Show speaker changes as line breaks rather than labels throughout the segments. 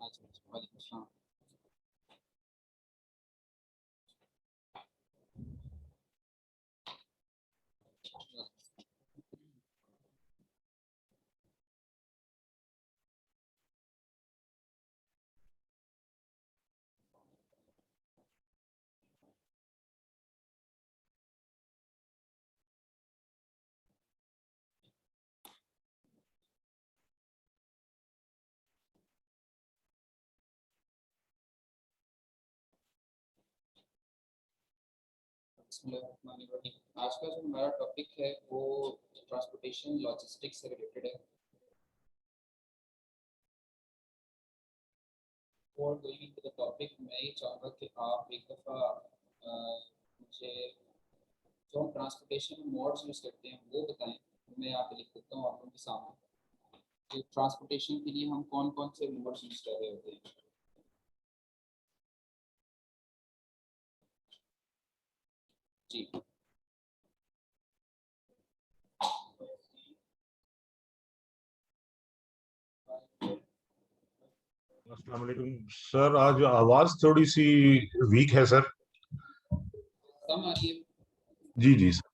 अच्छा वालेकुम अस्सलाम। बिस्मिल्लाहिर्रहमानिर्रहीम। आज का जो हमारा टॉपिक है वो ट्रांसपोर्टेशन लॉजिस्टिक्स से रिलेटेड है। और गोइंग इनटू द टॉपिक, मैं ये चाहूँगा कि आप एक दफ़ा मुझे जो हम ट्रांसपोर्टेशन मोड्स यूज़ करते हैं वो बताएं। मैं यहाँ पे लिख देता हूँ आप लोगों के सामने कि ट्रांसपोर्टेशन के लिए हम कौन कौन से मोड्स यूज़ कर रहे होते हैं। जी
अस्सलाम वालेकुम सर, आज आवाज थोड़ी सी वीक है सर।
कम आ रही है?
जी जी सर।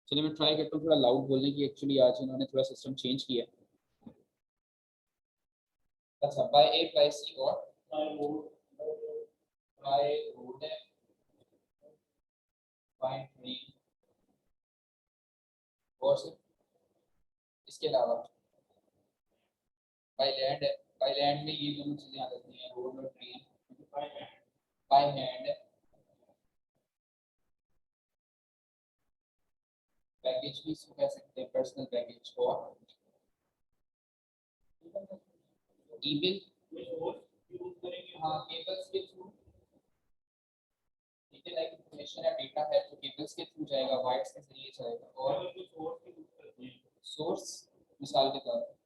चलिए मैं ट्राई करता हूँ थोड़ा लाउड बोलने की। एक्चुअली आज इन्होंने थोड़ा सिस्टम चेंज किया। अच्छा, बाय एयर बाय सी और बाय रोड है, बाय ट्रेन और सिर्फ इसके अलावा बाय लैंड है। बाय लैंड में ये दोनों चीजें आ जाती हैं, रोड और ट्रेन। बाय हैंड है, बैगेज भी इसको कह सकते हैं, पर्सनल बैगेज। और ईमेल, हाँ केबल्स के थ्रू, ठीक है, लाइक इंफॉर्मेशन या डेटा है तो केबल्स के थ्रू जाएगा, वायर्स के जरिए जाएगा। और सोर्स मिसाल के तौर पर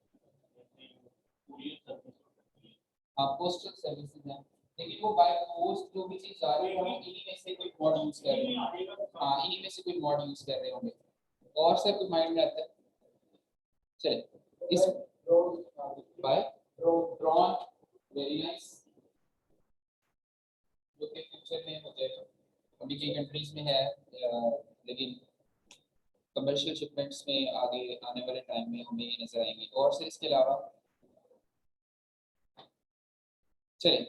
हाँ पोस्टल सर्विसेज हैं, लेकिन वो बाय पोस्ट जो भी चीज आ रही है हम इन्हीं में से कोई मॉड यूज कर रहे हैं। हाँ इन्हीं में से कोई मॉड यूज कर रहे होंगे। और सर कोई माइंड में आता है? चलिए इस बाय ड्रोन, वेरी नाइस, जो कि फ्यूचर में हो जाएगा। अभी कई कंट्रीज में है लेकिन कमर्शियल शिपमेंट्स में आगे आने वाले टाइम में हमें ये नजर आएंगे। और सर इसके अलावा चलिए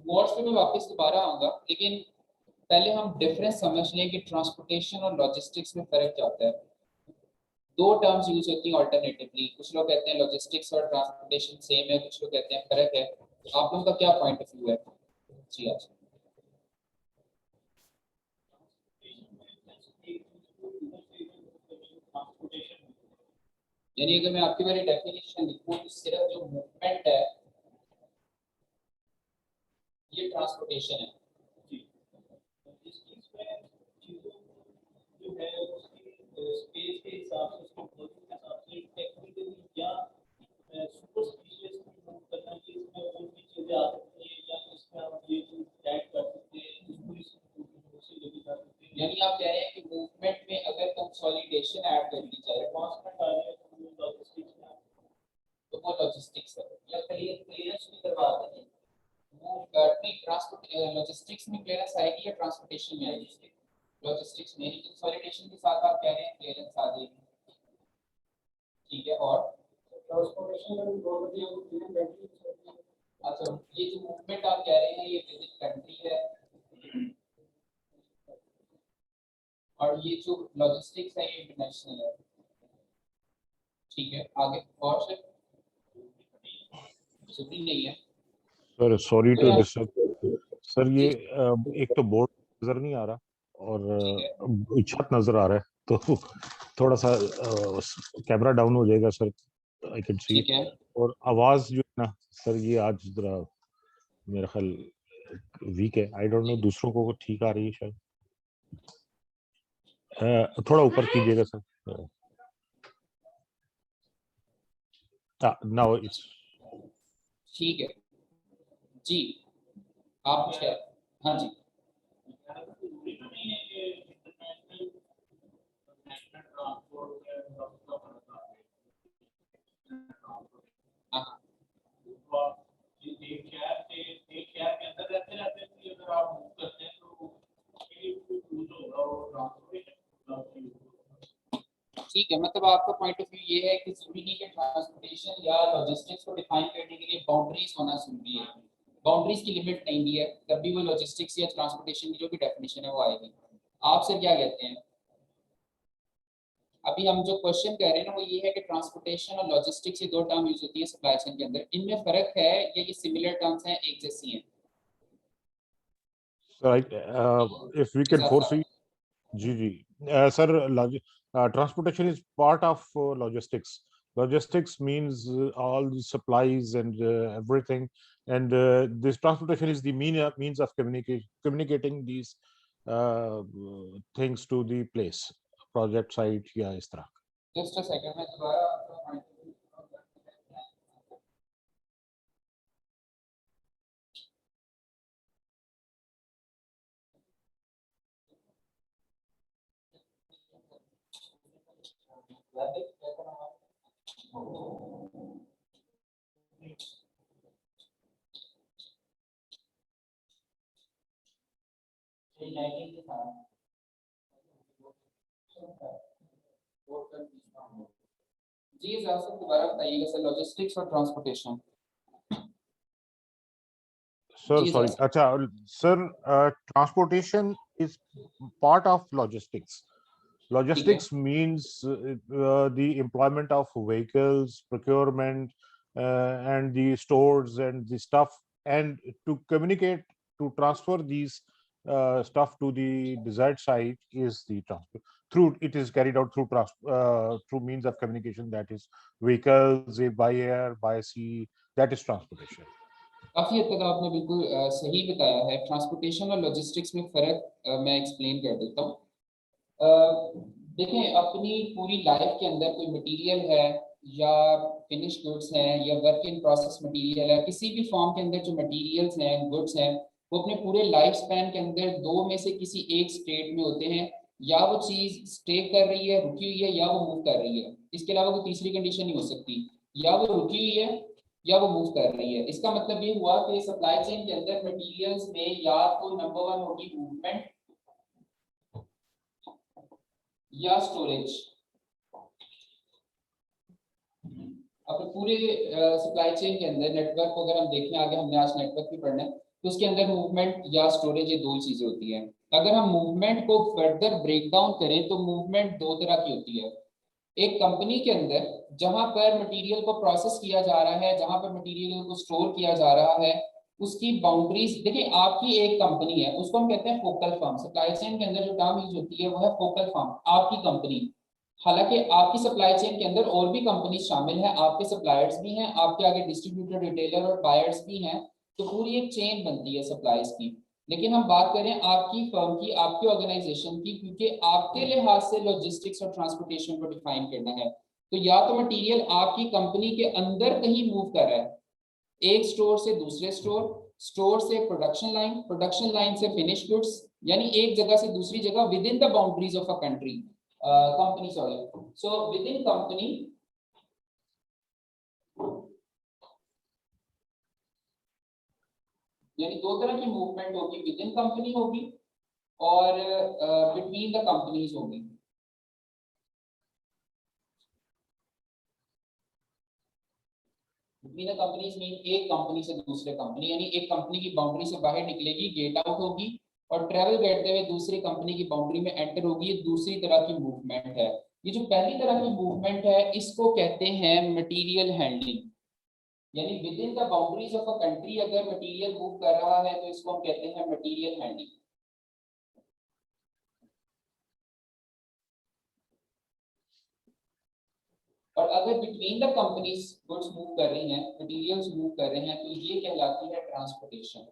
मोड्स पे मैं वापस दोबारा आऊँगा, लेकिन पहले हम डिफरेंस समझ लें कि ट्रांसपोर्टेशन और लॉजिस्टिक्स में फ़र्क क्या होता है। दो टर्म्स यूज होती हैं ऑल्टरनेटिवली, कुछ लोग कहते हैं लॉजिस्टिक्स और ट्रांसपोर्टेशन सेम है, कुछ लोग कहते हैं फ़र्क है। तो आप लोगों का क्या पॉइंट ऑफ व्यू है? जी अच्छा। यानी अगर मैं आपकी बारे डेफिनेशन लिखूँ तो सिर्फ जो मूवमेंट है ये ट्रांसपोर्टेशन है। जो है उसकी स्पेस के हिसाब से, उसके वॉल्यूम के हिसाब से टेक्निकली या सुपरस्टिशियस मूव करना कि इसमें और भी चीजें आ सकती हैं, या इसमें हम ये चीज ऐड कर सकते हैं, इसको इससे लेके जा सकते हैं। यानी आप कह रहे हैं कि मूवमेंट में अगर कंसोलिडेशन ऐड कर दी जाए, कॉन्स्टेंट आ रही है तो वो लॉजिस्टिक्स में, तो वो लॉजिस्टिक्स है। या क्लियरेंस भी करवा देते हैं वो ट्रांसपोर्ट लॉजिस्टिक्स में क्लियरेंस आएगी या ट्रांसपोर्टेशन में आएगी? लॉजिस्टिक्स में कंसोलिडेशन के साथ आप कह रहे हैं क्लियरेंस आ जाएगी, ठीक है। और ट्रांसपोर्टेशन में नॉर्मली हम क्लियर बैटरी। अच्छा, ये जो मूवमेंट आप कह रहे हैं ये विद इन कंट्री है, और ये जो लॉजिस्टिक्स है ये इंटरनेशनल है, ठीक है। आगे और सुप्रीम नहीं है
सर, सॉरी
तो
टू
यार
डिस्टर्ब सर। ये एक तो बोर्ड नजर नहीं आ रहा और छत नजर आ रहा है, तो थोड़ा सा कैमरा डाउन हो जाएगा सर, आई कैन सी।
ठीक है।
और आवाज जो है ना सर, ये आज जरा मेरा ख्याल वीक है। आई डोंट नो दूसरों को ठीक आ रही है शायद। थोड़ा ऊपर कीजिएगा सर। नाउ इट्स
ठीक है जी, आप कुछ कह, हाँ जी।
ठीक है, मतलब आपका पॉइंट ऑफ व्यू ये है कि जरूरी नहीं कि ट्रांसपोर्टेशन या लॉजिस्टिक्स को डिफाइन करने के लिए बाउंड्रीज होना जरूरी है, बाउंड्रीज की लिमिट नहीं दी है, तभी वो लॉजिस्टिक्स या ट्रांसपोर्टेशन की जो भी डेफिनेशन है वो आएगी। आप सर क्या कहते हैं? अभी हम जो क्वेश्चन कह रहे हैं ना वो ये है कि ट्रांसपोर्टेशन और लॉजिस्टिक्स ये दो टर्म यूज होती है सप्लाई चेन के अंदर, इनमें फर्क है या ये सिमिलर टर्म्स हैं, एक जैसी हैं?
Right. If we can foresee, ji, sir, transportation is part of logistics. Logistics means all the supplies and everything, and this transportation is the means of communicating these things to the place, project site या इस तरह.
Just a second, मैं दोबारा आपका point जी sir दोबारा बताइएगा sir, logistics और transportation.
Sir,
ji
sorry.
Sir.
Acha, sir, transportation is part of logistics. Logistics means the employment of vehicles, procurement, and the stores and the stuff, and to communicate, to transfer these stuff to the desired site is the transport. Through it is carried out through means of communication, that is vehicles, by air, by sea. That is transportation.
काफी हद तक आपने बिल्कुल सही बताया है। Transportation और logistics में फर्क मैं एक्सप्लेन कर देता हूँ। देखें, अपनी पूरी लाइफ के अंदर कोई मटेरियल है या फिनिश गुड्स हैं या वर्क इन प्रोसेस मटेरियल है, किसी भी फॉर्म के अंदर जो मटेरियल्स हैं, गुड्स हैं, वो अपने पूरे लाइफ स्पैन के अंदर दो में से किसी एक स्टेट में होते हैं, या वो चीज स्टे कर रही है, रुकी हुई है, या वो मूव कर रही है। इसके अलावा कोई तीसरी कंडीशन नहीं हो सकती, या वो रुकी हुई है या वो मूव कर रही है। इसका मतलब ये हुआ कि सप्लाई चेन के अंदर मटेरियल्स में या तो नंबर वन होगी मूवमेंट या स्टोरेज। अब पूरे सप्लाई चेन के अंदर नेटवर्क को अगर हम देखें, आगे हमने आज नेटवर्क भी पढ़ना है, तो उसके अंदर मूवमेंट या स्टोरेज ये दो चीजें होती हैं। अगर हम मूवमेंट को फर्दर ब्रेक डाउन करें तो मूवमेंट दो तरह की होती है। एक कंपनी के अंदर जहां पर मटेरियल को प्रोसेस किया जा रहा है, जहां पर मटेरियल को स्टोर किया जा रहा है, उसकी बाउंड्रीज देखिए। आपकी एक कंपनी है, उसको हम कहते हैं फोकल फर्म। सप्लाई चेन के अंदर जो टर्म यूज होती है वो है फोकल फर्म, आपकी कंपनी। हालांकि आपकी सप्लाई चेन के अंदर और भी कंपनी शामिल है, आपके सप्लायर्स भी हैं, आपके आगे डिस्ट्रीब्यूटर, रिटेलर और बायर्स भी हैं, तो पूरी एक चेन बनती है सप्लाईज की। लेकिन हम बात करें आपकी फर्म की, आपकी ऑर्गेनाइजेशन की, क्योंकि आपके लिहाज से लॉजिस्टिक्स और ट्रांसपोर्टेशन को डिफाइन करना है, तो या तो मटेरियल आपकी कंपनी के अंदर कहीं मूव कर रहा है, एक स्टोर से दूसरे स्टोर, स्टोर से प्रोडक्शन लाइन, प्रोडक्शन लाइन से फिनिश गुड्स, यानी एक जगह से दूसरी जगह with in the boundaries of a country, company, sorry, so with in company. यानी दो तरह की मूवमेंट होगी, विद इन कंपनी होगी और बिटवीन द कंपनीज होगी। बिटवीन द कंपनीज मीन एक कंपनी से दूसरे कंपनी, यानी एक कंपनी की बाउंड्री से बाहर निकलेगी, गेट आउट होगी, और ट्रेवल करते हुए दूसरी कंपनी की बाउंड्री में एंटर होगी। ये दूसरी तरह की मूवमेंट है। ये जो पहली तरह की मूवमेंट है इसको कहते हैं मटेरियल हैंडलिंग, यानी with in the boundaries of a country अगर मटेरियल मूव कर रहा है तो इसको हम कहते हैं मटेरियल हैंडलिंग। और अगर between the companies goods move कर रही हैं, मटेरियल्स मूव कर रहे हैं, तो ये कहलाती है ट्रांसपोर्टेशन।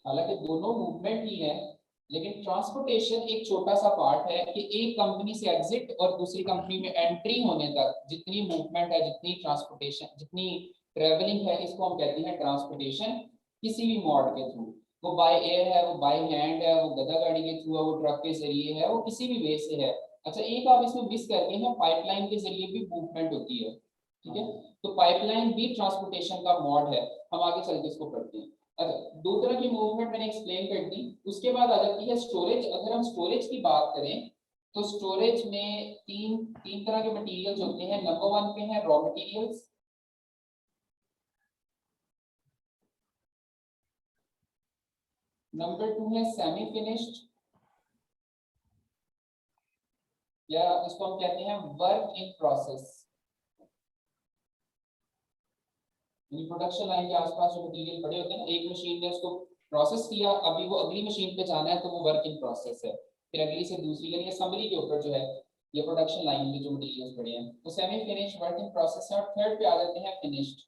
हालांकि दोनों मूवमेंट ही है, लेकिन ट्रांसपोर्टेशन एक छोटा सा पार्ट है कि एक कंपनी से एग्जिट और दूसरी कंपनी में एंट्री होने तक जितनी मूवमेंट है, जितनी ट्रांसपोर्टेशन, जितनी ट्रेवलिंग है, इसको हम कहते हैं ट्रांसपोर्टेशन। किसी भी मोड के थ्रू, वो बाय एयर है, वो बाय हैंड है, वो गधा गाड़ी के थ्रू है, वो ट्रक के जरिए है, वो किसी भी वे से है। अच्छा, एक आप इसमें मिस करके हैं, पाइपलाइन के जरिए भी मूवमेंट होती है, ठीक है। तो पाइपलाइन भी ट्रांसपोर्टेशन का मोड है। हम आगे चल के इसको पढ़ते हैं। अच्छा, दो तरह की मूवमेंट मैंने एक्सप्लेन कर दी। उसके बाद आ जाती है स्टोरेज। अगर हम स्टोरेज की बात करें तो स्टोरेज में तीन तरह के मटेरियल्स होते हैं। नंबर 1 पे है रॉ मटेरियल्स, नंबर 2 है सेमी फिनिश्ड, या इसको हम कहते हैं work in process. Production line के आसपास जो मटेरियल पड़े होते हैं ना, एक मशीन ने उसको प्रोसेस किया, अभी वो अगली मशीन पे जाना है तो वो वर्क इन प्रोसेस है। फिर अगली से दूसरी, यानी असम्बली के ऊपर जो है ये प्रोडक्शन लाइन में जो मटेरियल्स पड़े हैं वो semi finished, work in process है। और थर्ड पे आ जाते हैं फिनिश्ड।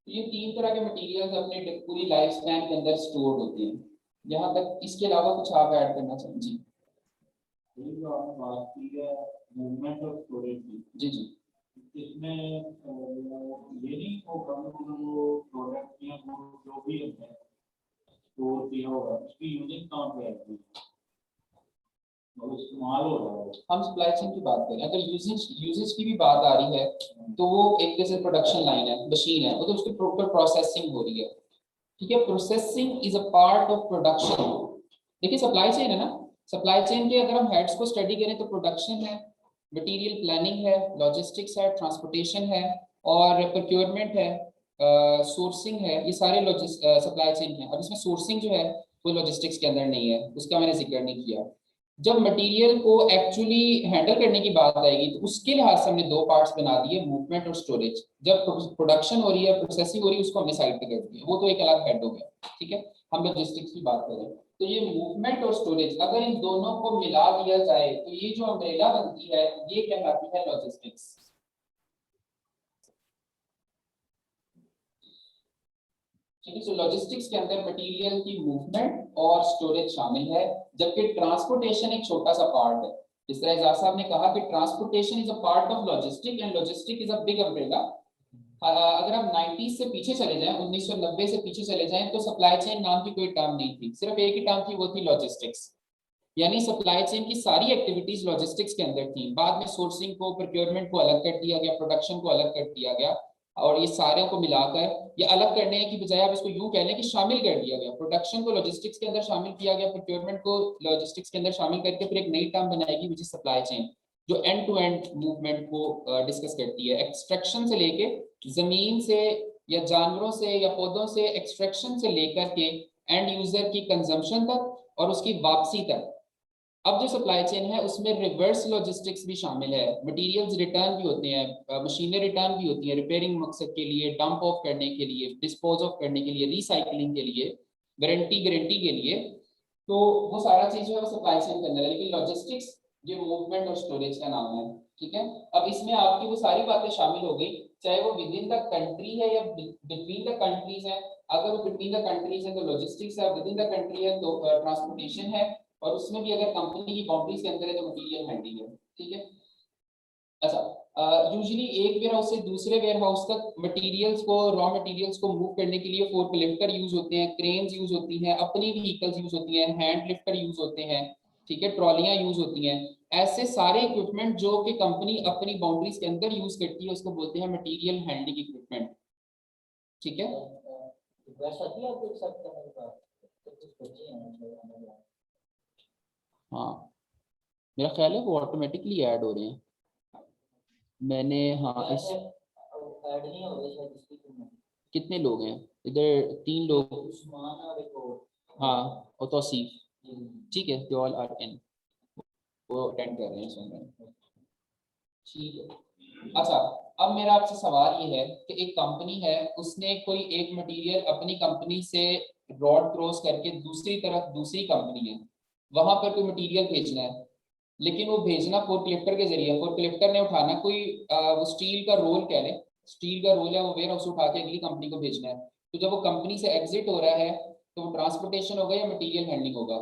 ये तीन तरह के मटेरियल्स अपने पूरी लाइफ स्पैन के अंदर स्टोर होते हैं। यहाँ तक, इसके अलावा कुछ आप ऐड करना चाहिए? जी
जो आपने बात की है मूवमेंट और स्टोरेज की,
जी जी।
इसमें ये नहीं होगा मतलब वो प्रोडक्ट या वो जो भी है स्टोर किया होगा उसकी यूजिंग कहाँ पे आएगी और इस्तेमाल हो रहा है।
हम सप्लाई चेन की बात करें, अगर यूजेज की भी बात आ रही है तो वो एक जैसे प्रोडक्शन लाइन है, मशीन है, वो तो उसकी प्रॉपर प्रोसेसिंग हो रही है। ठीक है, processing is a part of production. देखिए सप्लाई चेन है ना, सप्लाई चेन के अगर हम हेड्स को स्टडी करें तो प्रोडक्शन है, मटेरियल प्लानिंग है, लॉजिस्टिक्स है, ट्रांसपोर्टेशन है, और प्रोक्योरमेंट है, सोर्सिंग है, ये सारे सप्लाई चेन है। अब इसमें सोर्सिंग जो है वो लॉजिस्टिक्स के अंदर नहीं है, उसका मैंने जिक्र नहीं किया। जब मटेरियल को एक्चुअली हैंडल करने की बात आएगी तो उसके लिहाज से हमने दो पार्ट्स बना दिए, मूवमेंट और स्टोरेज। जब प्रोडक्शन हो रही है, प्रोसेसिंग हो रही है, उसको हमने साइड पे कर दिया, वो तो एक अलग हेड हो गया। ठीक है, हम लॉजिस्टिक्स की बात करें तो ये मूवमेंट और स्टोरेज, अगर इन दोनों को मिला दिया जाए तो ये जो अम्ब्रेला बनती है ये कहलाती है लॉजिस्टिक्स। ठीक है, तो लॉजिस्टिक्स के अंदर मटेरियल की मूवमेंट और स्टोरेज शामिल है, जबकि ट्रांसपोर्टेशन एक छोटा सा पार्ट है। जिस तरह एजाज साहब ने कहा कि transportation is a part of logistic and logistic is a big umbrella. अगर आप 90s से पीछे चले जाएं, 1990 से पीछे चले जाएं, तो सप्लाई चेन नाम की कोई टर्म नहीं थी, सिर्फ एक ही टर्म थी, वो थी लॉजिस्टिक्स। यानी सप्लाई चेन की सारी एक्टिविटीज लॉजिस्टिक्स के अंदर थी। बाद में सोर्सिंग को, प्रोक्योरमेंट को अलग कर दिया गया, प्रोडक्शन को अलग कर दिया गया, और ये सारे को मिलाकर ये अलग करने की बजाय आप इसको यूं कह लें कि शामिल कर दिया गया। प्रोडक्शन को लॉजिस्टिक्स के अंदर शामिल किया गया, प्रोक्योरमेंट को लॉजिस्टिक्स के अंदर शामिल करके फिर एक नई टर्म बनाएगी विच इज सप्लाई चेन, जो एंड टू एंड मूवमेंट को डिस्कस करती है, एक्सट्रैक्शन से लेके जमीन से या जानवरों से या पौधों से, एक्सट्रैक्शन से लेकर के एंड यूजर की कंजम्पशन तक और उसकी वापसी तक। अब जो सप्लाई चेन है उसमें रिवर्स लॉजिस्टिक्स भी शामिल है, मटेरियल्स रिटर्न भी होते हैं, मशीनें रिटर्न भी होती हैं रिपेयरिंग मकसद के लिए, डंप ऑफ करने के लिए, डिस्पोज ऑफ करने के लिए, रिसाइकलिंग के लिए, वारंटी गारंटी के लिए। तो वो सारा चीज जो है वो सप्लाई चेन के अंदर है, लेकिन लॉजिस्टिक्स ये मूवमेंट और स्टोरेज का नाम है। ठीक है, अब इसमें आपकी वो सारी बातें शामिल हो गई, चाहे वो विद इन द कंट्री है या बिटवीन द कंट्रीज है। अगर वो बिटवीन द कंट्रीज है तो लॉजिस्टिक्स है, विद इन द कंट्री है तो ट्रांसपोर्टेशन है, और उसमें भी अगर कंपनी की बाउंड्रीज के अंदर है तो मटेरियल हैंडलिंग है। ठीक है, अच्छा, यूजुअली एक वेयर हाउस से दूसरे वेयर हाउस तक मटेरियल्स को, रॉ मटेरियल्स को मूव करने के लिए फोर्क लिफ्टर यूज होते हैं, क्रेन्स यूज होती हैं, अपनी व्हीकल्स यूज होती हैं, हैंड लिफ्टर यूज होते हैं, ठीक है, ट्रॉलियां यूज होती हैं। ऐसे सारे इक्विपमेंट जो कि कंपनी अपनी बाउंड्रीज के अंदर यूज करती है उसको बोलते हैं मटेरियल हैंडलिंग इक्विपमेंट। ठीक है,
वैसा भी आप देख सकते हैं कुछ बच्चे हैं
हाँ मेरा ख्याल है वो ऑटोमेटिकली ऐड हो रहे हैं। मैंने हाँ इस
ऐड नहीं हो रही शायद इसकी में।
कितने लोग हैं इधर? 3 लोग,
उस्मान और एक और।
हाँ, और तौसीफ। ठीक है, दे ऑल आर इन, वो अटेंड कर रहे हैं, सुन रहे हैं। ठीक है, अच्छा, अब मेरा आपसे सवाल ये है कि एक कंपनी है, उसने कोई एक मटेरियल अपनी कंपनी से रोड क्रॉस करके दूसरी तरफ दूसरी कंपनी है, वहां पर कोई मटेरियल भेजना है, लेकिन वो भेजना फोर्क लिफ्टर के जरिए। फोर्क लिफ्टर ने उठाना कोई वो स्टील का रोल कह लें, स्टील का रोल है, वो वेयर हाउस उठा के अगली कंपनी को भेजना है। तो जब वो कंपनी से एग्जिट हो रहा है तो वो ट्रांसपोर्टेशन होगा या मटेरियल हैंडलिंग होगा?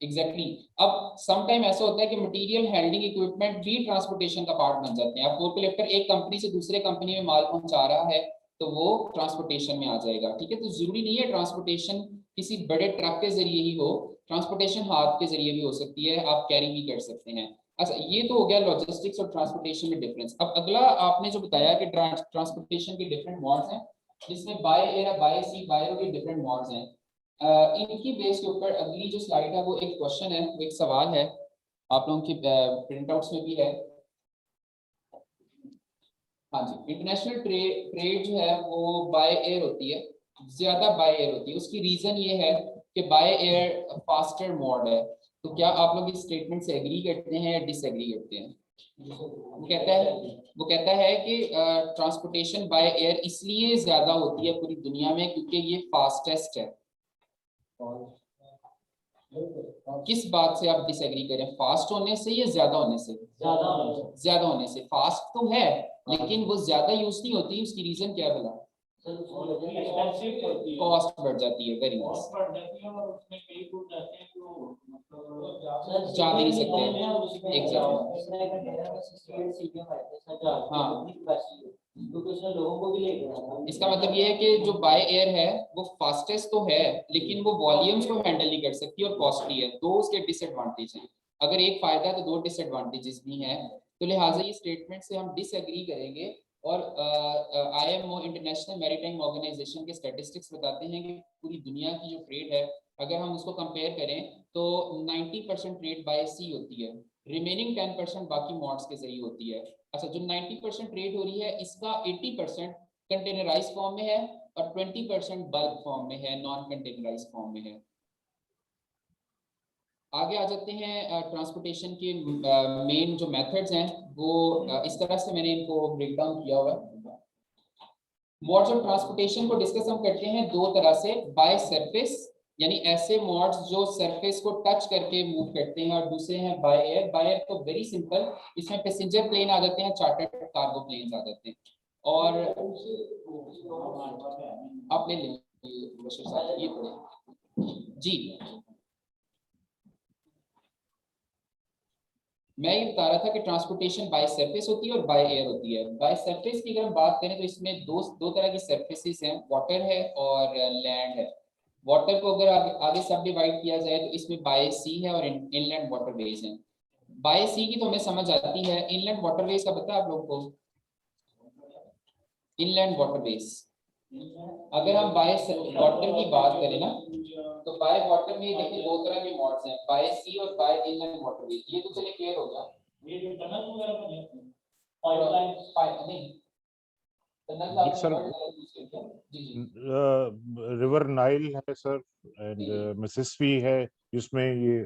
एग्जैक्टली। अब सम टाइम ऐसा होता है कि मटेरियल हैंडलिंग इक्विपमेंट भी ट्रांसपोर्टेशन का पार्ट बन जाते हैं। अब फोर्क लिफ्टर एक कंपनी से दूसरे कंपनी में माल पहुंचा रहा है तो वो ट्रांसपोर्टेशन में आ जाएगा। ठीक है, तो जरूरी नहीं है ट्रांसपोर्टेशन किसी बड़े ट्रक के जरिए ही हो, ट्रांसपोर्टेशन हाथ के जरिए भी हो सकती है, आप कैरी भी कर सकते हैं। अच्छा, ये तो हो गया लॉजिस्टिक्स और ट्रांसपोर्टेशन में डिफरेंस। अब अगला आपने जो बताया कि ट्रांसपोर्टेशन के डिफरेंट मोड्स हैं, जिसमें by air, by sea, by road के डिफरेंट मोड्स हैं। इनकी बेस के ऊपर अगली जो स्लाइड है वो एक क्वेश्चन है, वो एक सवाल है, आप लोगों की प्रिंट आउट्स में भी है। हाँ जी, इंटरनेशनल ट्रेड जो है वो बाय एयर होती है, ज्यादा बाय एयर होती है। उसकी रीजन ये है कि बाय एयर फास्टर मोड है। तो क्या आप लोग इस स्टेटमेंट से एग्री करते हैं या डिसएग्री करते हैं? वो कहता है कि ट्रांसपोर्टेशन बाय एयर इसलिए ज्यादा होती है पूरी दुनिया में क्योंकि ये फास्टेस्ट है। किस बात से आप डिसएग्री करें, फास्ट होने से या ज्यादा होने से? ज्यादा होने से। फास्ट तो है लेकिन वो ज्यादा यूज नहीं होती, उसकी रीजन क्या है भला? कॉस्ट बढ़ जाती है। Very nice. जा भी नहीं सकते हैं। इसका मतलब ये है कि जो बाय एयर है वो फास्टेस्ट तो है लेकिन वो वॉल्यूम्स को हैंडल नहीं कर सकती और कॉस्टली है। दो उसके डिसएडवांटेज हैं। अगर एक फायदा है तो दो डिसएडवांटेजेस भी हैं। तो लिहाजा ये स्टेटमेंट से हम डिसएग्री करेंगे। और IMO इंटरनेशनल मैरीटाइम ऑर्गेनाइजेशन के स्टैटिस्टिक्स बताते हैं कि पूरी दुनिया की जो ट्रेड है अगर हम उसको कंपेयर करें तो 90% ट्रेड बाय सी होती है, रिमेनिंग 10% बाकी मोड्स के जरिए होती है। अच्छा, जो 90% ट्रेड हो रही है इसका 80% कंटेनराइज फॉर्म में है और 20% बल्क फॉर्म में है, नॉन कंटेनराइज फॉर्म में है। आगे आ जाते हैं। ट्रांसपोर्टेशन के मेन जो मेथड्स हैं वो इस तरह से मैंने इनको ब्रेक डाउन किया हुआ है। मोड्स ऑफ ट्रांसपोर्टेशन को डिस्कस हम करते हैं दो तरह से, बाय सरफेस यानी ऐसे मोड्स जो सरफेस को टच करके मूव करते हैं, और दूसरे हैं बाय एयर। बाय एयर तो वेरी सिंपल, इसमें पैसेंजर प्लेन आ जाते हैं, चार्टर्ड कार्गो प्लेन्स आ जाते हैं। और आप ले लें ये पढ़े जी। मैं ये बता रहा था कि ट्रांसपोर्टेशन बाय सरफेस होती है और बाय एयर होती है। बाय सरफेस की अगर हम बात करें तो इसमें दो तरह की सरफेसेस हैं, वाटर है और लैंड है। वाटर को अगर आगे सब डिवाइड किया जाए तो इसमें बाय सी है और इनलैंड वाटरवेज है। बाय सी की तो हमें समझ आती है, इनलैंड वाटरवेज का पता है आप लोग को? इनलैंड वाटरवेज अगर हम बाय वाटर की बात करें ना तो बाय वाटर में देखिए दो तरह के मोड्स हैं, बाय सी और बाय इनलैंड वाटरवेज। ये तो चलिए क्लियर हो गया। ये जो टनल वगैरह बने हैं पाइपलाइन नहीं टनल
जी सर, रिवर नाइल है सर एंड मिसिसिपी है, जिसमें ये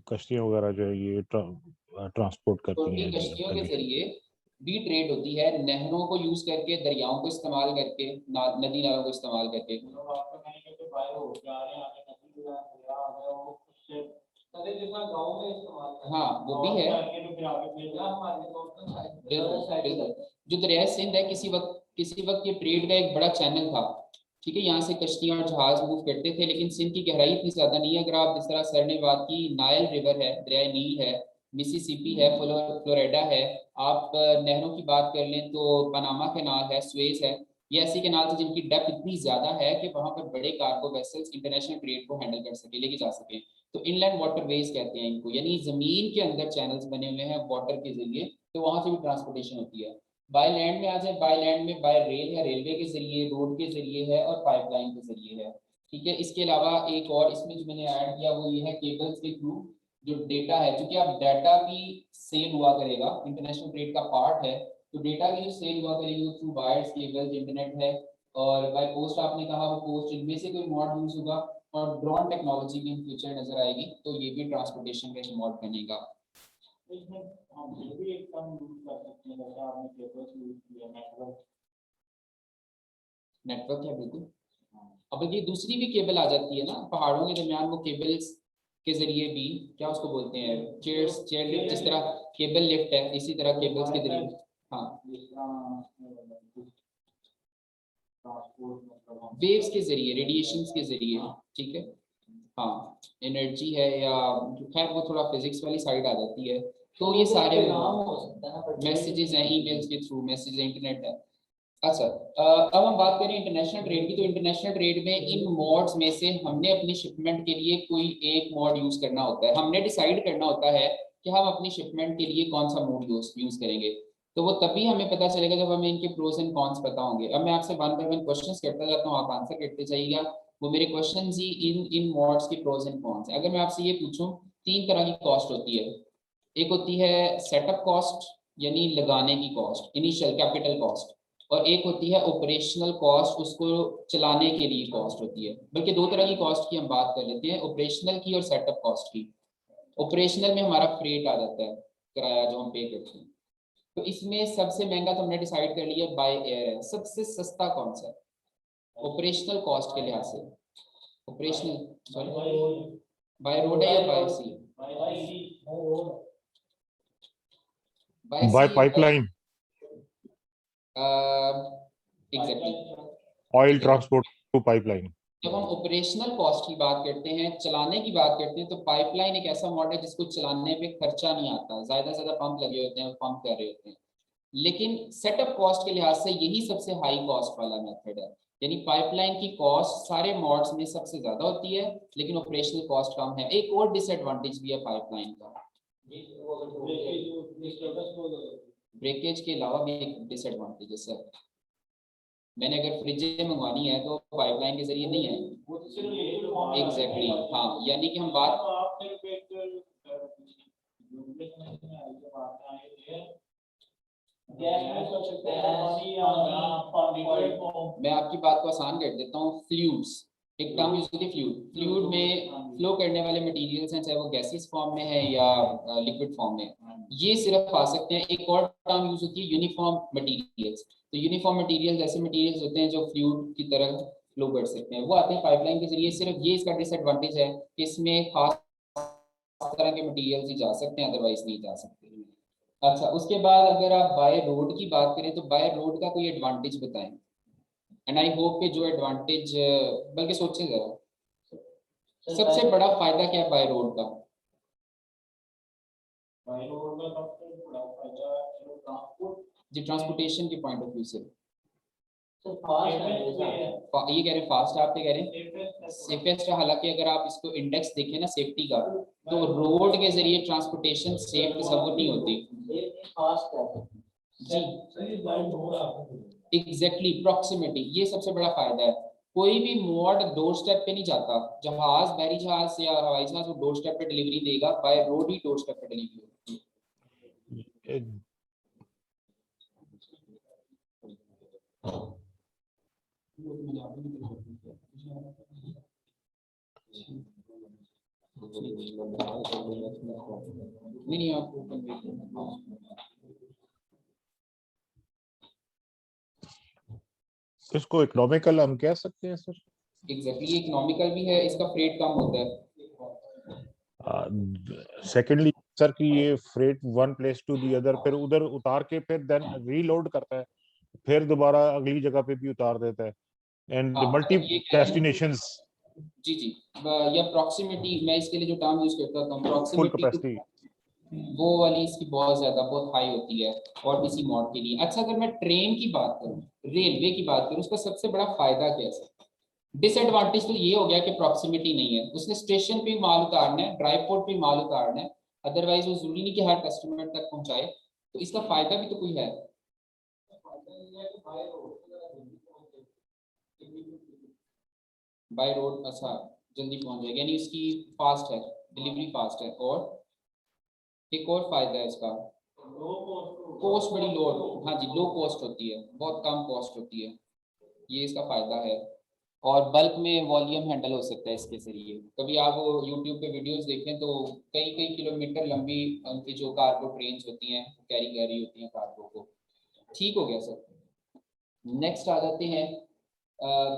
कश्तियां वगैरह जो है ये ट्रांसपोर्ट करती हैं।
कश्तियों के जरिए भी ट्रेड होती है, नहरों को यूज करके, दरियाओं को इस्तेमाल करके, नदी नालों को इस्तेमाल करके। हाँ वो भी है। जो दरिया सिंध है किसी वक्त ये ट्रेड का एक बड़ा चैनल था। ठीक है, यहाँ से कश्तियां और जहाज मूव करते थे, लेकिन सिंध की गहराई इतनी ज्यादा नहीं है। अगर आप जिस तरह सर ने बात की, नाइल रिवर है, दरिया नील है, मिसिसिपी है, फ्लोरिडा है, आप नहरों की बात कर लें तो पनामा कैनाल है, स्वेज है, ये ऐसी कैनाल है जिनकी डेप्थ इतनी ज्यादा है कि वहां पर बड़े कार्गो वेसल्स इंटरनेशनल ट्रेड को हैंडल कर सके, लेके जा सके। तो इनलैंड वाटरवेज कहते हैं इनको, यानी जमीन के अंदर चैनल्स बने हुए हैं वाटर के जरिए, तो वहां से भी ट्रांसपोर्टेशन होती है। बाय लैंड में आ जाए, बाय लैंड में बाय रेल है, रेलवे के जरिए, रोड के जरिए है और पाइपलाइन के जरिए है। ठीक है, इसके अलावा एक और इसमें जो मैंने ऐड किया वो ये है केबल्स के थ्रू जो डेटा है, क्योंकि अब डाटा भी सेल हुआ करेगा, इंटरनेशनल ट्रेड का पार्ट है, तो डेटा की जो सेल हुआ करेगी वो थ्रू वायर्स, केबल्स, इंटरनेट है। और बाय पोस्ट आपने कहा, वो पोस्ट इनमें से कोई मॉड यूज होगा। और ड्रोन टेक्नोलॉजी भी इन फ्यूचर नजर आएगी, तो ये भी ट्रांसपोर्टेशन का एक मॉड बनेगा। नेटवर्क है बिल्कुल। अब ये दूसरी भी केबल आ जाती है ना पहाड़ों के दरमियान, वो केबल्स के जरिए भी, क्या उसको बोलते हैं, चेयर लिफ्ट, जिस तरह केबल लिफ्ट है इसी तरह केबल्स के जरिए। हाँ, वेव्स के जरिए, रेडिएशंस के जरिए। ठीक है, हाँ, एनर्जी है या खैर वो थोड़ा फिजिक्स वाली साइड आ जाती है। तो ये सारे मैसेजेस हैं, ईमेल्स के थ्रू मैसेज, इंटरनेट है। अच्छा, अब हम बात करें इंटरनेशनल ट्रेड की, तो इंटरनेशनल ट्रेड में इन मोड्स में से हमने अपनी शिपमेंट के लिए कोई एक मोड यूज करना होता है। हमने डिसाइड करना होता है कि हम अपनी शिपमेंट के लिए कौन सा मोड यूज करेंगे। तो वो तभी हमें पता चलेगा जब हमें इनके प्रोज एंड कॉन्स पता होंगे। अब मैं आपसे वन बाय वन क्वेश्चंस करता जाता हूँ, आप आंसर करते जाइएगा। वो मेरे क्वेश्चंस ही इन इन मोड्स के प्रोज एंड कॉन्स है। अगर मैं आपसे ये पूछूं, तीन तरह की कॉस्ट होती है। एक होती है सेटअप कॉस्ट, यानी लगाने की कॉस्ट, इनिशियल कैपिटल कॉस्ट, और एक होती है ऑपरेशनल कॉस्ट, उसको चलाने के लिए कॉस्ट होती है। बल्कि दो तरह की कॉस्ट की हम बात कर लेते हैं, ऑपरेशनल की और सेटअप कॉस्ट की। ऑपरेशनल में हमारा फ्रेट आ जाता है, किराया जो हम पे करते हैं। तो इसमें सबसे महंगा तो हमने डिसाइड कर लिया बाय एयर है। सबसे सस्ता कौन सा है ऑपरेशनल कॉस्ट के लिहाज से? ऑपरेशनल सॉरी बाय रोड है या by sea? By
By
sea.
pipeline,
exactly.
oil transport to pipeline.
जब हम ऑपरेशनल कॉस्ट की बात करते हैं, चलाने की बात करते हैं, तो पाइपलाइन एक ऐसा मॉडल है जिसको चलाने पे खर्चा नहीं आता, ज्यादा से ज्यादा पंप लगे होते हैं, पंप कर रहे होते हैं। लेकिन सेटअप कॉस्ट के लिहाज से यही सबसे हाई कॉस्ट वाला मेथड है। यानी पाइपलाइन की कॉस्ट सारे मॉड्स में सबसे ज्यादा होती है, लेकिन ऑपरेशनल कॉस्ट कम है। एक और डिसएडवांटेज भी है पाइपलाइन का, ब्रेकेज के अलावा भी एक डिसएडवांटेज है सर। मैंने अगर फ्रिजें मंगवानी है तो पाइपलाइन के जरिए नहीं है। एग्जैक्टली हाँ, यानी कि हम बात, मैं आपकी बात को आसान कर देता हूँ। फ्लूइड्स, एक टर्म यूज होती है फ्लूइड। फ्लूइड में फ्लो करने वाले मटेरियल्स हैं, चाहे वो गैसियस फॉर्म में है या लिक्विड फॉर्म में, ये सिर्फ आ सकते हैं। एक और टर्म यूज होती है यूनिफॉर्म मटेरियल्स। तो यूनिफॉर्म मटेरियल्स ऐसे मटेरियल्स होते हैं जो फ्लूइड की तरह फ्लो कर सकते हैं, वो आते हैं पाइपलाइन के जरिए। सिर्फ ये इसका डिसएडवांटेज है कि इसमें खास तरह के मटेरियल्स ही जा सकते हैं, अदरवाइज नहीं जा सकते। अच्छा, उसके बाद अगर आप बाय रोड की बात करें तो बाय रोड का कोई एडवांटेज बताएं। एंड आई होप कि जो एडवांटेज, बल्कि सोचें जरा, सबसे बड़ा फायदा क्या है बाय रोड का? जी, ट्रांसपोर्टेशन के पॉइंट ऑफ व्यू से ये कह रहे हैं फास्ट, आप क्या कह रहे हैं सेफेस्ट है। हालांकि अगर आप इसको इंडेक्स देखें ना सेफ्टी का, तो रोड के जरिए ट्रांसपोर्टेशन सेफ तस्वुर नहीं होती जी। एग्जैक्टली, प्रॉक्सिमिटी, ये सबसे बड़ा फायदा है। कोई भी मोड डोर स्टेप पे नहीं जाता। जहाज, बहरी जहाज या हवाई जहाज वो डोर स्टेप पे डिलीवरी देगा, by road he door step पे डिलीवरी होगी। नहीं आपको
इसको इकोनॉमिकल हम कह सकते हैं सर।
एग्जैक्टली, इकोनॉमिकल भी है, इसका फ्रेट कम होता है।
सेकेंडली सर कि ये freight one place to the other, फिर उधर उतार के फिर देन रीलोड करता है, फिर दोबारा अगली जगह पे भी उतार देता है, एंड मल्टी
मतलब ये कह रहे हैं-
डेस्टिनेशंस।
जी जी, या प्रॉक्सिमिटी, मैं इसके लिए जो टर्म यूज करता हूँ
फुल
प्रॉक्सिमिटी,
कैपेसिटी।
वो वाली इसकी बहुत ज्यादा, बहुत हाई होती है और किसी मोड के लिए। अच्छा, अगर मैं ट्रेन की बात करूँ, रेलवे की बात करूँ, उसका सबसे बड़ा फायदा क्या है? डिसएडवांटेज तो ये हो गया कि प्रॉक्सिमिटी नहीं है, उसने स्टेशन पे माल उतारना है, ड्राइव पोर्ट पे माल उतारना है, अदरवाइज वो जरूरी नहीं कि हर कस्टमर तक पहुंचाए। तो इसका फायदा भी तो कोई है। बाय रोड अच्छा जल्दी पहुंच जाएगा, यानी इसकी फास्ट है, डिलीवरी फास्ट है। और एक और फायदा है इसका, कॉस्ट बड़ी लो, हाँ जी, लो कॉस्ट होती है, बहुत कम कॉस्ट होती है, ये इसका फायदा है। और बल्क में वॉल्यूम हैंडल हो सकता है इसके जरिए। कभी आप यूट्यूब पे वीडियोस देखें तो कई कई किलोमीटर लंबी उनकी जो कार्गो ट्रेन्स होती हैं कैरी कर रही होती हैं कार्गो को। ठीक हो गया सर। नेक्स्ट आ जाते हैं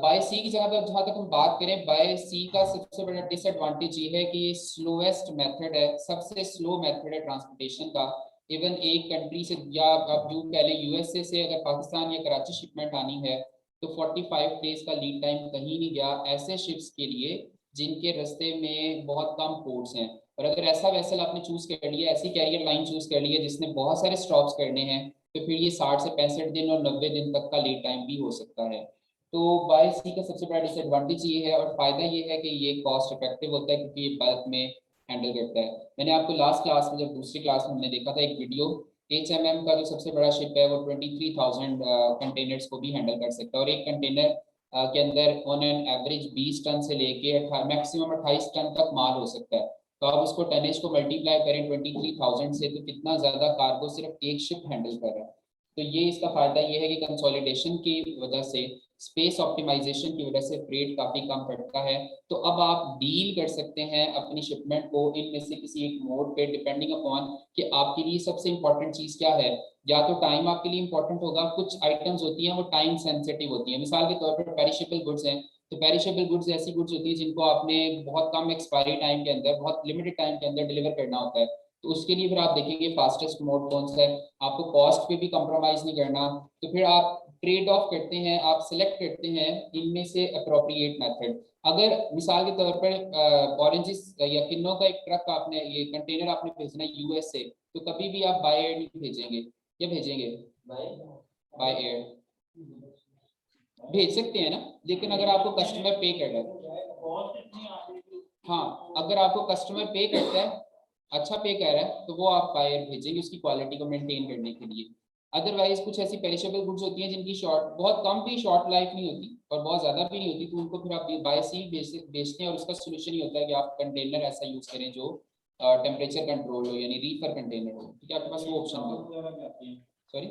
बाय सी की जहाँ तक हम बात करें, बाय सी का सबसे बड़ा डिसएडवांटेज ये है कि ये स्लोएस्ट मेथड है, सबसे स्लो मेथड है ट्रांसपोर्टेशन का। इवन एक कंट्री से, या आप यूं कह लें यूएसए से अगर पाकिस्तान या कराची शिपमेंट आनी है तो 45 डेज का लीड टाइम कहीं नहीं गया ऐसे शिप्स के लिए जिनके रास्ते में बहुत कम पोर्ट्स हैं। और अगर ऐसा वेसल आपने चूज कर लिया, ऐसी कैरियर लाइन चूज कर ली है जिसने बहुत सारे स्टॉप्स करने हैं, तो फिर ये 60 से 65 दिन और 90 दिन तक का लीड टाइम भी हो सकता है। तो बाय सी का सबसे बड़ा डिसएडवांटेज ये है, और फायदा ये है कि ये कॉस्ट इफेक्टिव होता है क्योंकि ये बल्क में हैंडल करता है। मैंने आपको लास्ट क्लास में, जब दूसरी क्लास में हमने देखा था एक वीडियो, HMM का जो सबसे बड़ा शिप है वो 23,000 कंटेनर्स को भी हैंडल कर सकता है, और एक कंटेनर के अंदर ऑन एन एवरेज 20 टन से लेके मैक्सिमम 28 टन तक माल हो सकता है। तो आप उसको टनेज को मल्टीप्लाई करें 23,000 से, तो कितना ज्यादा कार्गो सिर्फ एक शिप हैंडल कर रहा है। तो ये इसका फायदा ये है कि कंसोलिडेशन की वजह से, स्पेस ऑप्टिमाइजेशन की वजह से फ्रेट काफी कम पड़ता है। तो अब आप डील कर सकते हैं अपनी शिपमेंट को इनमें से किसी एक मोड पे, डिपेंडिंग अपॉन कि आपके लिए सबसे इंपॉर्टेंट चीज क्या है। या तो टाइम आपके लिए इंपॉर्टेंट होगा, कुछ आइटम्स होती हैं वो टाइम सेंसिटिव होती हैं, मिसाल के तौर पर पेरिशेबल गुड्स हैं, तो पेरिशेबल गुड्स ऐसी गुड्स होती है जिनको आपने बहुत कम एक्सपायरी टाइम के अंदर, बहुत लिमिटेड टाइम के अंदर डिलीवर करना होता है। तो उसके लिए फिर आप देखेंगे फास्टेस्ट मोड कौन सा है, आपको कॉस्ट पे भी कॉम्प्रोमाइज नहीं करना, तो फिर आप ट्रेड ऑफ करते हैं, आप सिलेक्ट करते हैं इनमें से अप्रोप्रिएट मेथड। अगर मिसाल के तौर पर ऑरेंजेस या किन्नों का एक ट्रक आपने, ये कंटेनर आपने भेजना है US से, तो कभी भी आप बाय एयर नहीं भेजेंगे, क्या भेजेंगे? बाय एयर भेज सकते हैं ना, लेकिन अगर आपको कस्टमर पे कर रहा है, हाँ अगर आपको कस्टमर पे करता है, अच्छा पे कर रहा है, तो वो आप बाय एयर भेजेंगे उसकी क्वालिटी को मेंटेन करने के लिए। अदरवाइज कुछ ऐसी पेरिशेबल गुड्स होती हैं जिनकी शॉर्ट, बहुत कम भी शॉर्ट लाइफ नहीं होती और बहुत ज्यादा भी नहीं होती, तो उनको फिर आप बाय सी बेचते हैं, और उसका सोल्यूशन ये होता है कि आप कंटेनर ऐसा यूज करें जो टेम्परेचर कंट्रोल हो, यानी रीफर कंटेनर हो, ठीक है, आपके पास वो ऑप्शन हो। सॉरी,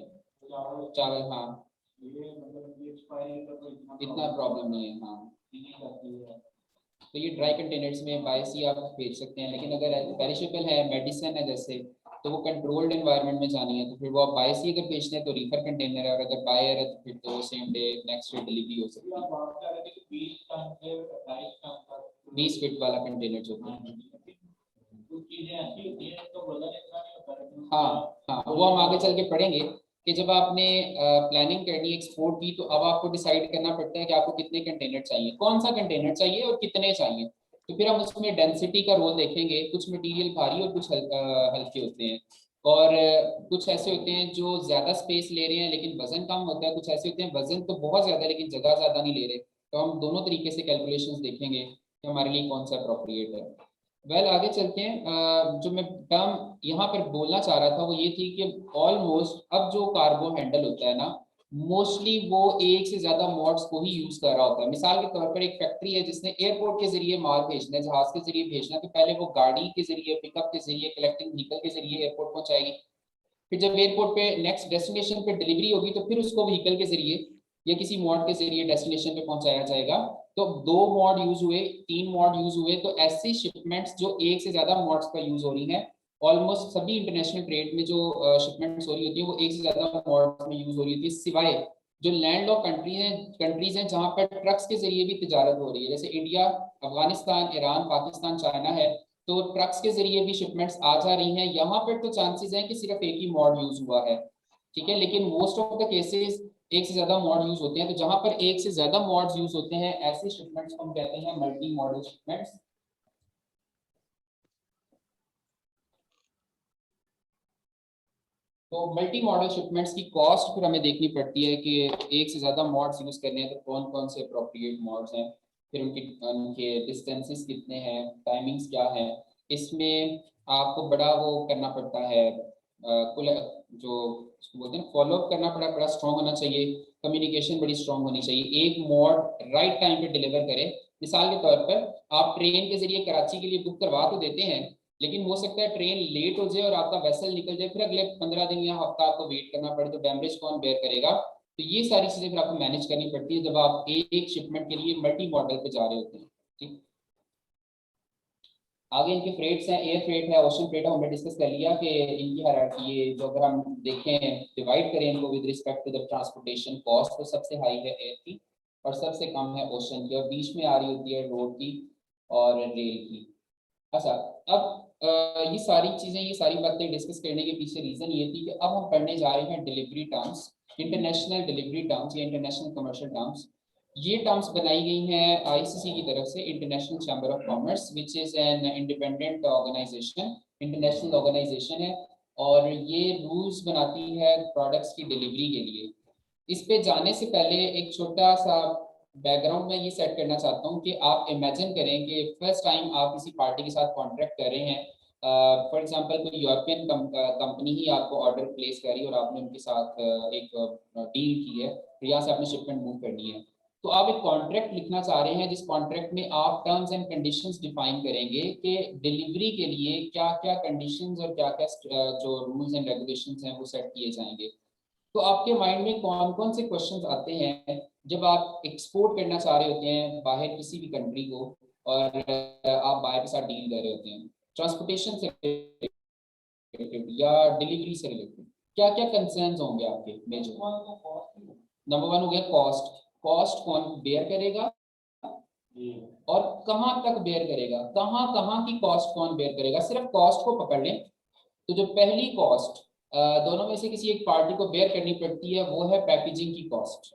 चावल, हाँ इतना प्रॉब्लम नहीं है, हाँ। तो ये ड्राई कंटेनर्स में बाय सी आप भेज सकते हैं, लेकिन अगर पेरिशेबल है, मेडिसिन है जैसे, तो वो कंट्रोल्ड एनवायरनमेंट में जानी है, तो फिर वो आप बाय सी अगर भेजते हैं तो रीफर कंटेनर है, और अगर बाय एयर है तो फिर तो same day next day delivery हो सकती है। 20 फीट वाला कंटेनर जो है, हाँ हाँ, वो हम आगे चल के पढ़ेंगे कि जब आपने प्लानिंग करनी है एक्सपोर्ट की, तो अब आपको डिसाइड करना पड़ता है कि आपको कितने कंटेनर चाहिए, कौन सा कंटेनर चाहिए और कितने चाहिए। तो फिर हम उसमें डेंसिटी का रोल देखेंगे, कुछ मटेरियल भारी और कुछ हल्के होते हैं, और कुछ ऐसे होते हैं जो ज्यादा स्पेस ले रहे हैं लेकिन वजन कम होता है, कुछ ऐसे होते हैं वजन तो बहुत ज्यादा लेकिन जगह ज्यादा नहीं ले रहे। तो हम दोनों तरीके से कैलकुलेशंस देखेंगे कि हमारे लिए कौन सा अप्रोप्रिएट है। वेल आगे चलते हैं। जो मैं टर्म यहाँ पर बोलना चाह रहा था वो ये थी कि ऑलमोस्ट अब जो कार्गो हैंडल होता है ना, मोस्टली वो एक से ज्यादा मोड्स को ही यूज कर रहा होता है। मिसाल के तौर पर एक फैक्ट्री है जिसने एयरपोर्ट के जरिए माल भेजना है, जहाज के जरिए भेजना है, तो पहले वो गाड़ी के जरिए, पिकअप के जरिए, कलेक्टिंग व्हीकल के जरिए एयरपोर्ट पहुंचाएगी। फिर जब एयरपोर्ट पे नेक्स्ट डेस्टिनेशन पे डिलीवरी होगी तो फिर उसको व्हीकल के जरिए या किसी मोड के जरिए डेस्टिनेशन पे पहुंचाया जाएगा। तो 2 मोड यूज हुए, 3 मोड यूज हुए, तो ऐसी शिपमेंट्स जो एक से ज्यादा मोड्स पर यूज हो रही हैं, ऑलमोस्ट सभी इंटरनेशनल ट्रेड में जो शिपमेंट्स हो रही होती है वो एक से ज्यादा मोड्स में यूज हो रही होती है, सिवाय जो लैंड लॉक कंट्रीज हैं जहां पर ट्रक्स के जरिए भी तिजारत हो रही है, जैसे India, Afghanistan, Iran, Pakistan, China है, तो ट्रक्स के जरिए भी शिपमेंट्स आ जा रही हैं। यहाँ पर तो चांसेस हैं कि सिर्फ एक ही मॉड यूज हुआ है, ठीक है, लेकिन मोस्ट ऑफ द केसेस एक से ज्यादा मॉड यूज होते हैं। तो जहां पर एक से ज्यादा मॉड्स यूज होते हैं ऐसे शिपमेंट्स को हम कहते हैं मल्टी मॉडल शिपमेंट्स। तो मल्टी मॉडल शिपमेंट्स की कॉस्ट फिर हमें देखनी पड़ती है कि एक से ज्यादा मॉड्स यूज करने हैं तो कौन कौन से अप्रोप्रिएट मॉड्स हैं, फिर उनके डिस्टेंसेस कितने हैं, टाइमिंग्स क्या है। इसमें आपको बड़ा वो करना पड़ता है, कुल जो बोलते हैं फॉलो अप करना बड़ा स्ट्रॉन्ग होना चाहिए, कम्युनिकेशन बड़ी स्ट्रॉन्ग होनी चाहिए, एक मॉड राइट टाइम पे डिलीवर करे। मिसाल के तौर पर आप ट्रेन के जरिए कराची के लिए बुक करवा तो देते हैं, लेकिन हो सकता है ट्रेन लेट हो जाए और आपका वेसल निकल जाए, फिर अगले 15 दिन या हफ्ता आपको वेट करना पड़े, तो डैमेज कौन बेयर करेगा। तो ये सारी चीजें फिर आपको मैनेज करनी पड़ती है जब आप एक शिपमेंट के लिए मल्टी मॉडल पे जा रहे होते हैं, ठीक। आगे इनके फ्रेट्स हैं, एयर फ्रेट है, ओशन फ्रेट है, हमने डिस्कस कर लिया कि इनकी हायरार्की, ये जो अगर हम देखें डिवाइड करें इनको with respect to the transportation cost, तो सबसे हाई है एयर की और सबसे कम है ओशन की, और बीच में आ रही होती है रोड की और रेल की। अच्छा, अब ये सारी चीजें, ये सारी बातें डिस्कस करने के पीछे रीजन ये थी कि अब हम पढ़ने जा रहे हैं delivery terms, international delivery terms या इंटरनेशनल कमर्शियल टर्म्स। ये टर्म्स बनाई गई हैं आईसीसी की तरफ से, international chamber of commerce, which is an independent organisation, international organisation है, और ये रूल्स बनाती है प्रोडक्ट्स की डिलीवरी के लिए। इस पे जाने से पहले एक छोटा सा बैकग्राउंड में ये सेट करना चाहता हूँ कि आप इमेजिन करें कि फर्स्ट टाइम आप किसी पार्टी के साथ कॉन्ट्रैक्ट कर रहे हैं, फॉर एग्जांपल कोई यूरोपियन कंपनी ही आपको ऑर्डर प्लेस करी और आपने उनके साथ एक डील की है, तो यहाँ से आपने शिपमेंट मूव करनी है, तो आप एक कॉन्ट्रैक्ट लिखना चाह रहे हैं जिस कॉन्ट्रैक्ट में आप टर्म्स एंड कंडीशंस डिफाइन करेंगे कि डिलीवरी के लिए क्या क्या कंडीशंस और क्या क्या जो रूल्स एंड रेगुलेशंस हैं वो सेट किए जाएंगे। तो आपके माइंड में कौन कौन से क्वेश्चंस आते हैं जब आप एक्सपोर्ट करना चाह रहे होते हैं बाहर किसी भी कंट्री को और आप बाहर के साथ डील कर रहे होते हैं, ट्रांसपोर्टेशन से रिलेटेड या डिलीवरी से रिलेटेड क्या क्या कंसर्न्स होंगे आपके मेजर? नंबर वन हो गया कॉस्ट। कॉस्ट कौन बेयर करेगा और कहाँ तक बेयर करेगा, कहाँ कहाँ की कॉस्ट कौन बेयर करेगा। सिर्फ कॉस्ट को पकड़ लें तो जो पहली कॉस्ट दोनों में से किसी एक पार्टी को बेयर करनी पड़ती है वो है पैकेजिंग की कॉस्ट।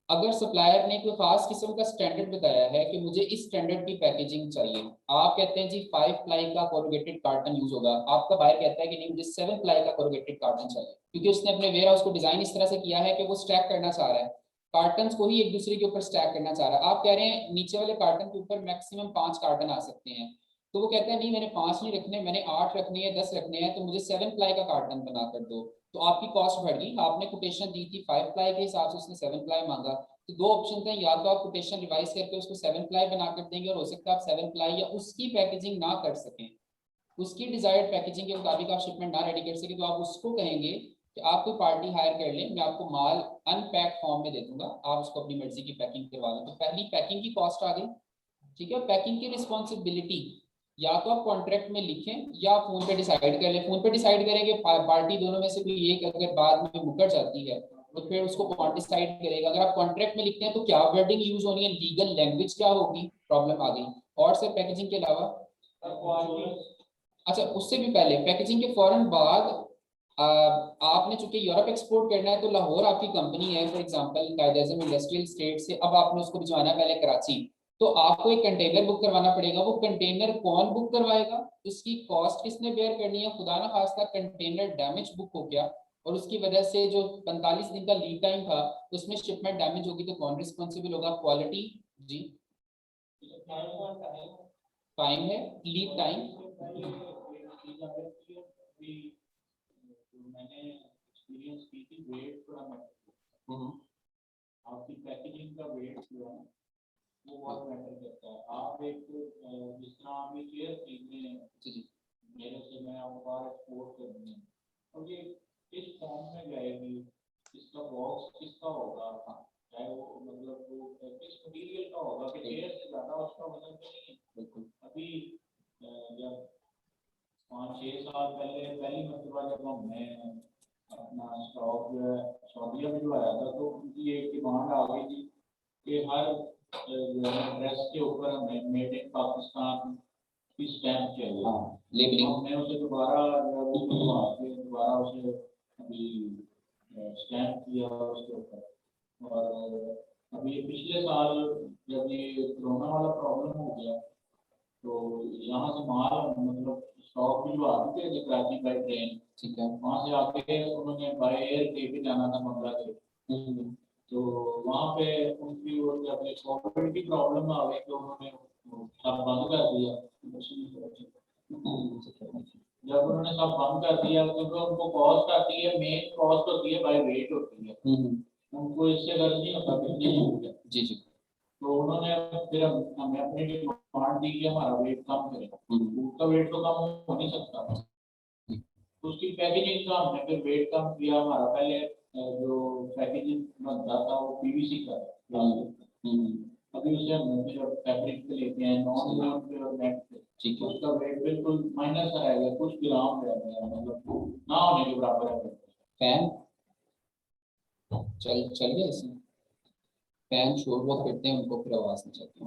अगर सप्लायर ने कोई खास किस्म का स्टैंडर्ड बताया है कि मुझे इस स्टैंडर्ड की पैकेजिंग चाहिए, आप कहते हैं जी 5 प्लाई का कोरुगेटेड कार्टन यूज होगा, आपका बायर कहता है कि नहीं मुझे 7 प्लाई का कोरुगेटेड कार्टन चाहिए, क्योंकि उसने अपने वेयर हाउस को डिजाइन इस तरह से किया है कि वो स्टैक करना चाह रहा है, कार्टन को ही एक दूसरे के ऊपर स्टैक करना चाह रहा है। आप कह रहे हैं नीचे वाले कार्टन के ऊपर मैक्सिमम 5 कार्टन आ सकते हैं, तो वो कहता है नहीं मैंने 5 नहीं रखने, मैंने 8 रखने हैं, 10 रखने हैं, तो मुझे 7 प्लाई का कार्टन बना कर दो। तो आपकी कॉस्ट बढ़ गई, आपने कोटेशन दी थी 5 प्लाई के हिसाब से, उसने 7 प्लाई मांगा, तो दो ऑप्शन थे, या तो आप कोटेशन रिवाइज करके उसको 7 प्लाई बना कर देंगे और हो सकता है आप 7 प्लाई या उसकी पैकेजिंग ना कर सकें, उसकी डिजायर्ड पैकेजिंग के मुताबिक आप शिपमेंट ना रेडी कर सके, तो आप उसको कहेंगे कि आप कोई पार्टी हायर कर लें, मैं आपको माल अनपैक फॉर्म में दे दूंगा, आप उसको अपनी मर्जी की पैकिंग करवा लें। तो पहली पैकिंग की कॉस्ट आ गई, ठीक है। पैकिंग की रिस्पॉन्सिबिलिटी या तो आप कॉन्ट्रैक्ट में लिखें या आप फोन पे डिसाइड कर लें। फोन पे डिसाइड करेंगे, पार्टी दोनों में से कोई एक अगर बाद में मुकर जाती है तो फिर उसको कौन डिसाइड करेगा। अगर आप कॉन्ट्रैक्ट में लिखते हैं तो क्या वर्डिंग यूज होनी है, लीगल लैंग्वेज क्या होगी, प्रॉब्लम आ गई। और सर पैकेजिंग के अलावा अच्छा उससे भी पहले पैकेजिंग के फौरन बाद आपने चूंकि यूरोप एक्सपोर्ट करना है तो लाहौर आपकी कंपनी है for example Quaid-e-Azam industrial state से, अब आपने उसको भिजवाना है पहले कराची, तो आपको एक कंटेनर बुक करवाना पड़ेगा। वो कंटेनर कौन बुक करवाएगा, उसकी कॉस्ट किसने बेयर करनी है। खुदा ना खास्ता कंटेनर डैमेज बुक हो गया और उसकी वजह से जो 45 दिन का लीड टाइम था उसमें शिपमेंट डैमेज होगी, तो कौन रिस्पॉन्सिबल होगा। क्वालिटी जी टाइम है, लीड टाइम
मैंने एक्सपीरियंस की थी, वेट थोड़ा मैटर, आपकी पैकेजिंग का वेट जो है वो बहुत मैटर करता है। आप एक जिस तरह आप ये चेयर खरीदने हैं मेरे से, मैं आपको बाहर एक्सपोर्ट करनी है और ये किस फॉर्म में जाएगी, इसका बॉक्स किसका होगा, चाहे वो मतलब वो किस मटीरियल का होगा, कि चेयर से ज़्यादा उसका वजन तो नहीं है। बिल्कुल अभी जब 5-6 साल पहले पहली मरतबा जब हमने अपना स्टॉक जो है सऊदीया में जो आया था, तो उनकी एक डिमांड आ गई थी कि हर ड्रेस के ऊपर हमें मेड इन पाकिस्तान की स्टैम्प चाहिए। लेबलिंग हमने उसे दोबारा दोबारा उसे अभी स्टैम्प किया उसके ऊपर। और अभी पिछले साल जब ये कोरोना वाला प्रॉब्लम हो गया तो यहाँ से माल मतलब स्टॉक भी जो आते थे कराची बाई ट्रेन, ठीक है, वहाँ से आके उन्होंने बाय एयर लेके जाना था बांग्लादेश, तो वहाँ पे उनकी वो जब कोविड की प्रॉब्लम आ गई तो उन्होंने सब बंद कर दिया। जब उन्होंने सब बंद कर दिया क्योंकि उनको कॉस्ट आती है, मेन कॉस्ट होती है बाय वेट होती है, उनको इससे गर्ज नहीं होता कितनी जी जी। तो उन्होंने फिर हमें अपनी डिमांड दी कि हमारा वेट कम करें, उसका वेट तो कम हो नहीं सकता, तो उसकी पैकेजिंग का हमने फिर वेट कम किया। हमारा पहले जो पैकेजिंग बनता था वो पीवीसी का था, अभी उसे हमने फिर फैब्रिक पे लेते हैं, नॉन पे और नेट पे, ठीक है, उसका वेट बिल्कुल माइनस का रह गया, कुछ ग्राम रह गया, मतलब ना होने के बराबर है। फैन चल गया इसमें, फैन शोर बहुत करते हैं, उनको फिर आवाज नहीं चलती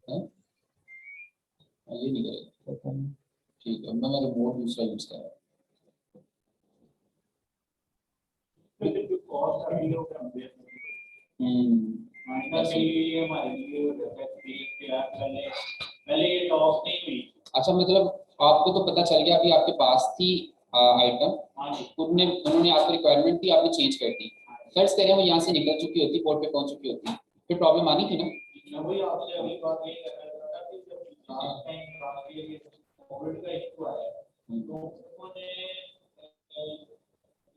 है, ये नहीं करेगा, ठीक है। मैं रिमोट दूसरा यूज कर रहा हूँ। अच्छा मतलब आपको तो पता चल गया, अभी आपके पास थी आइटम, उन्होंने आपको रिक्वायरमेंट थी, आपने चेंज कर दी,
फर्ज करें वो यहाँ से निकल चुकी होती, पोर्ट पे पहुंच चुकी होती, फिर प्रॉब्लम आनी थी ना।
मैं वही आपसे अगली बात ये करना था कि जब last time last year Covid का इशू आया तो उन्होंने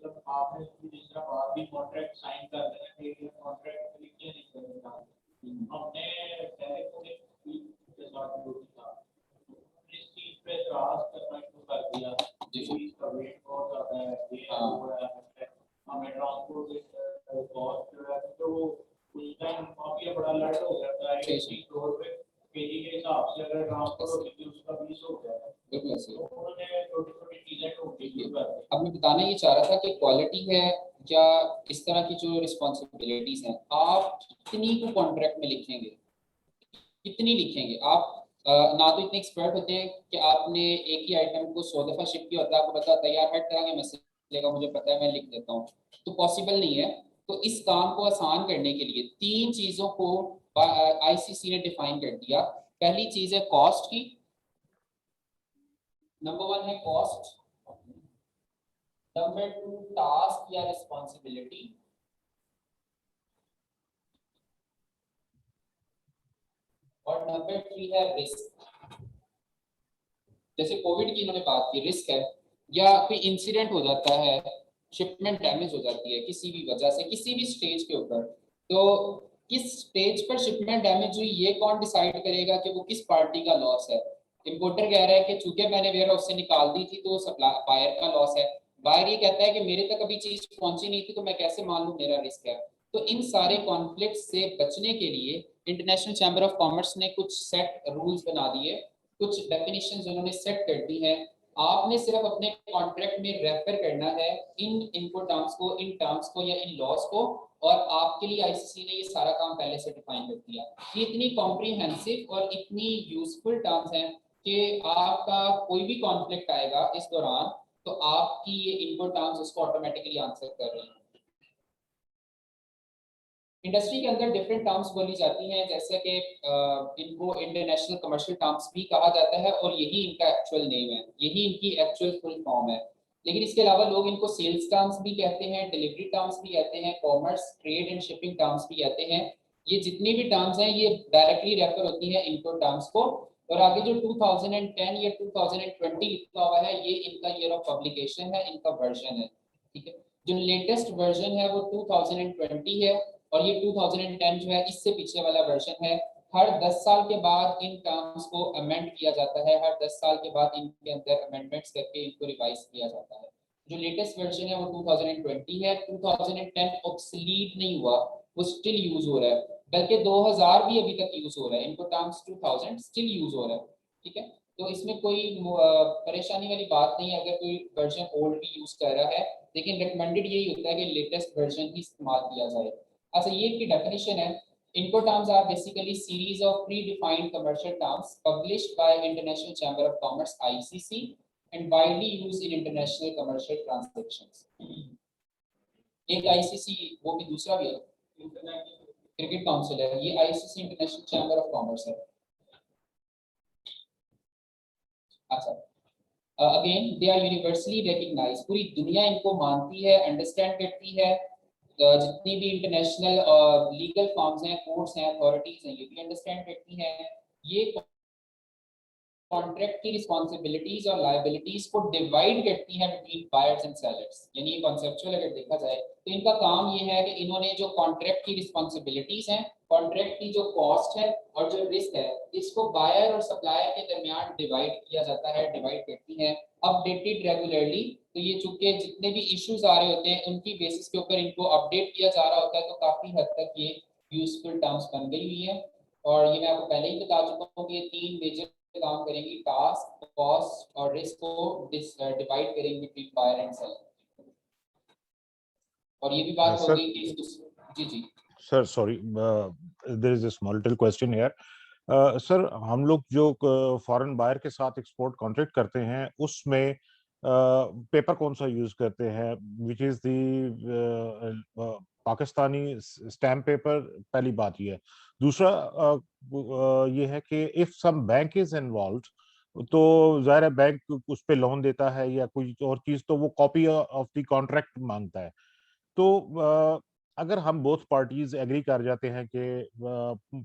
जब आपने जिस तरह बात भी कॉन्ट्रैक्ट साइन कर देना कि कॉन्ट्रैक्ट लिखिए नहीं करना, हमने टेलीफोनिक के साथ जो था इस चीज पे एतराज करना शुरू कर दिया कि इसका वेट बहुत ज्यादा है, ये हो रहा है, हमें ट्रांसपोर्ट कॉस्ट जो है तो उस टाइम काफी बड़ा लड़ हो जाता है इसी फ्लोर पे केजी के हिसाब से अगर ट्रांसपोर्ट होती थी उसका 20 हो गया है।
बिल्कुल ऐसे ही।
तो उन्होंने छोटी छोटी चीजें ढूंढनी शुरू कर दी।
अब मैं बताना ये चाह रहा था कि क्वालिटी है या इस तरह की जो रिस्पॉन्सिबिलिटीज हैं, आप कितनी को कॉन्ट्रैक्ट में लिखेंगे, कितनी लिखेंगे आप। ना तो इतने एक्सपर्ट होते हैं कि आपने एक ही आइटम को 100 दफा शिप किया होता है, आपको पता होता है यार हर तरह के मसले का मुझे पता है, मैं लिख देता हूँ, तो पॉसिबल नहीं है। तो इस काम को आसान करने के लिए 3 चीजों को आईसीसी ने डिफाइन कर दिया। पहली चीज है कॉस्ट की, नंबर 1 है कॉस्ट, नंबर 2 टास्क या रिस्पॉन्सिबिलिटी, और नंबर 3 है रिस्क। जैसे कोविड की इन्होंने बात की, रिस्क है, या कोई इंसिडेंट हो जाता है, शिपमेंट डैमेज हो जाती है किसी भी वजह से किसी भी स्टेज के ऊपर, तो किस स्टेज पर शिपमेंट डैमेज हुई ये कौन डिसाइड करेगा कि वो किस पार्टी का लॉस है। इंपोर्टर कह रहा है कि चूंकि मैंने वेयर हाउस से निकाल दी थी तो सप्लाई बायर का लॉस है, बायर ये कहता है कि मेरे तक अभी चीज पहुंची नहीं थी तो मैं कैसे मान लूं मेरा रिस्क है। तो इन सारे कॉन्फ्लिक्ट से बचने के लिए इंटरनेशनल चैम्बर ऑफ कॉमर्स ने कुछ सेट रूल्स बना दिए, कुछ डेफिनेशंस उन्होंने सेट कर दी हैं। आपने सिर्फ अपने कॉन्ट्रैक्ट में रेफर करना है इनको टर्म्स को, इन टर्म्स को या इन लॉस को, और आपके लिए आईसीसी ने ये सारा काम पहले से डिफाइन कर दिया। ये इतनी कॉम्प्रिहेंसिव और इतनी यूजफुल टर्म्स हैं कि आपका कोई भी कॉन्फ्लिक्ट आएगा इस दौरान तो आपकी ये इनपुट टर्म्स उसको ऑटोमेटिकली आंसर कर रही हैं। इंडस्ट्री के अंदर डिफरेंट टर्म्स बोली जाती हैं, जैसे कि इनको इंटरनेशनल कमर्शियल टर्म्स भी कहा जाता है और यही इनका एक्चुअल नेम है, यही इनकी एक्चुअल फुल फॉर्म है। लेकिन इसके अलावा लोग इनको सेल्स टर्म्स भी कहते हैं, डिलीवरी टर्म्स भी कहते हैं, commerce trade and shipping terms भी कहते हैं। ये जितनी भी टर्म्स हैं ये डायरेक्टली रेफर होती हैं इनपुट टर्म्स को। और आगे जो 2010 या 2020 लिखा हुआ है ये इनका ईयर ऑफ पब्लिकेशन है, इनका वर्जन है, ठीक है। जो लेटेस्ट वर्जन है वो 2020 है और ये 2010 जो है इससे पीछे वाला वर्जन है। हर 10 साल के बाद इन टर्म्स को अमेंड किया जाता है, हर 10 साल के बाद इनके अंदर अमेंडमेंट्स करके इनको रिवाइज किया जाता है। जो लेटेस्ट वर्जन है वो 2020 है, 2010 ऑब्सोलीट नहीं हुआ, वो स्टिल यूज हो रहा है, बल्कि 2000 भी अभी तक यूज हो रहा है, इनको टर्म्स 2000 स्टिल यूज हो रहा है, ठीक है। तो इसमें कोई परेशानी वाली बात नहीं है अगर कोई वर्जन ओल्ड भी यूज कर रहा है, लेकिन रिकमेंडेड यही होता है कि लेटेस्ट वर्जन ही इस्तेमाल किया जाए। अच्छा, ये की डेफिनेशन है, Incoterms are basically series of predefined commercial terms published by international chamber of commerce ICC and widely used in international commercial transactions. एक आईसीसी वो भी दूसरा भी है, क्रिकेट काउंसिल है, ये ICC international chamber of commerce है। अच्छा, again they are universally recognised, पूरी दुनिया इनको मानती है, अंडरस्टैंड करती है। जितनी भी इंटरनेशनल लीगल फॉर्म्स हैं, कोर्ट्स हैं, अथॉरिटीज हैं, ये भी अंडरस्टैंड करती हैं। ये कॉन्ट्रैक्ट की रिस्पॉन्सिबिलिटीज और लायबिलिटीज को डिवाइड करती है बिटवीन बायर्स एंड सेलर्स। यानी ये कॉन्सेप्चुअल अगर देखा जाए तो इनका काम ये है कि इन्होंने जो कॉन्ट्रैक्ट की रिस्पॉन्सिबिलिटीज हैं, कॉन्ट्रैक्ट की जो कॉस्ट है और जो रिस्क है, इसको बायर और सप्लायर के दरमियान डिवाइड किया जाता है, डिवाइड करती है, अपडेटेड रेगुलरली। तो ये चूंकि जितने भी इश्यूज आ रहे होते हैं उनकी बेसिस के ऊपर इनको अपडेट किया जा रहा होता है, तो काफी हद तक ये यूजफुल टर्म्स बन गई हुई है। और ये मैं आपको पहले ही बता चुका हूँ कि ये 3 मेजर काम करेंगी, टास्क, कॉस्ट और रिस्क को डिवाइड करेंगे बिटवीन बायर एंड सेलर। और ये भी बात हो गई कि जी जी
sir, sorry, there is a small little question here. Sir, हम लोग जो फॉरेन बायर के साथ एक्सपोर्ट कॉन्ट्रैक्ट करते हैं उसमें पेपर कौन सा यूज करते हैं, which is the Pakistani stamp paper? पहली बात ये है। दूसरा ये है कि if some bank is involve तो जाहिर है बैंक उस पे लोन देता है या कोई और चीज, तो वो कॉपी ऑफ द कॉन्ट्रैक्ट मांगता है। तो अगर हम बोथ पार्टीज एग्री कर जाते हैं कि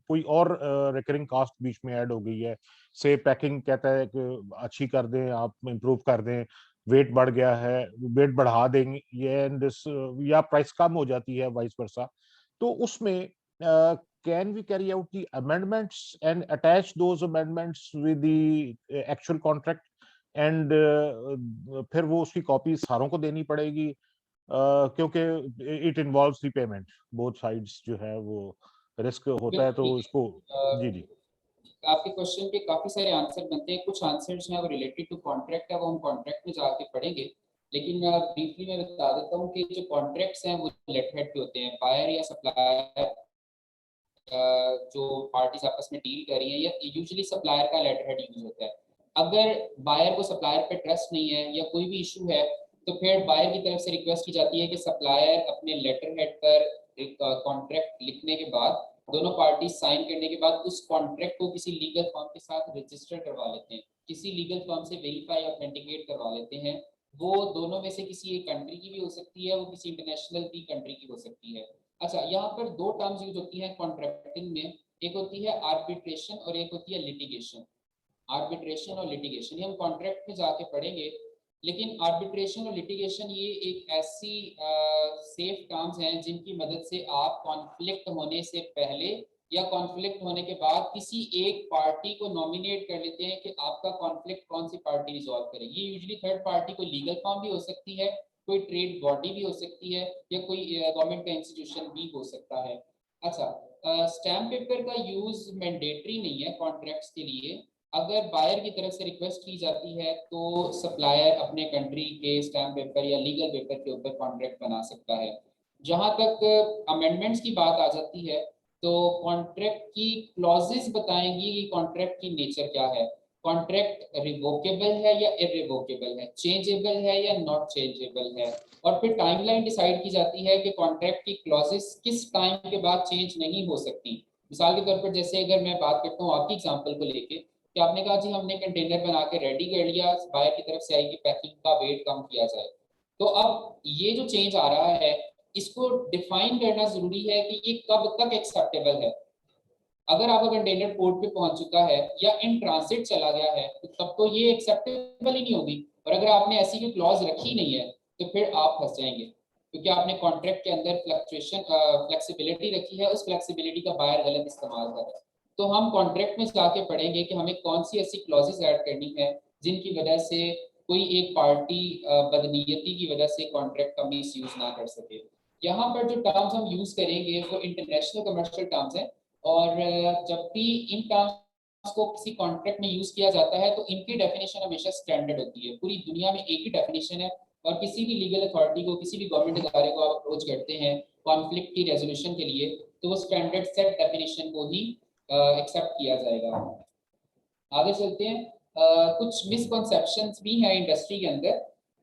कोई और रिकरिंग कॉस्ट बीच में ऐड हो गई है, से पैकिंग कहता है कि अच्छी कर दें, आप इम्प्रूव कर दें, वेट बढ़ गया है, वेट बढ़ा देंगे ये एंड या प्राइस कम हो जाती है वाइस वर्सा, तो उसमें can we carry out the amendments and attach those amendments with the actual contract and फिर वो उसकी कॉपी सारों को देनी पड़ेगी, क्योंकि it involves the payment, both sides जो है वो रिस्क होता है, तो इसको जी जी
आपके क्वेश्चन के काफी सारे आंसर बनते हैं, कुछ आंसर्स हैं वो रिलेटेड टू कॉन्ट्रैक्ट है, वो हम कॉन्ट्रैक्ट में जाके पढ़ेंगे, लेकिन ब्रीफली मैं बता देता हूँ कि जो कॉन्ट्रैक्ट्स हैं वो लेट हेड पे होते हैं, बायर या सप्लायर जो पार्टीज आपस में डील कर रही हैं, या यूजुअली सप्लायर का लेटर हेड यूज होता है। अगर बायर को सप्लायर पे ट्रस्ट नहीं है या कोई भी इशू है, तो फिर बायर की तरफ से रिक्वेस्ट की जाती है कि सप्लायर अपने लेटर हेड पर एक कॉन्ट्रैक्ट लिखने के बाद, दोनों पार्टी साइन करने के बाद उस कॉन्ट्रैक्ट को किसी लीगल फर्म के साथ रजिस्टर करवा लेते हैं, किसी लीगल फर्म से वेरीफाई ऑथेंटिकेट करवा लेते हैं। वो दोनों में से किसी एक कंट्री की भी हो सकती है, वो किसी इंटरनेशनल भी कंट्री की हो सकती है। अच्छा, यहाँ पर दो टर्म्स यूज होती हैं कॉन्ट्रैक्टिंग में, एक होती है आर्बिट्रेशन और एक होती है लिटिगेशन। आर्बिट्रेशन और लिटिगेशन ये हम कॉन्ट्रैक्ट में जाके पढ़ेंगे, लेकिन आर्बिट्रेशन और लिटिगेशन ये एक ऐसी सेफ टर्म्स हैं जिनकी मदद से आप कॉन्फ्लिक्ट होने से पहले या कॉन्फ्लिक्ट होने के बाद किसी एक पार्टी को नॉमिनेट कर लेते हैं कि आपका कॉन्फ्लिक्ट कौन सी पार्टी रिजॉल्व करेगी। ये यूजुअली थर्ड पार्टी को लीगल फर्म भी हो सकती है, कोई ट्रेड बॉडी भी हो सकती है, या कोई गवर्नमेंट का इंस्टीट्यूशन भी हो सकता है। अच्छा, स्टैम्प पेपर का यूज मैंडेटरी नहीं है कॉन्ट्रैक्ट्स के लिए। अगर बायर की तरफ से रिक्वेस्ट की जाती है तो सप्लायर अपने कंट्री के स्टैम्प पेपर या लीगल पेपर के ऊपर कॉन्ट्रैक्ट बना सकता है। जहां तक अमेंडमेंट्स की बात आ जाती है, तो कॉन्ट्रैक्ट की क्लॉजेस बताएंगी कि कॉन्ट्रैक्ट की नेचर क्या है, कॉन्ट्रैक्ट रिवोकेबल है या इररिवोकेबल है, चेंजेबल है या नॉट चेंजेबल है, और फिर टाइमलाइन डिसाइड की जाती है कि कॉन्ट्रैक्ट की क्लॉजेस किस टाइम के बाद चेंज नहीं हो सकती। मिसाल के तौर पर जैसे अगर मैं बात करता हूँ आपकी एग्जांपल को लेके, कि आपने कहा जी हमने कंटेनर बना के रेडी कर लिया, बायर की तरफ से आई कि पैकिंग का वेट कम किया जाए, तो अब ये जो चेंज आ रहा है इसको डिफाइन करना जरूरी है कि ये कब तक एक्सेप्टेबल है। अगर आपका कंटेनर पोर्ट पे पहुंच चुका है या इन ट्रांसिट चला गया है, तो तब तो ये एक्सेप्टेबल ही नहीं होगी, और अगर आपने ऐसी कोई क्लॉज रखी नहीं है तो फिर आप फंस जाएंगे, क्योंकि आपने कॉन्ट्रैक्ट के अंदर फ्लेक्सिबिलिटी रखी है, उस फ्लेक्सिबिलिटी का बायर गलत इस्तेमाल कर रहा है। तो हम कॉन्ट्रैक्ट में जाके पढ़ेंगे कि हमें कौन सी ऐसी क्लॉजेस ऐड करनी है जिनकी वजह से कोई एक पार्टी बदनीयती की वजह से कॉन्ट्रैक्ट का मिस यूज ना कर सके। यहाँ पर जो टर्म्स हम यूज करेंगे वो इंटरनेशनल कमर्शियल टर्म्स हैं, और जब भी इन टर्म्स को किसी कॉन्ट्रैक्ट में यूज किया जाता है तो इनकी डेफिनेशन हमेशा स्टैंडर्ड होती है, पूरी दुनिया में एक ही डेफिनेशन है, और किसी भी लीगल अथॉरिटी को, किसी भी गवर्नमेंट इदारे को आप अप्रोच करते हैं कॉन्फ्लिक्ट की रेजोल्यूशन के लिए, तो वो स्टैंडर्ड सेट डेफिनेशन को ही एक्सेप्ट किया जाएगा। आगे चलते हैं। कुछ मिसकॉन्सेप्शंस भी हैं इंडस्ट्री के अंदर।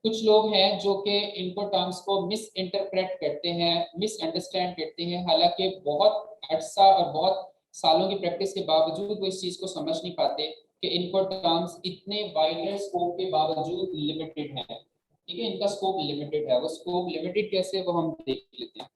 कुछ लोग हैं जो कि इनको टर्म्स को मिस इंटरप्रेट करते हैं, मिसअंडरस्टैंड करते हैं, हालांकि बहुत अरसा और बहुत सालों की प्रैक्टिस के बावजूद वो इस चीज को समझ नहीं पाते कि इनको टर्म्स इतने वाइडर स्कोप के बावजूद लिमिटेड हैं। ठीक है, इनका स्कोप लिमिटेड है। वो स्कोप लिमिटेड कैसे, वो हम देख लेते हैं।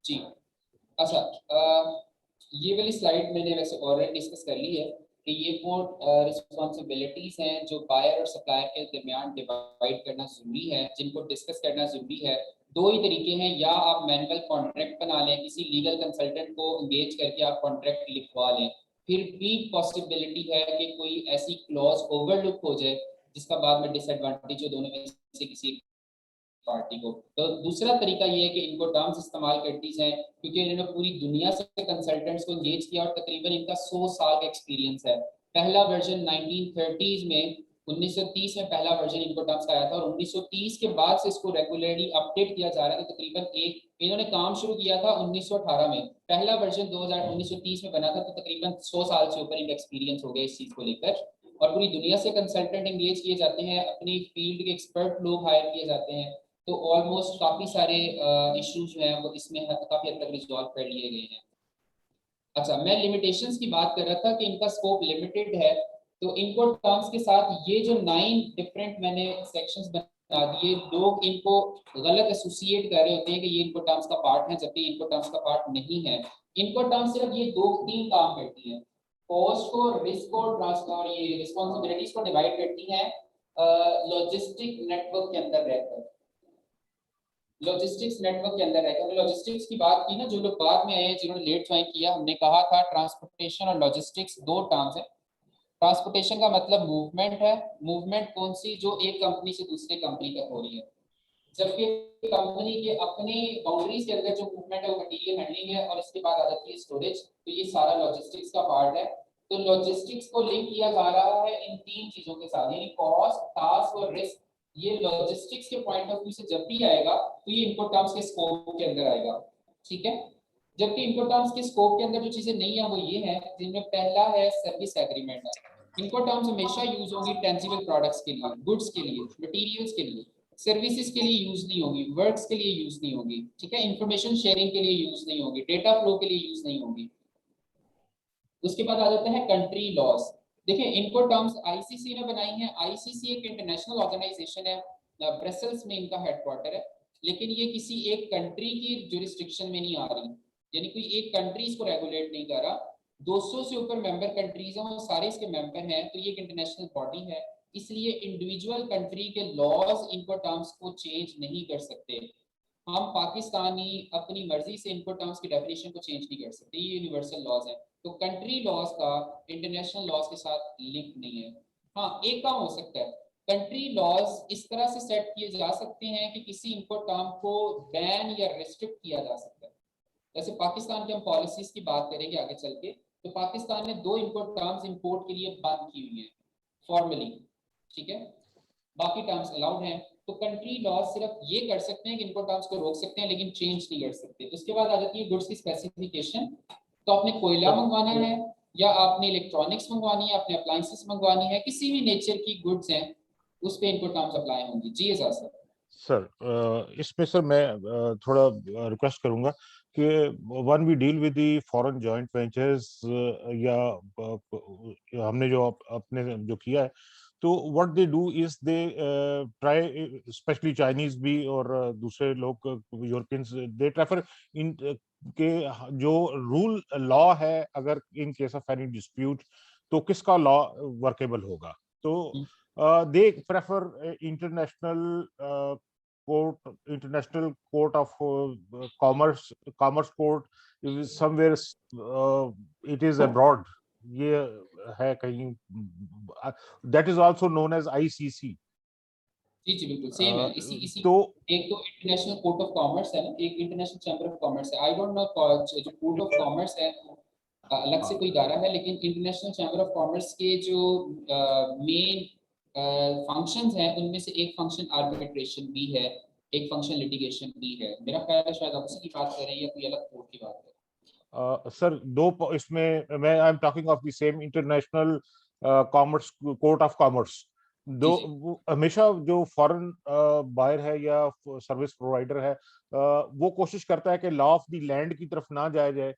जी, अच्छा, ये वाली स्लाइड मैंने वैसे ऑलरेडी डिस्कस कर ली है कि ये वो रिस्पॉन्सिबिलिटीज हैं जो बायर और सप्लायर के दरमियान डिवाइड करना जरूरी है, जिनको डिस्कस करना जरूरी है। दो ही तरीके हैं, या आप मैनुअल कॉन्ट्रैक्ट बना लें, किसी लीगल कंसल्टेंट को एंगेज करके आप कॉन्ट्रैक्ट लिखवा लें, फिर भी पॉसिबिलिटी है कि कोई ऐसी क्लॉज ओवरलुक हो जाए जिसका बाद में डिसएडवांटेज हो दोनों में से किसी पार्टी को। तो दूसरा तरीका ये है कि इनको टर्म्स इस्तेमाल करती जाए, क्योंकि इन्होंने पूरी दुनिया से कंसल्टेंट्स को एंगेज किया और तकरीबन इनका 100 साल का एक्सपीरियंस है। पहला वर्जन 1930s में 1930 में पहला वर्जन इनको टर्म्स का आया था और 1930 के बाद से इसको रेगुलरली अपडेट किया जा रहा है। तो तकरीबन इन्होंने काम शुरू किया था 1918 में, पहला वर्जन 1930 में बना था, तो तकरीबन 100 साल से ऊपर इनका एक्सपीरियंस हो गया इस चीज को लेकर। और पूरी दुनिया से कंसल्टेंट एंगेज किए जाते हैं, अपनी फील्ड के एक्सपर्ट लोग हायर किए जाते हैं। तो ऑलमोस्ट काफी सारे इश्यूज जो हैं वो इसमें काफी हद तक रिजॉल्व कर लिए गए हैं। अच्छा, मैं लिमिटेशंस की बात कर रहा था कि इनका स्कोप लिमिटेड है। तो इनको टर्म्स के साथ ये जो 9 डिफरेंट मैंने सेक्शंस बना दिए, लोग इनको गलत एसोसिएट कर रहे होते हैं कि ये इनको टर्म्स का पार्ट है, जबकि इनको टर्म्स का पार्ट नहीं है। इनको टर्म्स सिर्फ ये 2-3 काम करती हैं, कॉस्ट को, रिस्क को, ट्रांसफर, ये रिस्पांसिबिलिटीज को डिवाइड करती हैं लॉजिस्टिक नेटवर्क के अंदर रहकर। लॉजिस्टिक्स नेटवर्क के अंदर रहकर हमने लॉजिस्टिक्स की बात की ना, जो लोग बाद में आए हैं जिन्होंने लेट ज्वाइन किया, हमने कहा था ट्रांसपोर्टेशन और लॉजिस्टिक्स दो टर्म्स है। ट्रांसपोर्टेशन का मतलब मूवमेंट है, मूवमेंट कौन सी, जो एक कंपनी से दूसरे कंपनी तक हो रही है, जबकि कंपनी के अपने बाउंड्रीज के अंदर जो मूवमेंट है वो मटीरियल हैंडलिंग है, और इसके बाद आ जाती है स्टोरेज। तो ये सारा लॉजिस्टिक्स का पार्ट है। तो लॉजिस्टिक्स को लिंक किया जा रहा है इन 3 चीजों के साथ, यानी कॉस्ट, टास्क और रिस्क। ये लॉजिस्टिक्स के पॉइंट ऑफ व्यू से जब भी आएगा तो ये इनपुट टर्म्स के स्कोप के अंदर आएगा, ठीक है। जबकि इनपुट टर्म्स के स्कोप के अंदर जो चीजें नहीं है वो ये है, जिनमें पहला है सर्विस एग्रीमेंट है। इनपुट टर्म्स हमेशा यूज होंगी टेंजिबल प्रोडक्ट्स के लिए, गुड्स के लिए, मटेरियल्स के लिए, सर्विसेज के लिए यूज नहीं होगी, वर्क्स के लिए यूज नहीं होगी, ठीक है। इंफॉर्मेशन शेयरिंग के लिए यूज नहीं होगी, डेटा फ्लो के लिए यूज नहीं होगी। उसके बाद आ जाते हैं कंट्री लॉज। देखिए इनको टर्म्स आईसीसी ने बनाई है। आईसीसी एक इंटरनेशनल ऑर्गेनाइजेशन है, ब्रसेल्स में इनका हेडक्वार्टर है, लेकिन ये किसी एक कंट्री की जुरिस्डिक्शन में नहीं आ रही, यानी कोई एक कंट्री इसको रेगुलेट नहीं कर रहा। 200 से ऊपर मेंबर कंट्रीज हैं, वो सारे इसके मेंबर हैं, तो ये एक इंटरनेशनल बॉडी है। इसलिए इंडिविजुअल कंट्री के लॉज इनको टर्म्स को चेंज नहीं कर सकते। हम पाकिस्तानी अपनी मर्जी से इनको टर्म्स की डेफिनेशन को चेंज नहीं कर सकते, ये यूनिवर्सल लॉज है। तो कंट्री लॉज का इंटरनेशनल लॉज के साथ लिंक नहीं है। हाँ, एक काम हो सकता है, कंट्री लॉज इस तरह से सेट किए जा सकते हैं कि किसी इनपुट टर्म को बैन या रिस्ट्रिक्ट किया जा सकता है। जैसे पाकिस्तान की हम पॉलिसीज की बात करेंगे आगे चल के, तो पाकिस्तान ने 2 इनपुट टर्म्स इंपोर्ट के लिए बंद की हुई है फॉर्मली, ठीक है, बाकी टर्म्स अलाउड हैं। तो कंट्री लॉ सिर्फ ये कर सकते हैं कि इनपुट टर्म्स को रोक सकते हैं, लेकिन चेंज नहीं कर सकते। उसके बाद आ जाती है गुड्स की स्पेसिफिकेशन। तो आपने कोयला मंगवाना है, या आपने इलेक्ट्रॉनिक्स मंगवानी है, आपने अप्लायंसेस मंगवानी है, किसी भी नेचर की गुड्स हैं, उस पे इनपुट टर्म्स अप्लाई होंगी। जी एजाज सर।
सर इसमें सर मैं थोड़ा रिक्वेस्ट करूंगा कि one we deal with the foreign joint ventures, या हमने जो अपने जो किया है, तो what they do is they try, specially Chinese भी और दूसरे लोग यूरोपियंस, दे प्रेफर इन के जो रूल लॉ है, अगर in case of any dispute तो किसका लॉ वर्केबल होगा। तो they prefer international court of commerce court is somewhere, it is abroad, ये है कहीं, that is also known as ICC।
जी जी बिल्कुल सेम है। इसी इसी
तो
एक तो इंटरनेशनल कोर्ट ऑफ कॉमर्स है ना, एक इंटरनेशनल चैम्बर ऑफ कॉमर्स है। आई डोंट नो जो कोर्ट ऑफ कॉमर्स है अलग से कोई इदारा है, लेकिन इंटरनेशनल चैम्बर ऑफ कॉमर्स के जो मेन फंक्शंस हैं उनमें से एक फंक्शन आर्बिट्रेशन भी है, एक फंक्शन लिटिगेशन भी है। मेरा ख्याल है शायद आप उसी की बात कर रहे हैं या कोई अलग कोर्ट की बात कर रहे हैं।
सर इसमें मैं I am talking of the same international commerce court of commerce. हमेशा जो फॉरेन बायर है या सर्विस प्रोवाइडर है, वो कोशिश करता है कि लॉ ऑफ द लैंड की तरफ ना जाया जाए,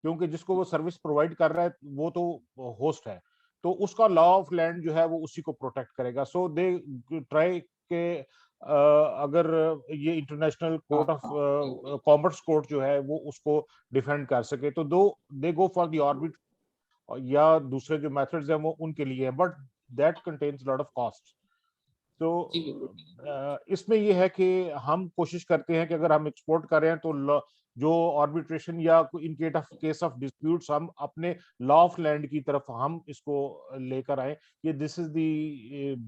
क्योंकि जिसको वो सर्विस प्रोवाइड कर रहा है वो तो होस्ट है, तो उसका लॉ ऑफ लैंड जो है वो उसी को प्रोटेक्ट करेगा। सो दे ट्राई के अगर ये international court of commerce court जो है वो उसको डिफेंड कर सके, तो दे गो फॉर द ऑर्बिट, या दूसरे जो मेथड्स हैं वो उनके लिए, but that contains lot of cost. तो
जी बिल्कुल।
इसमें ये है कि हम कोशिश करते हैं कि अगर हम एक्सपोर्ट कर रहे हैं तो जो आर्बिट्रेशन या इन केस ऑफ डिस्प्यूट्स हम अपने लॉ ऑफ लैंड की तरफ हम इसको लेकर आए। ये this is the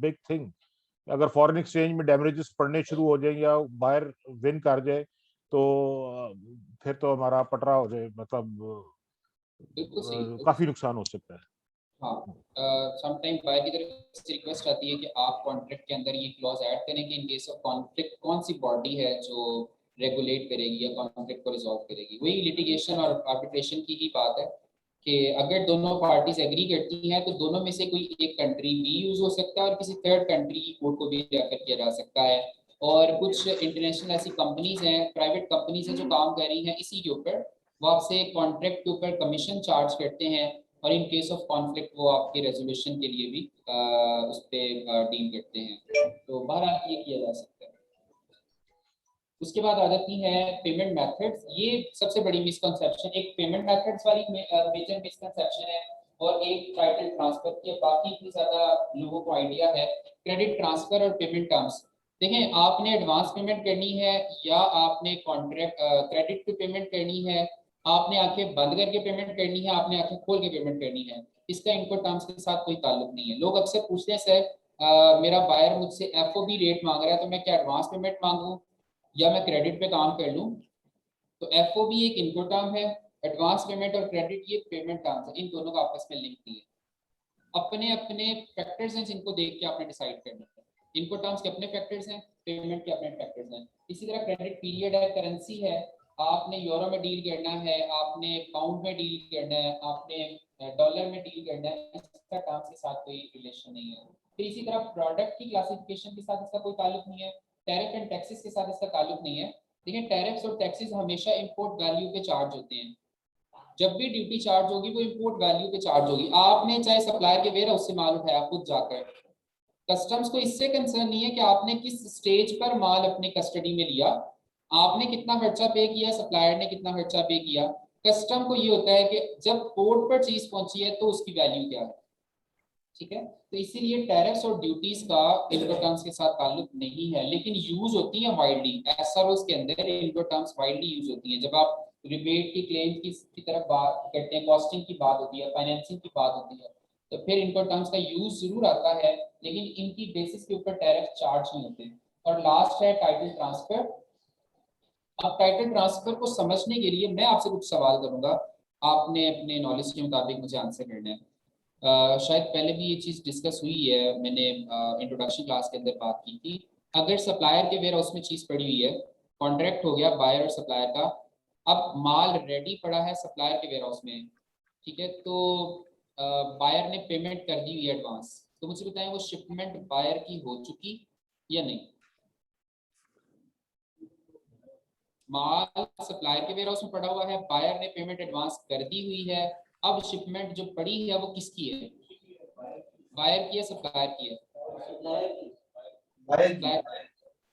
big thing. अगर फॉरेन एक्सचेंज में डैमेजेस पड़ने शुरू हो जाए या बायर विन कर जाए तो फिर तो हमारा पटरा हो जाए, मतलब
बिल्कुल सही, बिल्कुल
काफी
सही।
नुकसान हो सकता है।
हाँ, समटाइम बाय की तरफ से रिक्वेस्ट आती है कि आप कॉन्ट्रैक्ट के अंदर ये क्लॉज ऐड करें कि इन केस ऑफ कॉन्फ्लिक्ट कौन सी बॉडी है जो रेगुलेट करेगी या कॉन्फ्लिक्ट को रिजॉल्व करेगी। वही लिटिगेशन और आर्बिट्रेशन की ही बात है कि अगर दोनों पार्टीज एग्री करती हैं तो दोनों में से कोई एक कंट्री भी यूज हो सकता है और किसी थर्ड कंट्री की कोर्ट को भी रेफर किया जा सकता है। और कुछ इंटरनेशनल ऐसी कंपनीज हैं, प्राइवेट कंपनीज हैं जो काम कर रही हैं इसी के ऊपर, वो आपसे कॉन्ट्रैक्ट के ऊपर कमीशन चार्ज करते हैं और इन केस ऑफ कॉन्फ्लिक्ट वो आपके रेजोल्यूशन के लिए भी उस पर डील करते हैं। तो बहरहाल ये किया जा सकता है। उसके बाद आ जाती है पेमेंट मेथड्स। ये सबसे बड़ी मिसकंसेप्शन, एक पेमेंट मेथड्स वाली मेजर मिसकंसेप्शन है और एक टाइटल ट्रांसफर की। बाकी इतनी ज्यादा लोगों को आइडिया है क्रेडिट ट्रांसफर और पेमेंट टर्म्स। देखें, आपने एडवांस पेमेंट करनी है या आपने कॉन्ट्रैक्ट क्रेडिट पे पेमेंट करनी है, आपने आंखें बंद करके पेमेंट करनी है, आपने आंखें खोल के पेमेंट करनी है, इसका इनको टर्म्स के साथ कोई ताल्लुक नहीं है। लोग अक्सर पूछते हैं सर मेरा बायर मुझसे एफओबी रेट मांग रहा है तो मैं क्या एडवांस पेमेंट मांगूं या मैं क्रेडिट पे काम कर लूं। तो एफओबी एक इनपुट टर्म है, एडवांस पेमेंट और क्रेडिट ये पेमेंट टर्म्स है, इन दोनों का आपस में लिंक नहीं है। अपने अपने फैक्टर्स हैं जिनको देख के आपने डिसाइड करना है। इनपुट टर्म्स के अपने फैक्टर्स हैं, पेमेंट के अपने फैक्टर्स हैं। इसी तरह क्रेडिट पीरियड है, करेंसी है, आपने यूरो में डील करना है, आपने पाउंड में डील करना है, आपने डॉलर में डील करना है, इसका टर्म्स के साथ कोई रिलेशन नहीं है। फिर इसी तरह प्रोडक्ट की क्लासिफिकेशन के साथ इसका कोई ताल्लुक नहीं है, टैरिफ एंड टैक्सेस के साथ इसका ताल्लुक नहीं है। देखिए, टैरिफ्स और टैक्सेस हमेशा इंपोर्ट वैल्यू पे चार्ज होते हैं। जब भी ड्यूटी चार्ज होगी वो इंपोर्ट वैल्यू पे चार्ज होगी। आपने चाहे सप्लायर के वेयर हाउस से माल उठाया खुद जाकर, कस्टम्स को इससे कंसर्न नहीं है कि आपने किस स्टेज पर माल अपने कस्टडी में लिया, आपने कितना खर्चा पे किया, सप्लायर ने कितना खर्चा पे किया। कस्टम को ये होता है कि जब पोर्ट पर चीज पहुंची है तो उसकी वैल्यू क्या है। ठीक है, तो इसीलिए टैरिफ्स और ड्यूटीज का इनकम टर्म्स के साथ ताल्लुक नहीं है, लेकिन यूज होती है वाइडली। एसआरओस के अंदर इनकम टर्म्स वाइडली यूज होती है। जब आप रिबेट की क्लेम की तरफ बात करते हैं, कॉस्टिंग की बात होती है, फाइनेंसिंग की बात होती है, तो फिर इनकम टर्म्स का यूज जरूर आता है, लेकिन इनकी बेसिस के ऊपर टैरिफ चार्ज नहीं होते। और लास्ट है टाइटल ट्रांसफर। अब टाइटल ट्रांसफर को समझने के लिए मैं आपसे कुछ सवाल करूंगा, आपने अपने नॉलेज के मुताबिक मुझे आंसर करना है। शायद पहले भी ये चीज़ डिस्कस हुई है, मैंने इंट्रोडक्शन क्लास के अंदर बात की थी। अगर सप्लायर के वेयर हाउस में चीज़ पड़ी हुई है, कॉन्ट्रैक्ट हो गया बायर और सप्लायर का, अब माल रेडी पड़ा है सप्लायर के वेयर हाउस में, ठीक है, तो बायर ने पेमेंट कर दी हुई है एडवांस, तो मुझे बताएं वो शिपमेंट बायर की हो चुकी या नहीं। माल सप्लायर के वेयर हाउस में पड़ा हुआ है, बायर ने पेमेंट एडवांस कर दी हुई है, अब शिपमेंट जो पड़ी है वो किसकी है, बायर की है सप्लायर की है।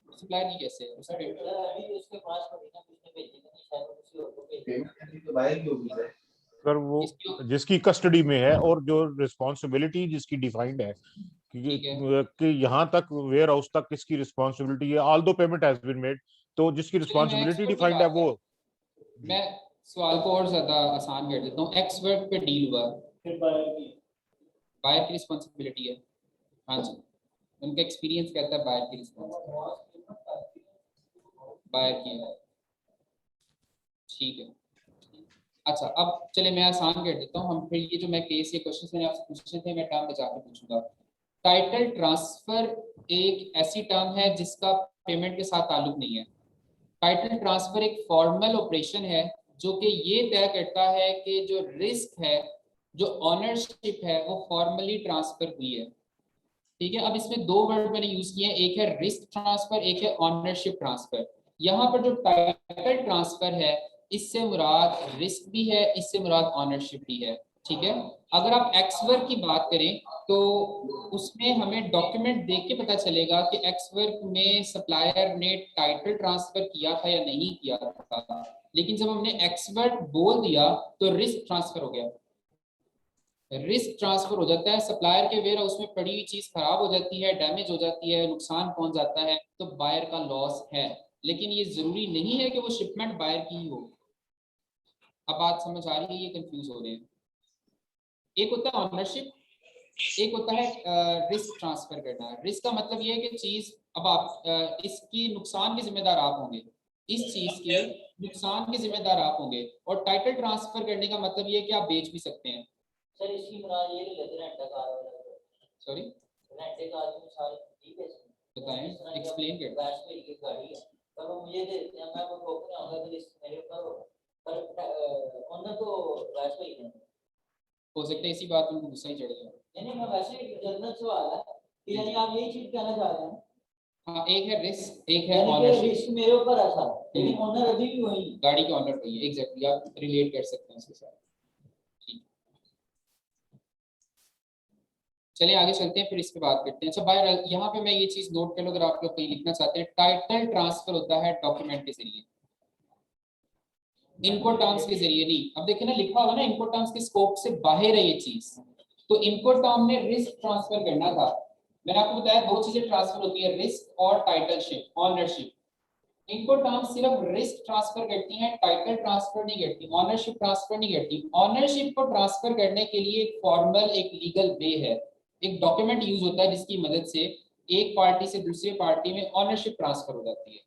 सप्लायर की कैसे है, उसका
अगर वो
किसकी,
जिसकी कस्टडी में है और जो रिस्पॉन्सिबिलिटी जिसकी डिफाइंड है
ठीक है।
कि यहाँ तक वेयर हाउस तक किसकी रिस्पॉन्सिबिलिटी है, ऑल दो पेमेंट हैज बीन मेड, तो जिसकी
चलिए मैं
रिस्पॉन्सिबिलिटी
एक्सपर्ट की
डिफाइंड है
बात
वो।
कर, मैं सवाल को और ज्यादा आसान कर देता हूँ। एक्स वर्क पे डील हुआ,
फिर बायर
बायर की रिस्पॉन्सिबिलिटी है। हाँ जी, उनका एक्सपीरियंस कहता है बायर की रिस्पॉन्सिबिलिटी बायर की है। ठीक है, अच्छा अब चले मैं आसान कर देता हूँ। हम फिर ये जो मैं केस ये क्वेश्चन मैंने आपसे पूछे थे, मैं टर्म बचा के पूछूंगा। टाइटल ट्रांसफर एक ऐसी टर्म है जिसका पेमेंट के साथ ताल्लुक नहीं है। टाइटल ट्रांसफर एक फॉर्मल ऑपरेशन है जो कि ये तय करता है कि जो रिस्क है, जो ऑनरशिप है, वो फॉर्मली ट्रांसफर हुई है। ठीक है, अब इसमें दो वर्ड मैंने यूज किए हैं, एक है रिस्क ट्रांसफर, एक है ऑनरशिप ट्रांसफर। यहाँ पर जो टाइटल ट्रांसफर है, इससे मुराद रिस्क भी है, इससे मुराद ऑनरशिप भी है। ठीक है, अगर आप एक्सवर्क की बात करें तो उसमें हमें डॉक्यूमेंट देख के पता चलेगा कि एक्सवर्क में सप्लायर ने टाइटल ट्रांसफर किया था या नहीं किया था, लेकिन जब हमने एक्सवर्क बोल दिया तो रिस्क ट्रांसफर हो गया। रिस्क ट्रांसफर हो जाता है, सप्लायर के वेयर हाउस में पड़ी हुई चीज खराब हो जाती है, डैमेज हो जाती है, नुकसान पहुंच जाता है, तो बायर का लॉस है। लेकिन ये जरूरी नहीं है कि वो शिपमेंट बायर की ही हो। अब बात समझ आ रही है, ये कंफ्यूज हो रहे हैं। एक होता है ऑनरशिप, एक होता है रिस्क ट्रांसफर करना। रिस्क का मतलब ये है कि चीज अब आप इसकी नुकसान के जिम्मेदार आप होंगे, इस चीज के नुकसान के जिम्मेदार आप होंगे। और टाइटल ट्रांसफर करने का मतलब ये है कि आप बेच भी सकते हैं।
सर इसकी मुराद ये नहीं लेते रेंट कार वाला,
सॉरी,
रेंट कार की मिसाल ठीक है इसमें।
बताएं, एक्सप्लेन कर।
वैश में एक गाड़ी है, पर वो मुझे देते हैं, मैं वो ठोक नहीं आऊंगा, तो रिस्क मेरे ऊपर होगा, पर ओनर तो वैश में ही है।
हो सकता है इसी बात में उनको गुस्सा ही चढ़ गया।
नहीं नहीं, मैं वैसे ही जनरल सवाल है कि यानी आप यही चीज कहना चाह रहे हैं।
हाँ, एक है रिस्क, एक है
यानी कि
ऑनरशिप।
रिस्क मेरे ऊपर है सर, लेकिन ओनर अभी भी वही है।
गाड़ी के ऑनर वही है, एग्जैक्टली, आप रिलेट कर सकते हैं इसके साथ। ठीक, चलिए आगे चलते हैं, फिर इस पे बात करते हैं। अच्छा भाई, यहाँ पे मैं ये चीज नोट कर लो, अगर आप लोग कहीं लिखना चाहते हैं, टाइटल ट्रांसफर होता है डॉक्यूमेंट के जरिए, इनको टर्म्स के जरिए नहीं। अब देखिए ना, लिखा होगा ना इनको टर्म्स के स्कोप से बाहर है ये चीज। तो इनको टर्म में रिस्क ट्रांसफर करना था। मैंने आपको बताया दो चीजें ट्रांसफर होती है, रिस्क और टाइटलशिप, ऑनरशिप। इनको टर्म सिर्फ रिस्क ट्रांसफर करती हैं, टाइटल ट्रांसफर नहीं करती, ऑनरशिप ट्रांसफर नहीं करती। ऑनरशिप को ट्रांसफर करने के लिए एक फॉर्मल, एक लीगल वे है, एक डॉक्यूमेंट यूज होता है जिसकी मदद से एक पार्टी से दूसरी पार्टी में ऑनरशिप ट्रांसफर हो जाती है।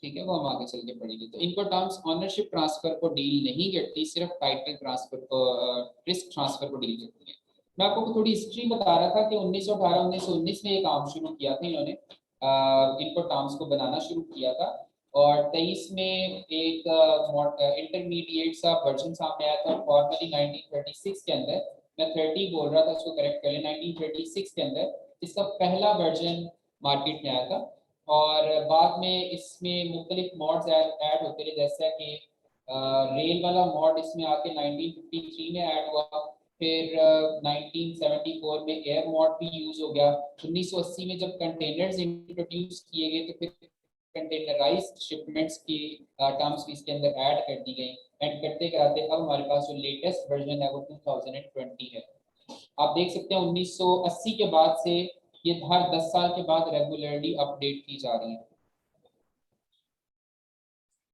ठीक है, वो हम आगे चल के पढ़ेंगे। तो इनको टर्म्स ऑनरशिप ट्रांसफर को डील नहीं करती, सिर्फ टाइटल ट्रांसफर को, रिस्क ट्रांसफर को डील करती है। मैं आपको थोड़ी हिस्ट्री बता रहा था कि 1918-1919 में ये काम शुरू किया था इन्होंने, इनको टर्म्स को बनाना शुरू किया था। और 23 में एक इंटरमीडिएट सा वर्जन सामने आया था, फॉर्मली 1936 के अंदर। मैं 30 बोल रहा था, इसको करेक्ट कर लें, 1936 के अंदर इसका पहला वर्जन मार्केट में आया था। और बाद में इसमें मुख्तलिफ मॉड्स ऐड होते रहे, जैसा कि रेल वाला मॉड इसमें आके 1953 में ऐड हुआ। फिर 1974 में एयर मॉड भी यूज हो गया। 1980 में जब कंटेनर्स इंट्रोड्यूस किए गए तो फिर कंटेनराइज्ड शिपमेंट्स की टर्म्स भी इसके अंदर ऐड कर दी गई। एंड करते कराते अब हमारे पास जो लेटेस्ट वर्जन है वो 2020 है। आप देख सकते हैं 1980 के बाद से ये हर 10 साल के बाद रेगुलरली अपडेट की जा रही है।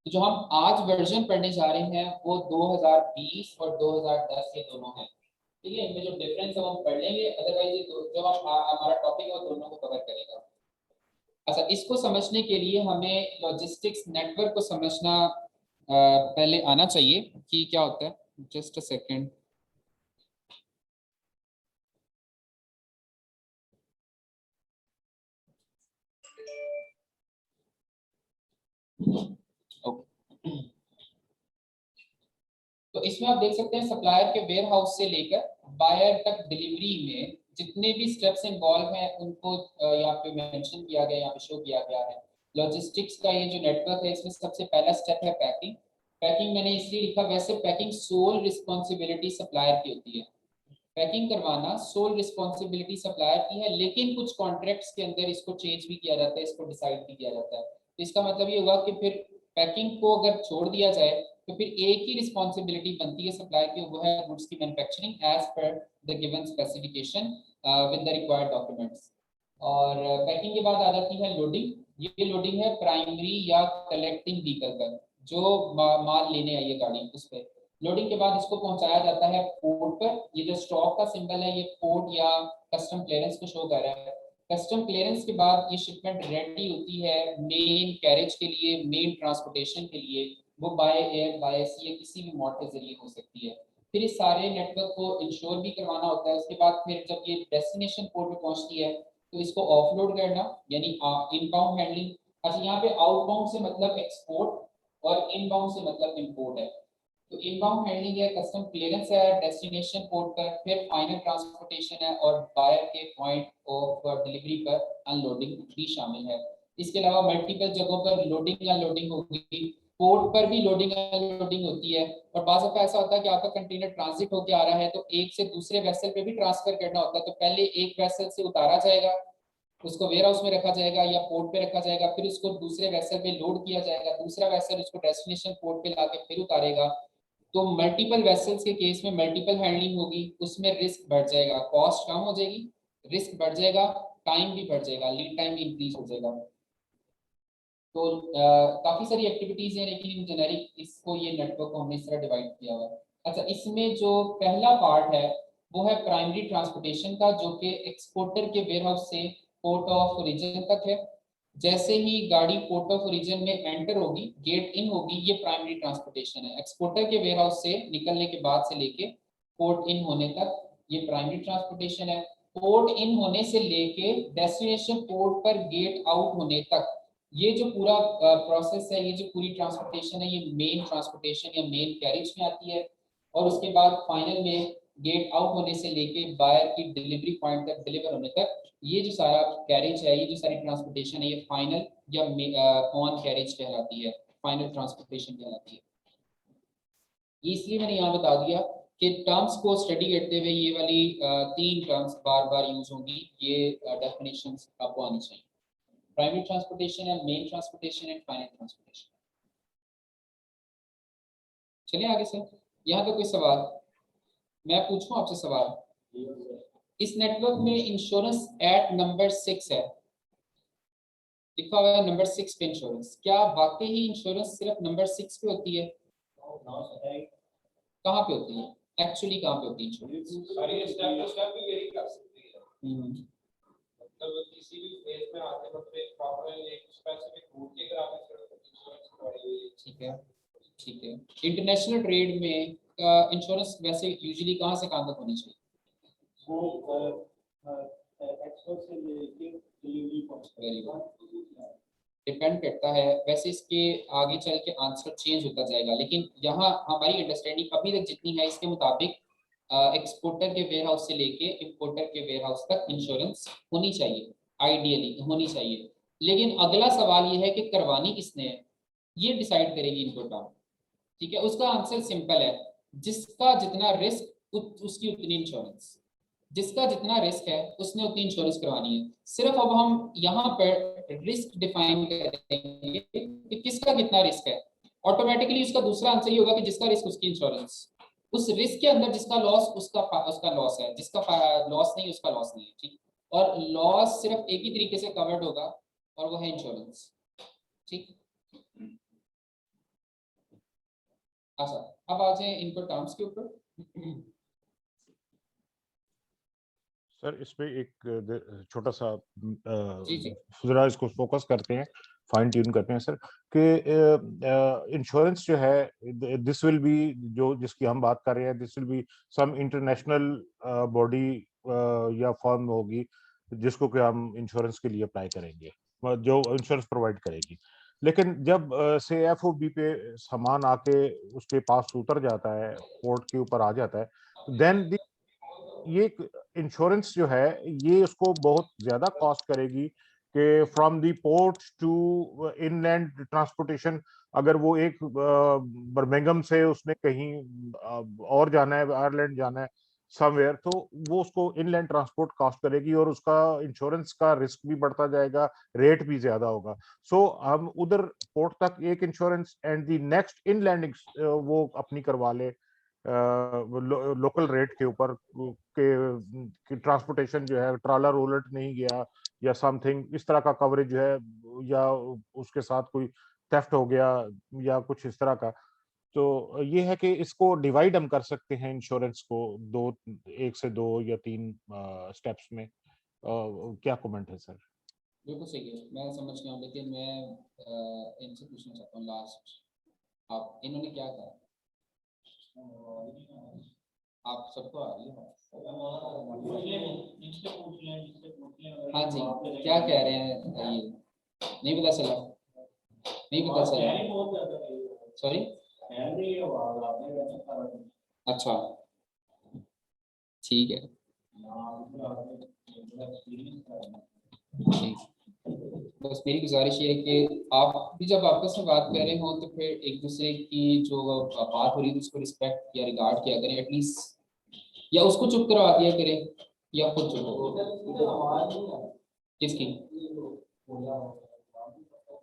तो जो हम आज वर्जन पढ़ने जा रहे हैं वो 2020 और 2010 के दोनों हैं। ठीक है, इनमें जो डिफरेंस है हम पढ़ लेंगे, अदरवाइज ये जो हमारा टॉपिक है वो दोनों को कवर करेगा। अच्छा, इसको समझने के लिए हमें लॉजिस्टिक्स नेटवर्क को समझना पहले आना चाहिए कि क्या होता है। Just a second. ओके, तो इसमें आप देख सकते हैं सप्लायर के वेयर हाउस से लेकर बायर तक डिलीवरी में जितने भी स्टेप्स इन्वॉल्व हैं उनको यहाँ पे मेंशन किया गया, यहाँ पे शो किया गया है। लॉजिस्टिक्स का ये जो नेटवर्क है, इसमें सबसे पहला स्टेप है पैकिंग। पैकिंग मैंने इसलिए लिखा, वैसे पैकिंग सोल रिस्पॉन्सिबिलिटी सप्लायर की होती है। पैकिंग करवाना सोल रिस्पॉन्सिबिलिटी सप्लायर की है, लेकिन कुछ कॉन्ट्रैक्ट्स के अंदर इसको चेंज भी किया जाता है, इसको डिसाइड भी किया जाता है। तो इसका मतलब ये होगा कि फिर पैकिंग को अगर छोड़ दिया जाए तो फिर एक ही रिस्पॉन्सिबिलिटी बनती है सप्लायर की, वो है गुड्स की manufacturing as per the given specification with the required documents. और पैकिंग के बाद आ जाती है लोडिंग। ये लोडिंग है प्राइमरी या कलेक्टिंग व्हीकल पर, जो माल लेने आई है गाड़ी उस पर। लोडिंग के बाद इसको पहुंचाया जाता है पोर्ट पर। ये जो स्टॉक का सिंबल है ये पोर्ट या कस्टम क्लियरेंस को शो कर रहा है। कस्टम क्लियरेंस के बाद ये शिपमेंट रेडी होती है मेन कैरेज के लिए, मेन ट्रांसपोर्टेशन के लिए। वो बाय एयर, बाय सी या किसी भी मोड के जरिए हो सकती है। फिर इस सारे नेटवर्क को इंश्योर भी करवाना होता है। उसके बाद फिर जब ये डेस्टिनेशन पोर्ट पे पहुंचती है तो इसको ऑफलोड करना, यानी इनबाउंड हैंडलिंग। अच्छा, यहाँ पे आउटबाउंड से मतलब एक्सपोर्ट और इनबाउंड से मतलब इंपोर्ट है। तो इनबाउंड हैंडलिंग है, कस्टम क्लियरेंस है डेस्टिनेशन पोर्ट पर, फिर फाइनल ट्रांसपोर्टेशन है और बायर के पॉइंट ऑफ डिलीवरी पर अनलोडिंग भी शामिल है। इसके अलावा मल्टीपल जगहों पर लोडिंग अनलोडिंग होगी, पोर्ट पर भी लोडिंग अनलोडिंग होती है। और बाज़ दफा ऐसा होता है कि आपका कंटेनर ट्रांजिट होकर आ रहा है तो एक से दूसरे वेसल पे भी ट्रांसफर करना होता है। तो पहले एक वेसल से उतारा जाएगा, उसको वेयर हाउस में रखा जाएगा या पोर्ट पे रखा जाएगा, फिर उसको दूसरे वेसल पे लोड किया जाएगा, दूसरा वेसल उसको डेस्टिनेशन पोर्ट पे लाके फिर उतारेगा। तो मल्टीपल वेसल्स के केस में मल्टीपल हैंडलिंग होगी, उसमें रिस्क बढ़ जाएगा, कॉस्ट कम हो जाएगी, रिस्क बढ़ जाएगा, टाइम भी बढ़ जाएगा, लीड टाइम भी इंक्रीज हो जाएगा। तो काफी सारी एक्टिविटीज हैं, लेकिन इन जेनेरिक इसको ये नेटवर्क को हमने इस तरह डिवाइड किया हुआ है। अच्छा, इसमें जो पहला पार्ट है वो है प्राइमरी ट्रांसपोर्टेशन का, जो कि एक्सपोर्टर के वेयरहाउस से पोर्ट ऑफ ओरिजिन तक है। जैसे ही गाड़ी पोर्ट ऑफ ओरिजिन में एंटर होगी, गेट इन होगी, ये प्राइमरी ट्रांसपोर्टेशन है। एक्सपोर्टर के वेयरहाउस से निकलने के बाद से लेके पोर्ट इन होने तक ये प्राइमरी ट्रांसपोर्टेशन है। पोर्ट इन होने से लेके डेस्टिनेशन पोर्ट पर गेट आउट होने तक ये जो पूरा प्रोसेस है, ये जो पूरी ट्रांसपोर्टेशन है, ये मेन ट्रांसपोर्टेशन या मेन कैरेज में आती है। और उसके बाद फाइनल में गेट आउट होने से लेके बायर की डिलीवरी पॉइंट तक डिलीवर होने तक ये जो सारा कैरेज है, ये जो सारी ट्रांसपोर्टेशन है, ये फाइनल या ऑन कैरेज कहलाती है, फाइनल ट्रांसपोर्टेशन कहलाती है। इसलिए मैंने यहाँ बता दिया कि टर्म्स को स्टडी करते हुए ये वाली 3 टर्म्स बार बार यूज होंगी, ये डेफिनेशंस आपको आनी चाहिए। प्राइमरी ट्रांसपोर्टेशन है, main transportation and final transportation. चलिए आगे सर, यहाँ तो कोई सवाल मैं पूछूं आपसे सवाल। इस नेटवर्क में इंश्योरेंस एट नंबर 6 है, लिखा हुआ है नंबर 6 पे इंश्योरेंस। क्या वाकई ही इंश्योरेंस सिर्फ नंबर 6 पे होती है? कहाँ पे होती है एक्चुअली, कहाँ पे होती है इंश्योरेंस?
सारी स्टेप टू स्टेप भी वेरी कर सकती है। मतलब किसी भी फेज में आते वक्त एक प्रॉपर एक स्पेसिफिक रूट के अगर आपने इंश्योरेंस करवाई हुई है।
ठीक है, ठीक है। इंटरनेशनल ट्रेड में इंश्योरेंस वैसे यूजुअली कहाँ से कहाँ तक होनी चाहिए?
एक्सपोर्ट से लेके डिलीवरी पहुंच।
डिपेंड करता है, वैसे इसके आगे चल के आंसर चेंज होता जाएगा, लेकिन यहाँ हमारी अंडरस्टैंडिंग अभी तक जितनी है इसके मुताबिक एक्सपोर्टर के वेयरहाउस से लेके इंपोर्टर के वेयरहाउस तक इंश्योरेंस होनी चाहिए, आइडियली होनी चाहिए। लेकिन अगला सवाल ये है कि करवानी किसने है, ये डिसाइड करेगी इनपुट टर्म। ठीक है, उसका आंसर सिंपल है, जिसका जितना रिस्क उसकी उतनी इंश्योरेंस, जिसका जितना रिस्क है उसने उतनी इंश्योरेंस करवानी है। सिर्फ अब हम यहाँ पर रिस्क डिफाइन करेंगे कि किसका कितना रिस्क है, ऑटोमेटिकली उसका दूसरा आंसर ये होगा कि जिसका रिस्क उसकी इंश्योरेंस। उस रिस्क के अंदर जिसका लॉस उसका लॉस है, जिसका लॉस नहीं उसका लॉस नहीं है। ठीक, और लॉस सिर्फ एक ही तरीके से कवर्ड होगा और वो है इंश्योरेंस। ठीक, अच्छा अब आ जाए इनपुट टर्म्स के ऊपर।
सर इसमें एक छोटा सा
जी जी
जरा इसको फोकस करते हैं, फाइन ट्यून करते हैं सर कि इंश्योरेंस जो है दिस विल बी, जो जिसकी हम बात कर रहे हैं, this will be some international body या फर्म होगी जिसको कि हम इंश्योरेंस के लिए अप्लाई करेंगे, जो इंश्योरेंस प्रोवाइड करेगी। लेकिन जब से FOB पे सामान आके उसके पास उतर जाता है, पोर्ट के ऊपर आ जाता है, देन ये इंश्योरेंस जो है ये उसको बहुत ज्यादा कॉस्ट करेगी कि from the port to inland transportation. अगर वो एक बर्मिंघम से उसने कहीं और जाना है, आयरलैंड जाना है समवेयर, तो वो उसको इनलैंड ट्रांसपोर्ट कॉस्ट करेगी और उसका इंश्योरेंस का रिस्क भी बढ़ता जाएगा, रेट भी ज्यादा होगा। सो हम उधर पोर्ट तक एक insurance and the next inland वो अपनी करवा ले लोकल रेट के ऊपर के ट्रांसपोर्टेशन जो है, ट्रॉलर उलट नहीं गया या समथिंग इस तरह का कवरेज जो है, या उसके साथ कोई थेफ्ट हो गया या कुछ इस तरह का। तो ये है कि इसको डिवाइड हम कर सकते हैं इंश्योरेंस को दो, 1 से 2 या 3 स्टेप्स में। क्या कमेंट है सर?
बिल्कुल सही है, मैं समझ गया हूँ, लेकिन मैं इनसे पूछना चाहता हूँ लास्ट, आप इन्होंने क्या कहा? आप सबको आ रही है? हाँ जी, क्या कह रहे हैं ये नहीं पता चला, नहीं पता चला, सॉरी। अच्छा ठीक है, ठीक। बस मेरी गुजारिश ये है कि आप भी जब आपस में बात कर रहे हो तो फिर एक दूसरे की जो बात हो रही है उसको रिस्पेक्ट या रिगार्ड किया करें एटलीस्ट, या उसको चुप करवा दिया करें या खुद चुप। किसकी?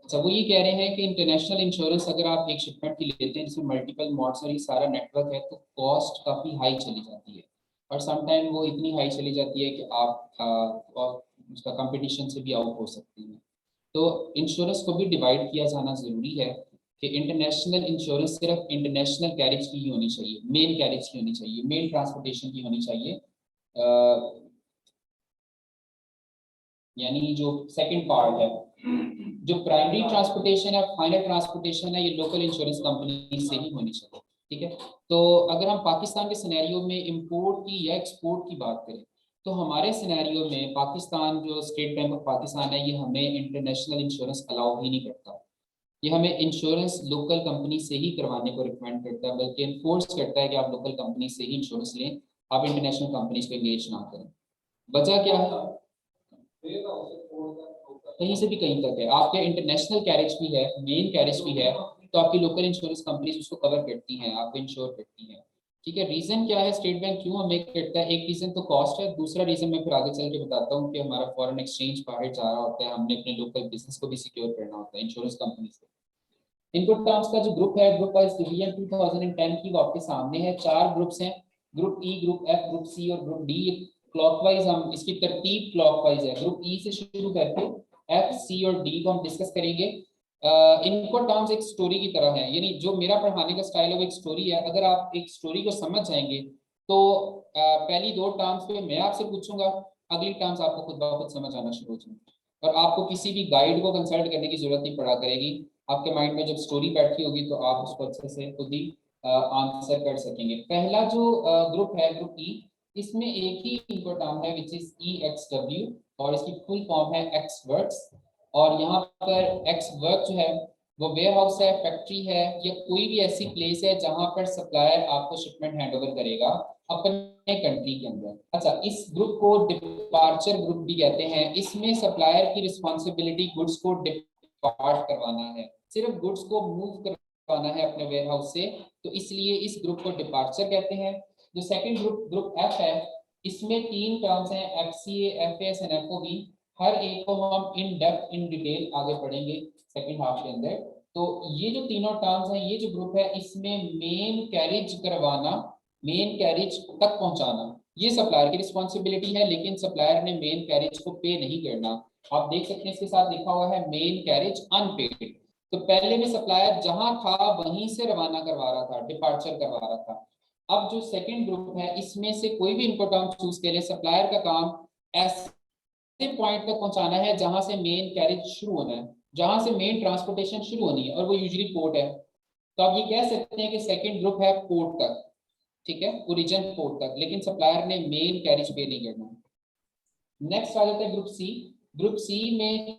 अच्छा, वो ये कह रहे हैं कि इंटरनेशनल इंश्योरेंस अगर आप एक शिपमेंट की लेते हैं जिसमें मल्टीपल मॉड्स और ये सारा नेटवर्क है तो कॉस्ट काफ़ी हाई चली जाती है, और समटाइम वो इतनी हाई चली जाती है कि आप उसका कंपटीशन से भी आउट हो सकती हैं। तो इंश्योरेंस को भी डिवाइड किया जाना ज़रूरी है कि इंटरनेशनल इंश्योरेंस सिर्फ इंटरनेशनल कैरेज की ही होनी चाहिए, मेल कैरेज की होनी चाहिए, मेल ट्रांसपोर्टेशन की होनी चाहिए, यानी जो सेकंड पार्ट है। जो प्राइमरी ट्रांसपोर्टेशन है, फाइनल ट्रांसपोर्टेशन है, ये लोकल इंश्योरेंस कंपनी से ही होनी चाहिए। ठीक है, तो अगर हम पाकिस्तान के सिनेरियो में इंपोर्ट की या एक्सपोर्ट की बात करें तो हमारे सिनेरियो में पाकिस्तान, जो स्टेट बैंक ऑफ पाकिस्तान है, ये हमें इंटरनेशनल इंश्योरेंस अलाउ ही नहीं करता। ये हमें इंश्योरेंस लोकल कंपनी से ही करवाने को रिकमेंड करता है, बल्कि इन्फोर्स करता है कि आप लोकल कंपनी से ही इंश्योरेंस लें, आप इंटरनेशनल कंपनीज को एंगेज ना करें। वजह क्या है? कहीं से भी कहीं तक है, आपके इंटरनेशनल कैरेज भी है, मेन कैरेज भी है, तो आपकी लोकल इंश्योरेंस कंपनीज उसको कवर करती हैं, आपको इंश्योर करती हैं। ठीक है, रीजन क्या है स्टेट बैंक क्यों हमें करता है? एक रीजन तो कॉस्ट है, दूसरा रीजन मैं फिर आगे चल के बताता हूँ कि हमारा फॉरेन एक्सचेंज बाहर जा रहा होता है, हमने अपने लोकल बिजनेस को भी सिक्योर करना होता है इंश्योरेंस कंपनी से। इनपुट टर्म्स का जो ग्रुप है, ग्रुप वाइज डिवीजन 2010 की वो आपके सामने है। 4 ग्रुप्स हैं, group E, group F, group C और ग्रुप डी। क्लॉकवाइज हम इसकी तरतीब क्लॉकवाइज है, ग्रुप ई से शुरू करके एफ, सी और डी को हम डिस्कस करेंगे। इनको टर्म्स एक स्टोरी की तरह है, यानी जो मेरा पढ़ाने का स्टाइल है वो एक स्टोरी है। अगर आप एक स्टोरी को समझ जाएंगे तो पहली 2 टर्म्स पे मैं आपसे पूछूंगा, अगली टर्म्स आपको खुद ब खुद समझ आना शुरू हो जाएंगी, और आपको किसी भी गाइड को कंसल्ट करने की जरूरत नहीं पड़ा करेगी। आपके माइंड में जब स्टोरी बैठी होगी तो आप उसको अच्छे से खुद ही आंसर कर सकेंगे। पहला जो ग्रुप है, ग्रुप ई, इसमें एक ही इनको टर्म है विच इज EXW, और इसकी फुल फॉर्म है एक्स वर्क्स। और यहाँ पर एक्स वर्क जो है वो वेयर हाउस है, फैक्ट्री है, या कोई भी ऐसी प्लेस है जहां पर सप्लायर आपको शिपमेंट हैंडओवर करेगा अपने कंट्री के अंदर। अच्छा, इस ग्रुप को डिपार्चर ग्रुप भी कहते हैं। इसमें सप्लायर की रिस्पॉन्सिबिलिटी गुड्स को डिपार्ट करवाना है, सिर्फ गुड्स को मूव करवाना है अपने वेयर हाउस से, तो इसलिए इस ग्रुप को डिपार्चर कहते हैं। जो सेकंड ग्रुप, ग्रुप एफ है, इसमें 3 टर्म्स हैं, FCA, FAS एंड FOB। हर एक को हम इन डेप्थ इन डिटेल आगे पढ़ेंगे सेकंड हाफ के अंदर। तो ये जो तीनों टर्म्स हैं, ये जो ग्रुप है, इसमें मेन कैरेज करवाना, मेन कैरेज तक पहुंचाना, ये सप्लायर की रिस्पॉन्सिबिलिटी है, लेकिन सप्लायर ने मेन कैरेज को पे नहीं करना। आप देख सकते हैं इसके साथ लिखा हुआ है मेन कैरेज अनपेड। तो पहले में सप्लायर जहां था वहीं से रवाना करवा रहा था, डिपार्चर करवा रहा था। अब जो सेकंड ग्रुप है, इसमें से कोई भी इनको टर्म चूज के लिए सप्लायर का काम ऐसे पॉइंट तक पहुंचाना है जहां से मेन कैरेज शुरू होना है, जहां से मेन ट्रांसपोर्टेशन शुरू होनी है, और वो यूजुअली पोर्ट है। तो आप ये कह सकते हैं कि सेकंड ग्रुप है पोर्ट तक, ठीक है, ओरिजिन पोर्ट तक, लेकिन सप्लायर ने मेन कैरेज पे नहीं करना। नेक्स्ट आ जाता है ग्रुप सी। ग्रुप सी में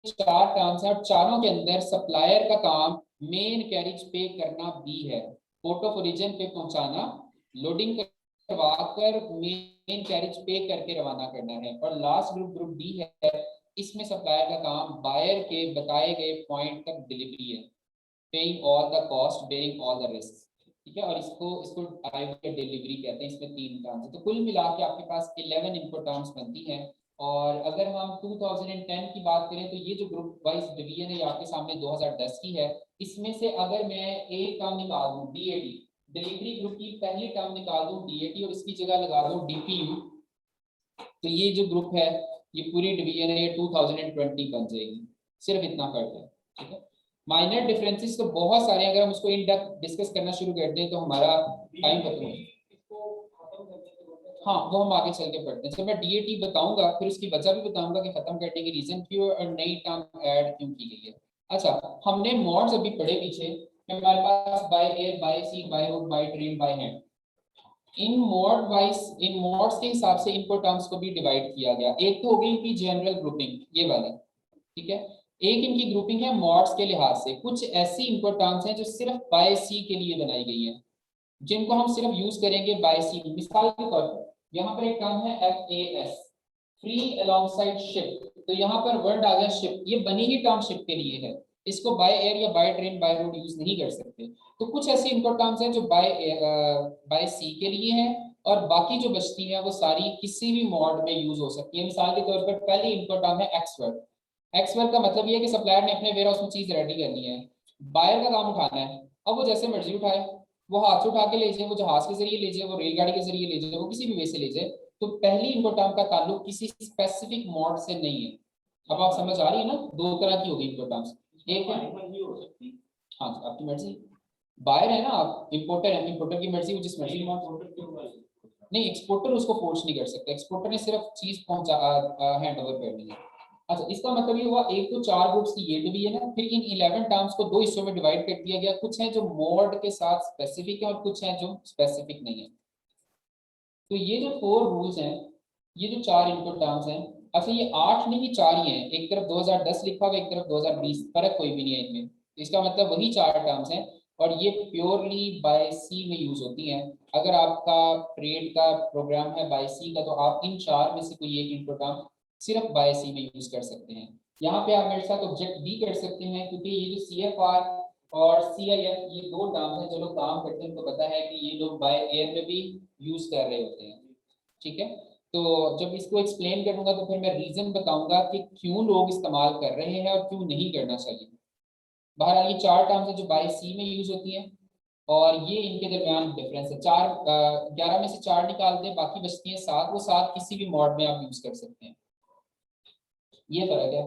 4 टर्म्स है, और चारों के अंदर सप्लायर का काम मेन कैरेज पे करना भी है, पोर्ट ऑफ ओरिजिन पे पहुंचाना, लोडिंग करवाकर मेन कैरेज पे करके रवाना करना है। और लास्ट ग्रुप, ग्रुप डी है, इसमें सप्लायर का काम बायर के बताए गए पॉइंट तक डिलीवरी है, paying all the cost, bearing all the risk. ठीक है, और इसको इसको डिलीवरी कहते हैं। इसमें 3 टर्म्स है, तो कुल मिला के आपके पास 11 इनको टर्म्स बनती हैं। और अगर हम 2010 की बात करें तो ये जो ग्रुप वाइज डिवीजन है, ये आपके सामने 2010 की है। इसमें से अगर मैं एक टर्म निकाल दूं DAT, डिलीवरी ग्रुप की पहली टर्म निकाल दूं DAT, और इसकी जगह लगा दूं DPU, तो ये जो ग्रुप है, ये पूरी डिवीजन है, ये 2020 बन जाएगी। सिर्फ इतना फर्क है। ठीक है, माइनर डिफरेंसेस तो बहुत सारे हैं, अगर हम उसको इन डेप्थ डिस्कस करना शुरू कर दें तो हमारा टाइम खत्म हो। हाँ, वो हम आगे चल के पढ़ते हैं। जब मैं DAT बताऊंगा फिर उसकी वजह भी बताऊंगा कि खत्म करने की रीजन क्यों और नई टर्म ऐड क्यों की गई है। अच्छा, हमने मॉड्स अभी पढ़े पीछे, हमारे पास by air, by sea, by road, by train, by hand. इन मोड्स के हिसाब से इनको टर्म्स को भी डिवाइड किया गया। एक तो हो गई इनकी जनरल ग्रुपिंग, ये वाली, ठीक है। एक इनकी ग्रुपिंग है मॉड्स के लिहाज से, कुछ ऐसी इनको टर्म्स हैं जो सिर्फ बाय सी के लिए बनाई गई है, जिनको हम सिर्फ यूज करेंगे बाय सी। मिसाल के तौर पर यहाँ पर एक टर्म है FAS, फ्री अलोंगसाइड शिप, तो यहाँ पर वर्ड आ गया शिप, ये बनी ही टर्म शिप के लिए है, इसको बाय एयर या bye train, by road use नहीं कर सकते। तो कुछ ऐसी इनको टर्म्स हैं जो बाय सी के लिए हैं, और बाकी जो बचती हैं वो सारी किसी भी मॉड में यूज हो सकती है। मिसाल के तौर पर पहली इनको टर्म है एक्सवर्क। एक्स वर्क का मतलब ये है कि सप्लायर ने अपने वेयर हाउस में चीज रेडी करनी है, बायर का काम उठाना है। अब वो जैसे मर्जी उठाए, वो हाथ से उठा के ले जाए, वो जहाज के जरिए ले जाए, वो रेलगाड़ी के जरिए ले जाए, वो किसी भी वे से ले जाए। तो पहली इनकोटर्म का ताल्लुक किसी स्पेसिफिक मोड से नहीं है। अब आप समझ आ रही है ना, दो तरह की होगी इनकोटर्म्स। एक है,
मर्जी हो सकती है।
हाँ आपकी मर्जी, बायर है ना आप, इंपोर्टर है, इंपोर्टर की मर्जी, वो जिस मर्जी में
ऑर्डर क्यों हुआ है?
नहीं, एक्सपोर्टर उसको फोर्स नहीं कर सकता, एक्सपोर्टर ने सिर्फ चीज पहुंचा हैंड ओवर करनी है। अच्छा, इसका मतलब ये हुआ एक तो 4 गुड्स की ये डिवीजन है, फिर इन 11 टर्म्स को दो हिस्सों में डिवाइड कर दिया गया, कुछ हैं जो मोड के साथ स्पेसिफिक है और कुछ हैं जो स्पेसिफिक नहीं है। तो ये जो 4 रूल्स हैं, ये जो 4 इनपुट टर्म्स हैं, अच्छा ये 8 नहीं, ये 4 ही हैं, एक तरफ 2010 लिखा हुआ, एक तरफ 2020, फर्क कोई भी नहीं है इनमें। तो इसका मतलब वही 4 टर्म्स हैं और ये प्योरली बाय सी में यूज होती हैं। अगर आपका ट्रेड का प्रोग्राम है बाय सी का, तो आप इन 4 में से कोई एक इनपुट टर्म सिर्फ बाय सी में यूज कर सकते हैं। यहाँ पे आप मेरे साथ ऑब्जेक्ट भी कर सकते हैं, क्योंकि ये जो CFR और CIF, ये दो टर्म्स हैं, जो लोग काम करते हैं उनको पता है कि ये लोग बाय एयर में भी यूज कर रहे होते हैं। ठीक है, तो जब इसको एक्सप्लेन करूंगा तो फिर मैं रीजन बताऊंगा कि क्यों लोग इस्तेमाल कर रहे हैं और क्यों नहीं करना चाहिए। बहरहाल ये 4 टर्म्स हैं जो बाय सी में यूज होती हैं और ये इनके दरमियान डिफरेंस है। 11 में से 4 निकाल दें, बाकी बचती हैं 7, वो 7 किसी भी मॉड में आप यूज कर सकते हैं, ये फर्क है।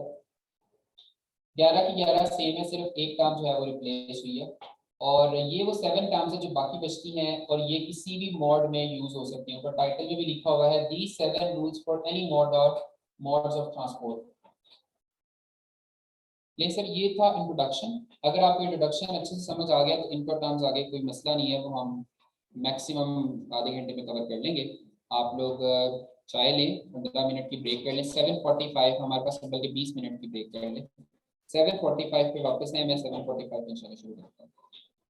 11 की 11 सेम है, सिर्फ एक टर्म जो है वो रिप्लेस हुई है। और ये वो 7 टर्म्स है जो बाकी बचती हैं और ये किसी भी मॉड में यूज हो सकती हैं। ऊपर टाइटल में भी लिखा हुआ है, दी 7 रूल्स फॉर एनी मॉड और मोड्स ऑफ ट्रांसपोर्ट। लेकिन सर ये था इंट्रोडक्शन, अगर आपको इंट्रोडक्शन अच्छे से समझ आ गया तो इनका टर्म्स आगे कोई मसला नहीं है, वो हम मैक्सिमम आधे घंटे में कवर कर लेंगे। आप लोग चाय लें, 15 मिनट की ब्रेक कर लें, 7:45 हमारे पास, बल्कि 20 मिनट की ब्रेक कर लें। 7:45 पे वापस आए, मैं 7:45 पे इंशाल्लाह शुरू करता हूँ।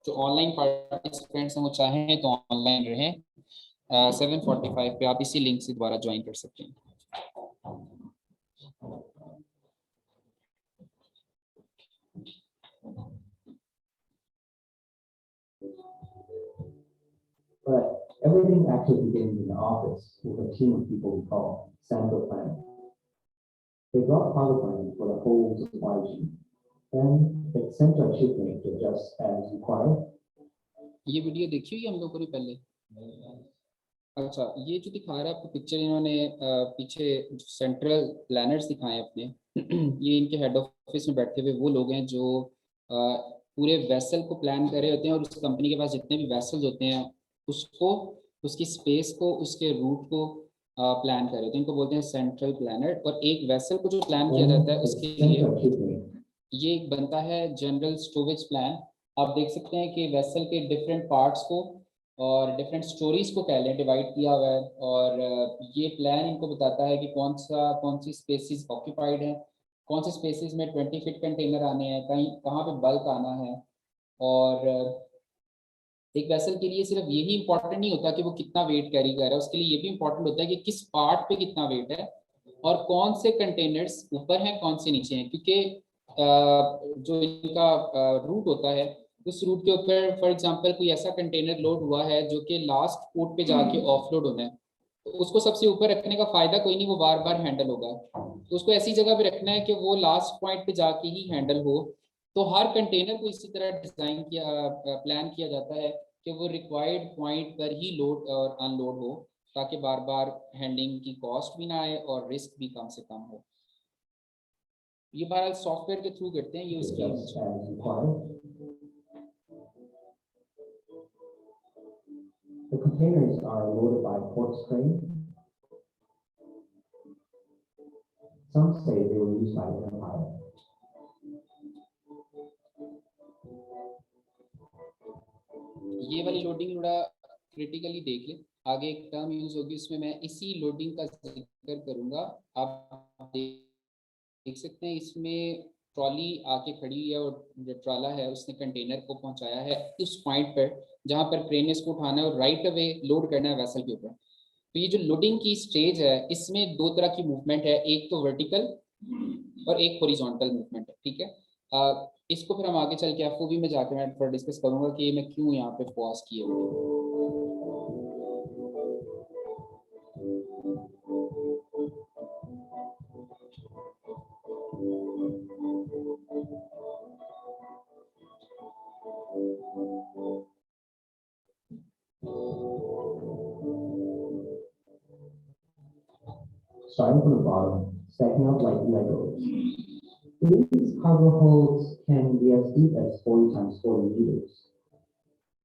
जो ऑनलाइन पार्टिसिपेंट्स हैं वो चाहें तो ऑनलाइन रहें, 7:45 पे आप इसी लिंक से दोबारा ज्वाइन कर सकते हैं।
But everything actually begins in the office with a team of people we call central planning. They draw power planning for the whole supply chain. Then it's sent to our shipment to adjust as required.
ये video देखी हुई हम लोगों ने पहले? अच्छा, ये जो दिखा रहा है आपको पिक्चर, इन्होंने पीछे सेंट्रल प्लानर्स दिखाए हैं अपने ये इनके हेड ऑफिस में बैठे हुए वो लोग हैं जो पूरे वेसल को प्लान कर रहे होते हैं और उस कंपनी के पास जितने भी वेसल्स होते हैं उसको, उसकी स्पेस को, उसके रूट को प्लान कर रहे होते हैं, इनको बोलते हैं सेंट्रल प्लानर। और एक वेसल को जो प्लान किया जाता है उसके लिए ये एक बनता है जनरल स्टोरेज प्लान। आप देख सकते हैं कि वेसल के डिफरेंट पार्ट्स को और डिफरेंट स्टोरीज को पहले डिवाइड किया हुआ है और ये प्लान इनको बताता है कि कौन सी स्पेसिस ऑक्यूपाइड है, कौन से स्पेसिस में 20 फीट कंटेनर आने हैं, कहीं कहाँ पे बल्क आना है। और एक वेसल के लिए सिर्फ यही इंपॉर्टेंट नहीं होता कि वो कितना वेट कैरी कर रहा है, उसके लिए ये भी इंपॉर्टेंट होता है कि किस पार्ट पे कितना वेट है और कौन से कंटेनर्स ऊपर हैं कौन से नीचे हैं, क्योंकि जो इनका रूट होता है उस रूट के ऊपर फॉर एग्जांपल कोई ऐसा कंटेनर लोड हुआ है जो कि लास्ट पोर्ट पे जाके ऑफलोड होना है, तो उसको सबसे ऊपर रखने का फायदा कोई नहीं, वो बार बार हैंडल होगा। तो उसको ऐसी जगह पे रखना है कि वो लास्ट पॉइंट पे जाके ही हैंडल हो। तो हर कंटेनर को इसी तरह डिजाइन किया, प्लान किया जाता है कि वो रिक्वायर्ड पॉइंट पर ही लोड और अनलोड हो, ताकि बार बार हैंडलिंग की कॉस्ट भी ना आए और रिस्क भी कम से कम हो। ये बहरहाल सॉफ्टवेयर के थ्रू करते हैं, ये उसकी
Adjust as required. The containers are loaded by port crane. Some say they were used by Empire.
ये वाली लोडिंग थोड़ा क्रिटिकली देख ले, आगे एक टर्म यूज होगी उसमें मैं इसी लोडिंग का जिक्र करूंगा। आप देख सकते हैं इसमें ट्रॉली आके खड़ी है और जो ट्राला है उसने कंटेनर को पहुंचाया है उस पॉइंट पर जहां पर क्रेन ने इसको उठाना है और राइट अवे लोड करना है वेसल के ऊपर। तो ये जो लोडिंग की स्टेज है इसमें दो तरह की मूवमेंट है, एक तो वर्टिकल और एक हॉरिजॉन्टल मूवमेंट है। ठीक है, इसको फिर हम आगे चल के एफओवी में जाकर मैं थोड़ा डिस्कस करूंगा कि ये मैं क्यों यहाँ पे पॉज किए हुए।
Starting from the bottom, stacking up like Legos. These cargo holds can be as deep as 40 times 40 meters.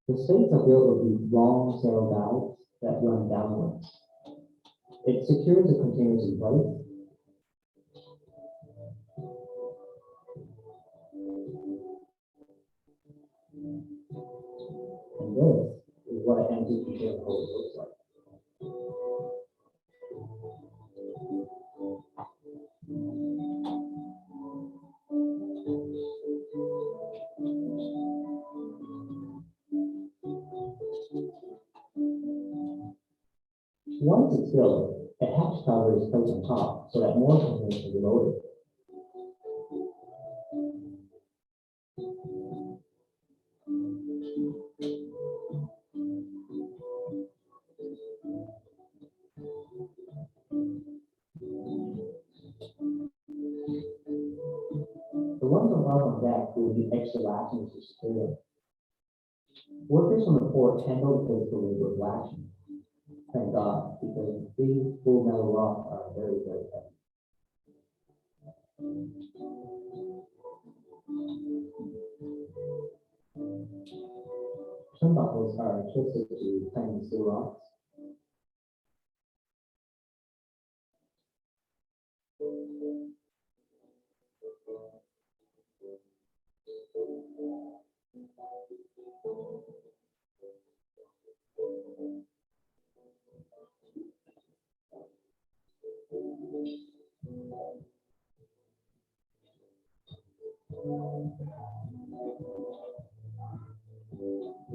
The states are built of these long sail valves that run downwards. It secures the containers in place. And this is what an empty container hold looks like. Once it's filled, a hatch cover is placed on top so that more containers can be loaded. The ones above on deck will be extra latchings to secure it. Workers from the port handle the physical labor of latching. Thank God, because these full metal rocks are very, very heavy. Turnbuckles are twisted to tiny steel rocks.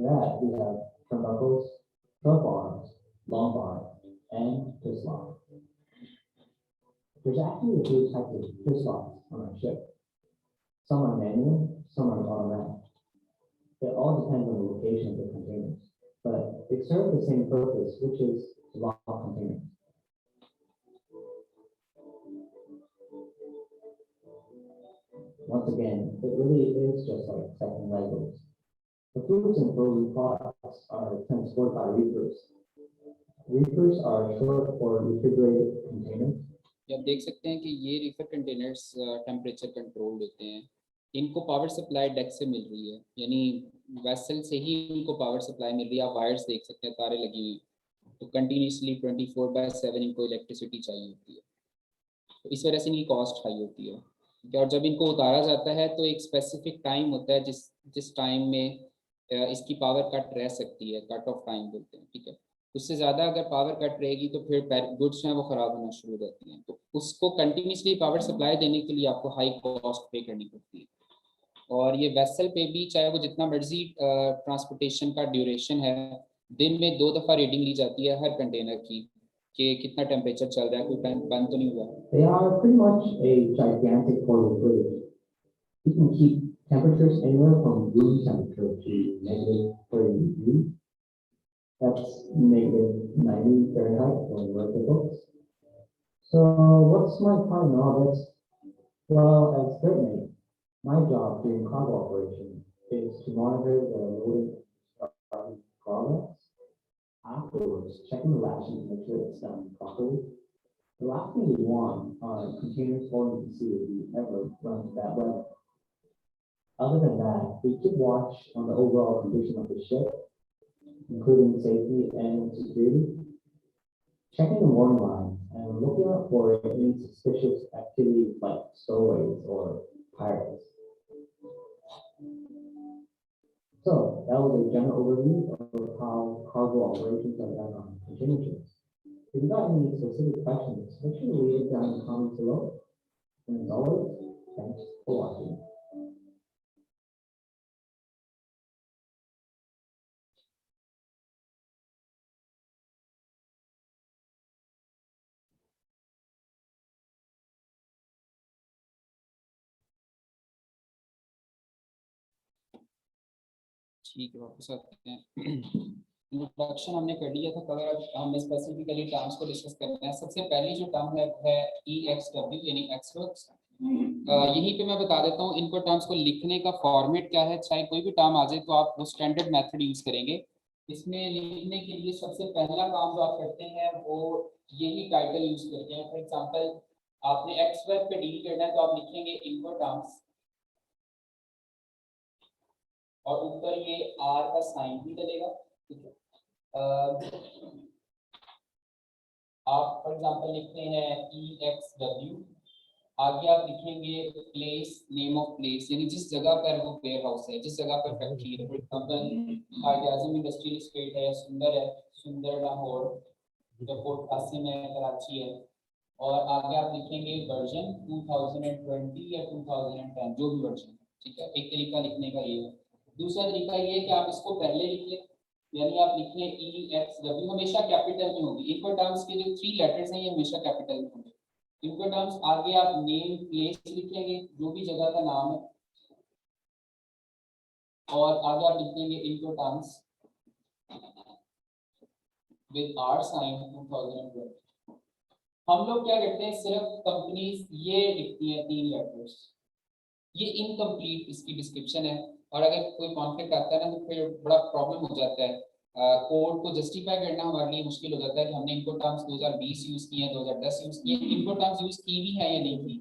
That we have turnbuckles, short bars, long bars, and twist locks. There's actually a few types of twist locks on our ship. Some are manual, some are automatic. It all depends on the location of the containers, but they serve the same purpose, which is to lock containers. Once again, it really is just like stacking Legos. The foods and frozen products are transported by reefers. Reefers are short for refrigerated containers.
ये आप देख सकते हैं कि ये Reifer containers temperature control होते हैं। इनको पावर सप्लाई डेक से मिल रही है, यानी वेसल से ही इनको पावर सप्लाई मिल रही है। आप वायर्स देख सकते हैं, तारे लगी हुई, तो कंटिन्यूसली 24/7 इनको इलेक्ट्रिसिटी चाहिए होती है, तो इस वजह से इनकी कॉस्ट हाई होती है। और जब इनको उतारा जाता है तो एक स्पेसिफिक टाइम होता है जिस टाइम में इसकी पावर कट रह सकती है, कट ऑफ टाइम बोलते हैं, ठीक है। उससे ज़्यादा अगर पावर कट रहेगी तो फिर गुड्स हैं वो ख़राब होना शुरू हो जाती हैं, तो उसको कंटिन्यूसली पावर सप्लाई देने के लिए आपको हाई कॉस्ट पे करनी पड़ती है। और ये वेसल पे भी, चाहे वो जितना मर्जी ट्रांसपोर्टेशन का ड्यूरेशन है, दिन में 2 दफ़ा रीडिंग ली जाती है हर कंटेनर की कि कितना टेम्परेचर चल रहा है, कोई बंद तो नहीं हुआ।
They are pretty much a gigantic portable fridge. You can keep temperatures anywhere from room temperature to -30 degrees. That's -90 Fahrenheit when we're at the books. So what's my part in all this? Well, as third mate, my job during cargo operation is to monitor the loading progress. Afterwards, checking the latching to make sure it's done properly. The last thing we want are containers falling to sea if we ever run into bad weather. Other than that, we keep watch on the overall condition of the ship, including safety and security, checking the warning lines and looking out for any suspicious activities like stowaways or pirates. So that was a general overview of how cargo operations are done on container ships. If you got any specific questions, make sure to leave it down in the comments below. And as always, thanks for watching.
ठीक है, वापस आते हैं। Introduction हमने कर लिया था cover, अब हमने स्पेसिफिकली टर्म्स को डिस्कस करना है। सबसे पहली जो टर्म है EXW यानी एक्सवर्क्स यहीं पे मैं बता देता हूँ इनको टर्म्स को लिखने का फॉर्मेट क्या है। चाहे कोई भी टर्म आ जाए तो आप वो स्टैंडर्ड मेथड यूज करेंगे। इसमें लिखने के लिए सबसे पहला काम जो आप करते हैं वो यही टाइटल यूज करते हैं। फॉर एग्जांपल आपने एक्स वर्ब पे डील करना है तो आप लिखेंगे इनको टर्म्स और ऊपर ये आर का साइन भी डलेगा, ठीक है। आप फॉर एग्जांपल लिखते हैं EXW, आगे आप लिखेंगे प्लेस, नेम ऑफ प्लेस यानी जिस जगह पर वो वेयर हाउस है, जिस जगह पर फैक्ट्री है। For example Azam industrial estate है, सुंदर लाहौर, पोर्ट कासिम है, कराची है। और आगे आप लिखेंगे वर्जन 2020 या 2010 जो भी वर्जन, ठीक है। एक तरीका लिखने का ये है। दूसरा तरीका ये है कि आप इसको पहले लिख लें, यानी आप लिखें EXW, हमेशा कैपिटल में होगी। इनको टर्म्स के जो 3 लेटर्स हैं ये हमेशा कैपिटल में होंगे। इनको टर्म्स आगे आप नेम प्लेस लिखेंगे जो भी जगह का नाम है, और आगे आप लिखेंगे इनको टर्म्स विद आर साइन 2020। हम लोग क्या करते हैं, सिर्फ कंपनीज ये लिखती हैं 3 लेटर्स, ये इनकम्प्लीट इसकी डिस्क्रिप्शन है। और अगर कोई कॉन्फ्लिक्ट आता है ना तो फिर बड़ा प्रॉब्लम हो जाता है। कोड को जस्टिफाई करना हमारे लिए मुश्किल हो जाता है कि हमने इनको टर्म्स 2020 यूज किए हैं, 2010 यूज किए हैं, इनको टर्म्स यूज की भी है या नहीं की,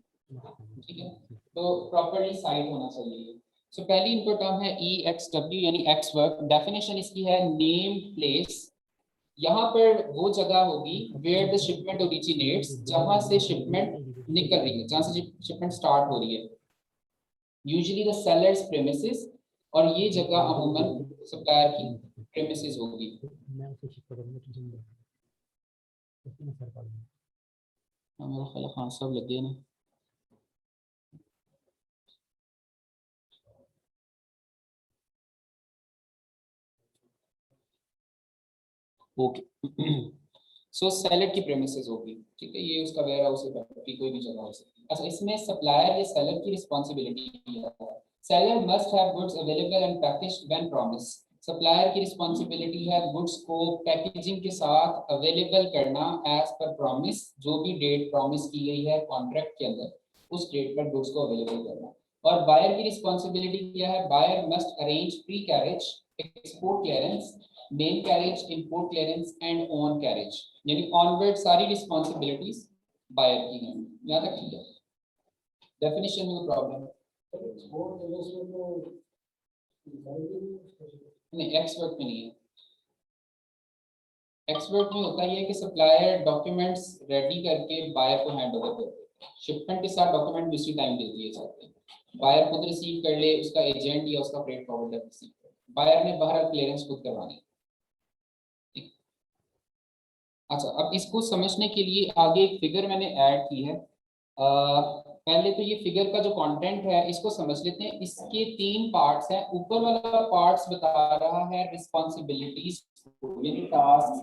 ठीक है। तो प्रॉपर्ली साइट होना चाहिए। सो पहली इनको टर्म है EXW यानी एक्स वर्क। डेफिनेशन इसकी है नेम प्लेस, यहाँ पर वो जगह होगी वेयर द शिपमेंट ओरिजिनेट्स, जहां से शिपमेंट निकल रही है, जहां से शिपमेंट स्टार्ट हो रही है, यूजुअली द सेलर्स प्रेमिसेस, और ये जगह अमूमन सप्लायर की प्रेमिसेस होगी। मेरा ख्याल है हाँ सब लग गए ना। ओके सो सेलर की प्रेमिसेस होगी, ठीक है। ये उसका वेयर हाउस है, कोई भी जगह हो सकती है। अच्छा, इसमें सप्लायर या सेलर की रिस्पांसिबिलिटी है। Seller must have goods available and packaged when promise. Supplier की रिस्पांसिबिलिटी है गुड्स को पैकेजिंग के साथ अवेलेबल करना एज पर प्रॉमिस, जो भी डेट प्रॉमिस की गई है कॉन्ट्रैक्ट के अंदर उस डेट पर गुड्स को अवेलेबल करना। और बायर की रिस्पांसिबिलिटी क्या है, buyer must arrange pre carriage, export clearance, main carriage, import clearance and on carriage, यानी ऑनवर्ड सारी रिस्पांसिबिलिटीज बायर की हैं। यहाँ तक ठीक है। डेफिनेशन में प्रॉब्लम नहीं, एक्सपर्ट में नहीं है। एक्सपर्ट में होता है कि सप्लायर डॉक्यूमेंट्स रेडी करके बायर को हैंड ओवर करते हैं, शिपमेंट के साथ डॉक्यूमेंट उसी टाइम दे दिए जाते हैं। बायर खुद रिसीव कर ले, उसका एजेंट या उसका फ्रेट फॉरवर्डर रिसीव कर, बायर ने बाहर क्लियरेंस खुद करवानी। अच्छा, अब इसको समझने के लिए आगे एक फिगर मैंने ऐड की है। पहले तो ये फिगर का जो कंटेंट है इसको समझ लेते हैं। इसके 3 पार्ट्स हैं। ऊपर वाला पार्ट्स बता रहा है रिस्पांसिबिलिटीज यानी टास्क।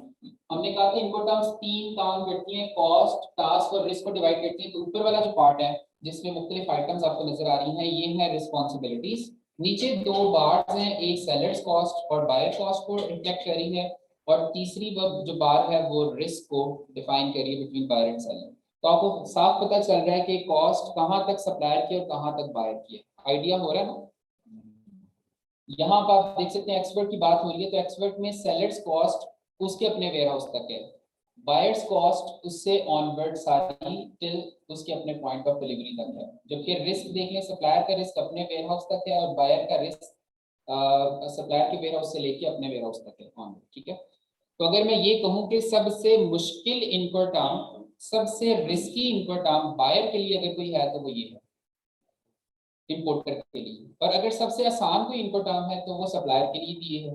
हमने कहा था इनको टर्म्स 3 काम करती हैं, कॉस्ट, टास्क और रिस्क को डिवाइड करती हैं। तो ऊपर वाला जो पार्ट है जिसमें मुख्तलिफ आइटम्स आपको नजर आ रही हैं, ये है रिस्पांसिबिलिटीज। नीचे 2 बार्स हैं, एक सेलर्स कॉस्ट और बायर कॉस्ट को रिफ्लेक्ट कर रही है, और तीसरी जो बार है वो रिस्क को डिफाइन करिए बिटवीन बायर एंड सेलर। तो आपको साफ पता चल रहा है कि कॉस्ट कहां तक सप्लायर की और कहां तक बायर की है। आइडिया हो रहा है ना। यहाँ पर आप देख सकते हैं एक्सपर्ट की बात हो रही है, तो एक्सपर्ट में सेलर्स कॉस्ट उसके अपने वेयर हाउस तक है, बायर्स कॉस्ट उससे ऑनवर्ड सारी टिल उसके अपने पॉइंट ऑफ डिलीवरी तक है। जबकि रिस्क देख लें, सप्लायर का रिस्क अपने वेयर हाउस तक है और बायर का रिस्क सप्लायर के वेयर हाउस से लेके अपने वेयर हाउस तक है ऑनवर्ड, ठीक है। तो अगर मैं ये कहूं कि सबसे मुश्किल इनपुट टर्म, सबसे रिस्की इनपुट टर्म बायर के लिए अगर कोई है तो वो ये है इंपोर्टर के लिए, और अगर सबसे आसान कोई इनपुट टर्म है तो वो सप्लायर के लिए भी ये है।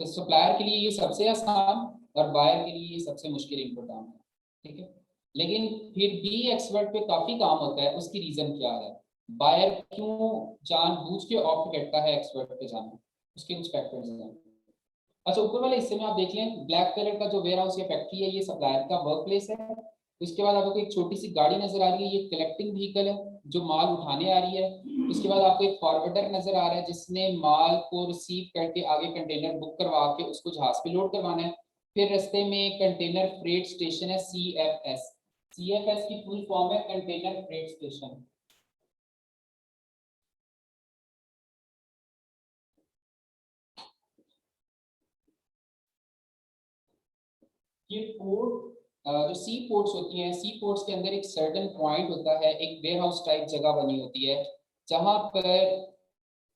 तो सप्लायर के लिए ये सबसे आसान और बायर के लिए ये सबसे मुश्किल इनपुट टर्म है, ठीक है। लेकिन फिर भी एक्सपर्ट पे काफी काम होता है। उसकी रीजन क्या है, बायर क्यों जानबूझ के ऑप्ट करता है एक्सपर्ट पे जाना, उसके कुछ फैक्टर्स हैं। अच्छा, ऊपर वाले हिस्से में आप देख लें, ब्लैक कलर का जो वेयर हाउस या फैक्ट्री है ये सप्लायर का वर्क प्लेस है। उसके बाद आपको एक छोटी सी गाड़ी नजर आ रही है, ये कलेक्टिंग व्हीकल है जो माल उठाने आ रही है। उसके बाद आपको एक फॉरवर्डर नजर आ रहा है जिसने माल को रिसीव करके आगे कंटेनर बुक करवा के उसको जहाज पे लोड करवाना है। फिर रास्ते में एक कंटेनर फ्रेट स्टेशन है CFS। CFS की फुल फॉर्म है कंटेनर फ्रेट स्टेशन। ये पोर्ट जो सी पोर्ट्स होती हैं, सी पोर्ट्स के अंदर एक सर्टेन पॉइंट होता है, एक वेयर हाउस टाइप जगह बनी होती है जहां पर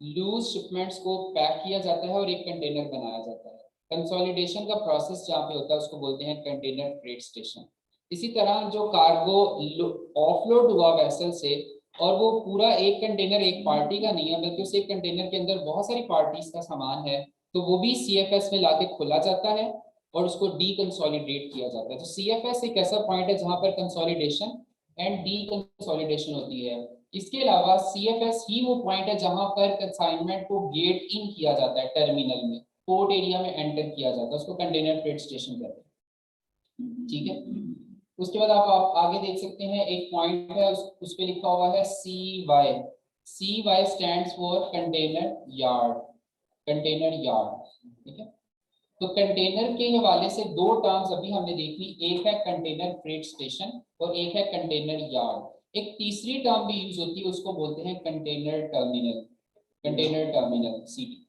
लूज शिपमेंट्स को पैक किया जाता है और एक कंटेनर बनाया जाता है। कंसोलिडेशन का प्रोसेस जहाँ पे होता है उसको बोलते हैं कंटेनर फ्रेट स्टेशन। इसी तरह जो कार्गो ऑफलोड हुआ वेसल से, और वो पूरा एक कंटेनर एक पार्टी का नहीं है बल्कि उस एक कंटेनर के अंदर बहुत सारी पार्टीज का सामान है, तो वो भी सीएफएस में लाके खोला जाता है और उसको डीकंसोलिडेट किया जाता है। तो सीएफएस एक ऐसा पॉइंट है जहां पर कंसोलिडेशन एंड डीकंसोलिडेशन होती है। इसके अलावा सीएफएस ही वो पॉइंट है जहां पर कंसाइनमेंट को गेट इन किया जाता है, टर्मिनल में पोर्ट एरिया में एंटर किया जाता है, उसको कंटेनर फ्रेट स्टेशन कहते हैं। ठीक है, उसके बाद आप आगे देख सकते हैं एक पॉइंट है उस पे लिखा हुआ है CY। CY stands for container yard, container yard. ठीक है, तो कंटेनर के हवाले से दो टर्म्स अभी हमने देखी, एक है कंटेनर फ्रेट स्टेशन और एक है कंटेनर यार्ड। एक तीसरी टर्म भी यूज होती है, उसको बोलते हैं कंटेनर टर्मिनल, कंटेनर टर्मिनल सीटी।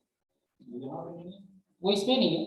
वो इसमें नहीं है,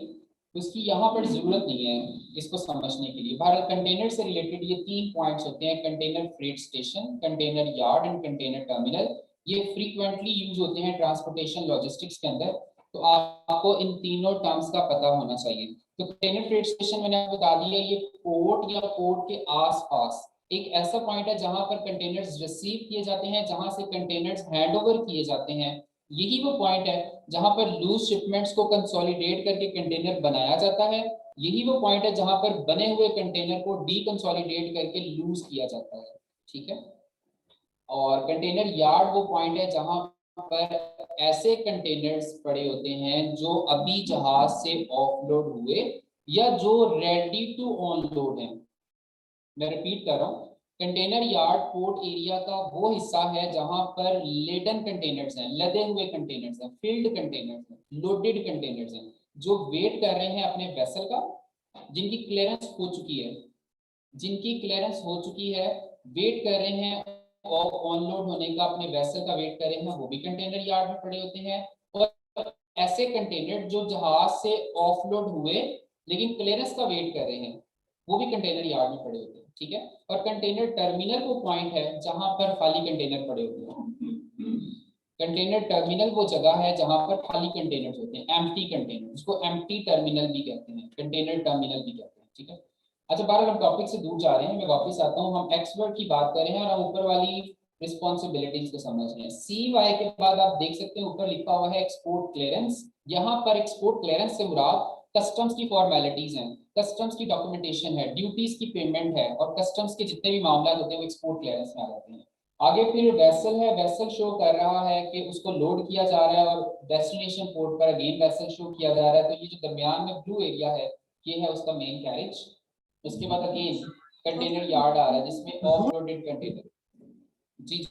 उसकी यहाँ पर जरूरत नहीं है इसको समझने के लिए। भारत कंटेनर से रिलेटेड ये 3 पॉइंट्स होते हैं, container freight station, container yard and container terminal. ये फ्रीक्वेंटली यूज होते हैं ट्रांसपोर्टेशन लॉजिस्टिक्स के अंदर, तो आपको इन तीनों टर्म्स का पता होना चाहिए। तो कंटेनर फ्रेट स्टेशन मैंने आपको बता दिया, ये पोर्ट या पोर्ट के आसपास एक ऐसा पॉइंट है जहां पर कंटेनर्स रिसीव किए जाते हैं, जहां से कंटेनर्स हैंडओवर किए जाते हैं। यही वो पॉइंट है जहां पर लूज शिपमेंट्स को कंसोलिडेट करके कंटेनर बनाया जाता है। यही वो पॉइंट है जहां पर बने हुए कंटेनर को डीकंसोलिडेट करके लूज किया जाता है। ठीक है, और कंटेनर यार्ड वो पॉइंट है जहां पर ऐसे कंटेनर्स पड़े होते हैं जो अभी जहाज से ऑफलोड हुए या जो रेडी टू ऑनलोड हैं। मैं रिपीट कर रहा हूँ, कंटेनर यार्ड पोर्ट एरिया का वो हिस्सा है जहां पर लेडन कंटेनर्स हैं, लदे हुए कंटेनर्स हैं, फिल्ड कंटेनर्स हैं, लोडेड कंटेनर्स हैं, जो वेट कर रहे हैं अपने वेसल का, जिनकी क्लियरेंस हो चुकी है, जिनकी क्लियरेंस हो चुकी है, वेट कर रहे हैं और ऑनलोड होने का, अपने वेसल का वेट कर रहे हैं, वो भी कंटेनर यार्ड में पड़े होते हैं। और ऐसे कंटेनर जो जहाज से ऑफलोड हुए लेकिन क्लियरेंस का वेट कर रहे हैं, वो भी कंटेनर यार्ड में पड़े होते हैं। ठीक है, और कंटेनर टर्मिनल वो पॉइंट है जहां पर खाली कंटेनर पड़े होते हैं। कंटेनर टर्मिनल वो जगह है जहां पर खाली कंटेनर्स होते हैं, एम्प्टी कंटेनर, उसको एम्प्टी टर्मिनल भी कहते हैं, कंटेनर टर्मिनल भी कहते हैं। ठीक है, अच्छा बहरहाल हम टॉपिक से दूर जा रहे हैं, मैं वापस आता हूँ। हम एक्सपर्ट की बात कर रहे हैं और हम ऊपर वाली रिस्पॉन्सिबिलिटीज को समझ रहे हैं। CY के बाद आप देख सकते हैं ऊपर लिखा हुआ है एक्सपोर्ट क्लियरेंस। यहाँ पर एक्सपोर्ट क्लियरेंस से मुराद कस्टम्स की फॉर्मेलिटीज हैं, कस्टम्स की डॉक्यूमेंटेशन है, ड्यूटीज की पेमेंट है, और कस्टम्स के जितने भी मामला होते हैं वो एक्सपोर्ट क्लियरेंस में आ जाते हैं। आगे फिर वेसल है, वेसल शो कर रहा है कि उसको लोड किया जा रहा है और डेस्टिनेशन पोर्ट पर अगेन वेसल शो किया जा रहा है। तो ये जो दरमियान में ब्लू एरिया है, ये है उसका मेन कैरेज। उसके बाद अगेन कंटेनर यार्ड आ रहा है जिसमें ऑफलोडेड कंटेनर, जी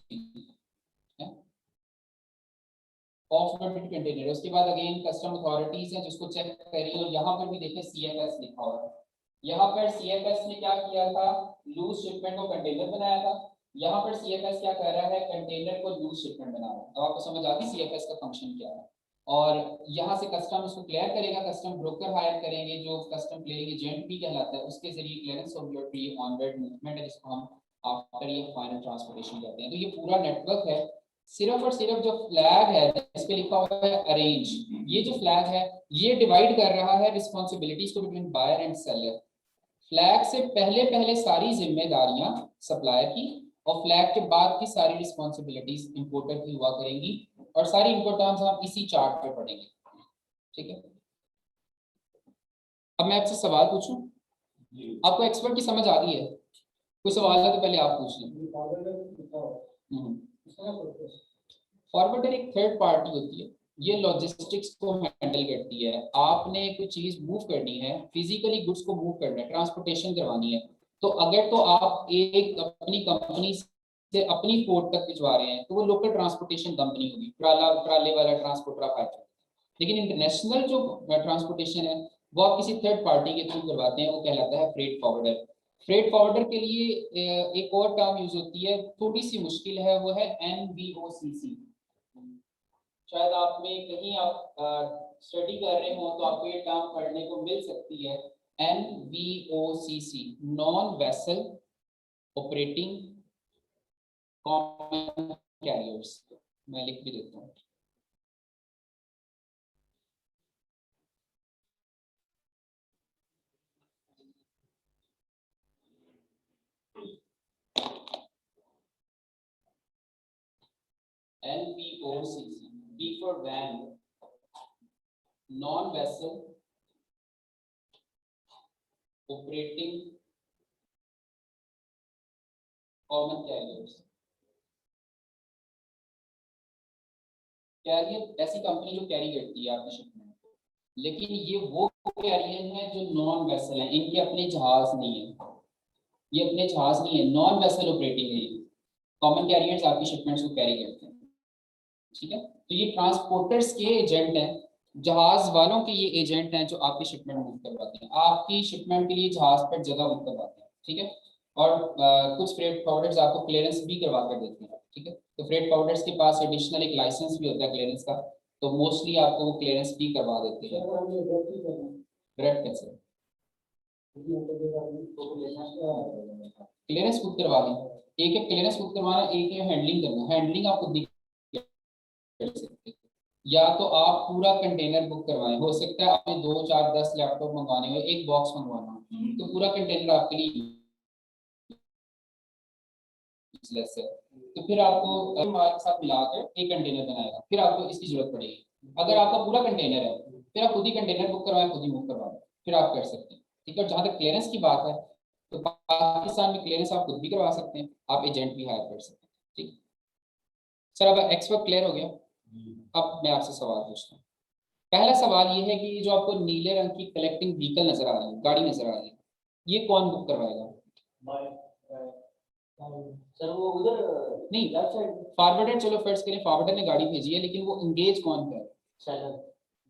ऑफलोडेड कंटेनर। उसके बाद अगेन कस्टम अथॉरिटीज है जिसको चेक करिए, और यहाँ पर भी देखिए CFS लिखा हुआ है। यहाँ पर CFS ने क्या किया था, लूज शिपमेंट को कंटेनर बनाया था। यहाँ पर CFS क्या कर रहा है, कंटेनर को लूज शिपमेंट बना रहा है। तो आपको समझ आ गई CFS का फंक्शन क्या है। और यहाँ से कस्टम उसको क्लियर करेगा, कस्टम ब्रोकर हायर करेंगे जो कस्टम क्लियरिंग एजेंट भी कहलाता है, उसके जरिए clearance of your free onward movement है जिसको हम आफ्टर ये फाइनल ट्रांसपोर्टेशन कहते हैं। तो ये पूरा नेटवर्क है। सिर्फ और सिर्फ जो फ्लैग है इस पे लिखा हुआ है अरेंज, ये जो फ्लैग है ये डिवाइड कर रहा है रिस्पॉन्सिबिलिटीज को between buyer and seller. Flag से पहले पहले सारी जिम्मेदारियां सप्लायर की, और फ्लैग के बाद की सारी रिस्पॉन्सिबिलिटीज इंपोर्टर की हुआ करेंगी, और सारी इनको टर्म्स हम इसी चार्ट पे पढ़ेंगे। ठीक है, अब मैं आपसे सवाल पूछूं, आपको एक्सपर्ट की समझ आ गई है? कोई सवाल है तो पहले आप पूछ लें। फॉरवर्डर एक थर्ड पार्टी होती है, ये लॉजिस्टिक्स को हैंडल करती है। आपने कोई चीज मूव करनी है, फिजिकली गुड्स को मूव करना है, ट्रांसपोर्टेशन करवानी है, तो अगर तो आप एक अपनी कंपनी से अपनी पोर्ट तक भिजवा रहे हैं तो वो लोकल ट्रांसपोर्टेशन कंपनी होगी, ट्राले वाला ट्रांसपोर्टर आप आते हैं। लेकिन इंटरनेशनल जो ट्रांसपोर्टेशन है वो आप किसी थर्ड पार्टी के थ्रू करवाते हैं, वो कहलाता है फ्रेट फॉरवर्डर। फ्रेट फॉरवर्डर के लिए एक और टर्म यूज होती है, थोड़ी सी मुश्किल है, वो है NVOCC। शायद आप में कहीं आप स्टडी कर रहे हो तो आपको ये टर्म पढ़ने को मिल सकती है। NVOCC, non vessel operating common carriers, मैं लिख भी देता हूँ। NVOCC, V for van, non-vessel operating common carriers। Carrier ऐसी कंपनी जो कैरी करती है आपकी शिपमेंट को, लेकिन ये वो कैरियर है जो नॉन वेसल है, इनके अपने जहाज नहीं है, ये अपने जहाज नहीं है, नॉन वेसल ऑपरेटिंग है। कॉमन कैरियर्स आपकी शिपमेंट्स को कैरी करते हैं, ठीक है। तो ये ट्रांसपोर्टर्स के एजेंट हैं, जहाज वालों के ये एजेंट हैं जो आपकी शिपमेंट मूव करवाते हैं, आपकी शिपमेंट के लिए जहाज पर जगह बुक करवाते हैं, ठीक है। और कुछ फ्रेट फॉरवर्डर्स आपको क्लियरेंस भी करवा कर देते हैं, ठीक है। तो फ्रेट फॉरवर्डर्स के पास एडिशनल एक लाइसेंस भी होता है क्लियरेंस का, तो मोस्टली आपको वो क्लियरेंस भी करवा देते हैं। ब्रेड कैसे क्लियरेंस खुद करवा लें, एक है क्लियरेंस खुद करवाना, एक है हैंडलिंग करना। हैंडलिंग आप खुद कर सकते हैं, या तो आप पूरा कंटेनर बुक करवाएं, हो सकता है आपने 2 4 10 लैपटॉप मंगवाने हो, एक बॉक्स मंगवाना हो, तो पूरा कंटेनर आपके लिए लेस है, तो फिर आपको माल के साथ मिलाकर एक कंटेनर बनाएगा, फिर आपको इसकी जरूरत पड़ेगी। अगर आपका पूरा कंटेनर है, फिर आप खुद ही कंटेनर बुक करवाएं, खुद ही मूव करवाएं, फिर आप कर सकते हैं, ठीक है। और जहाँ तक क्लियरेंस की बात है, तो पाकिस्तान में क्लियरेंस आप खुद भी करवा सकते हैं, आप एजेंट भी हायर कर सकते हैं, ठीक। सर अब एक्सपर्ट क्लियर हो गया। अब मैं आपसे सवाल पूछता हूँ। पहला सवाल ये है कि जो आपको नीले रंग की कलेक्टिंग व्हीकल नजर आ रही है, गाड़ी नजर आ रही है, ये कौन बुक करवाएगा?
सर वो उधर
नहीं, फॉरवर्डर, चलो फर्स्ट करें फॉरवर्डर ने गाड़ी भेजी है, लेकिन वो इंगेज कौन कर?
सेलर,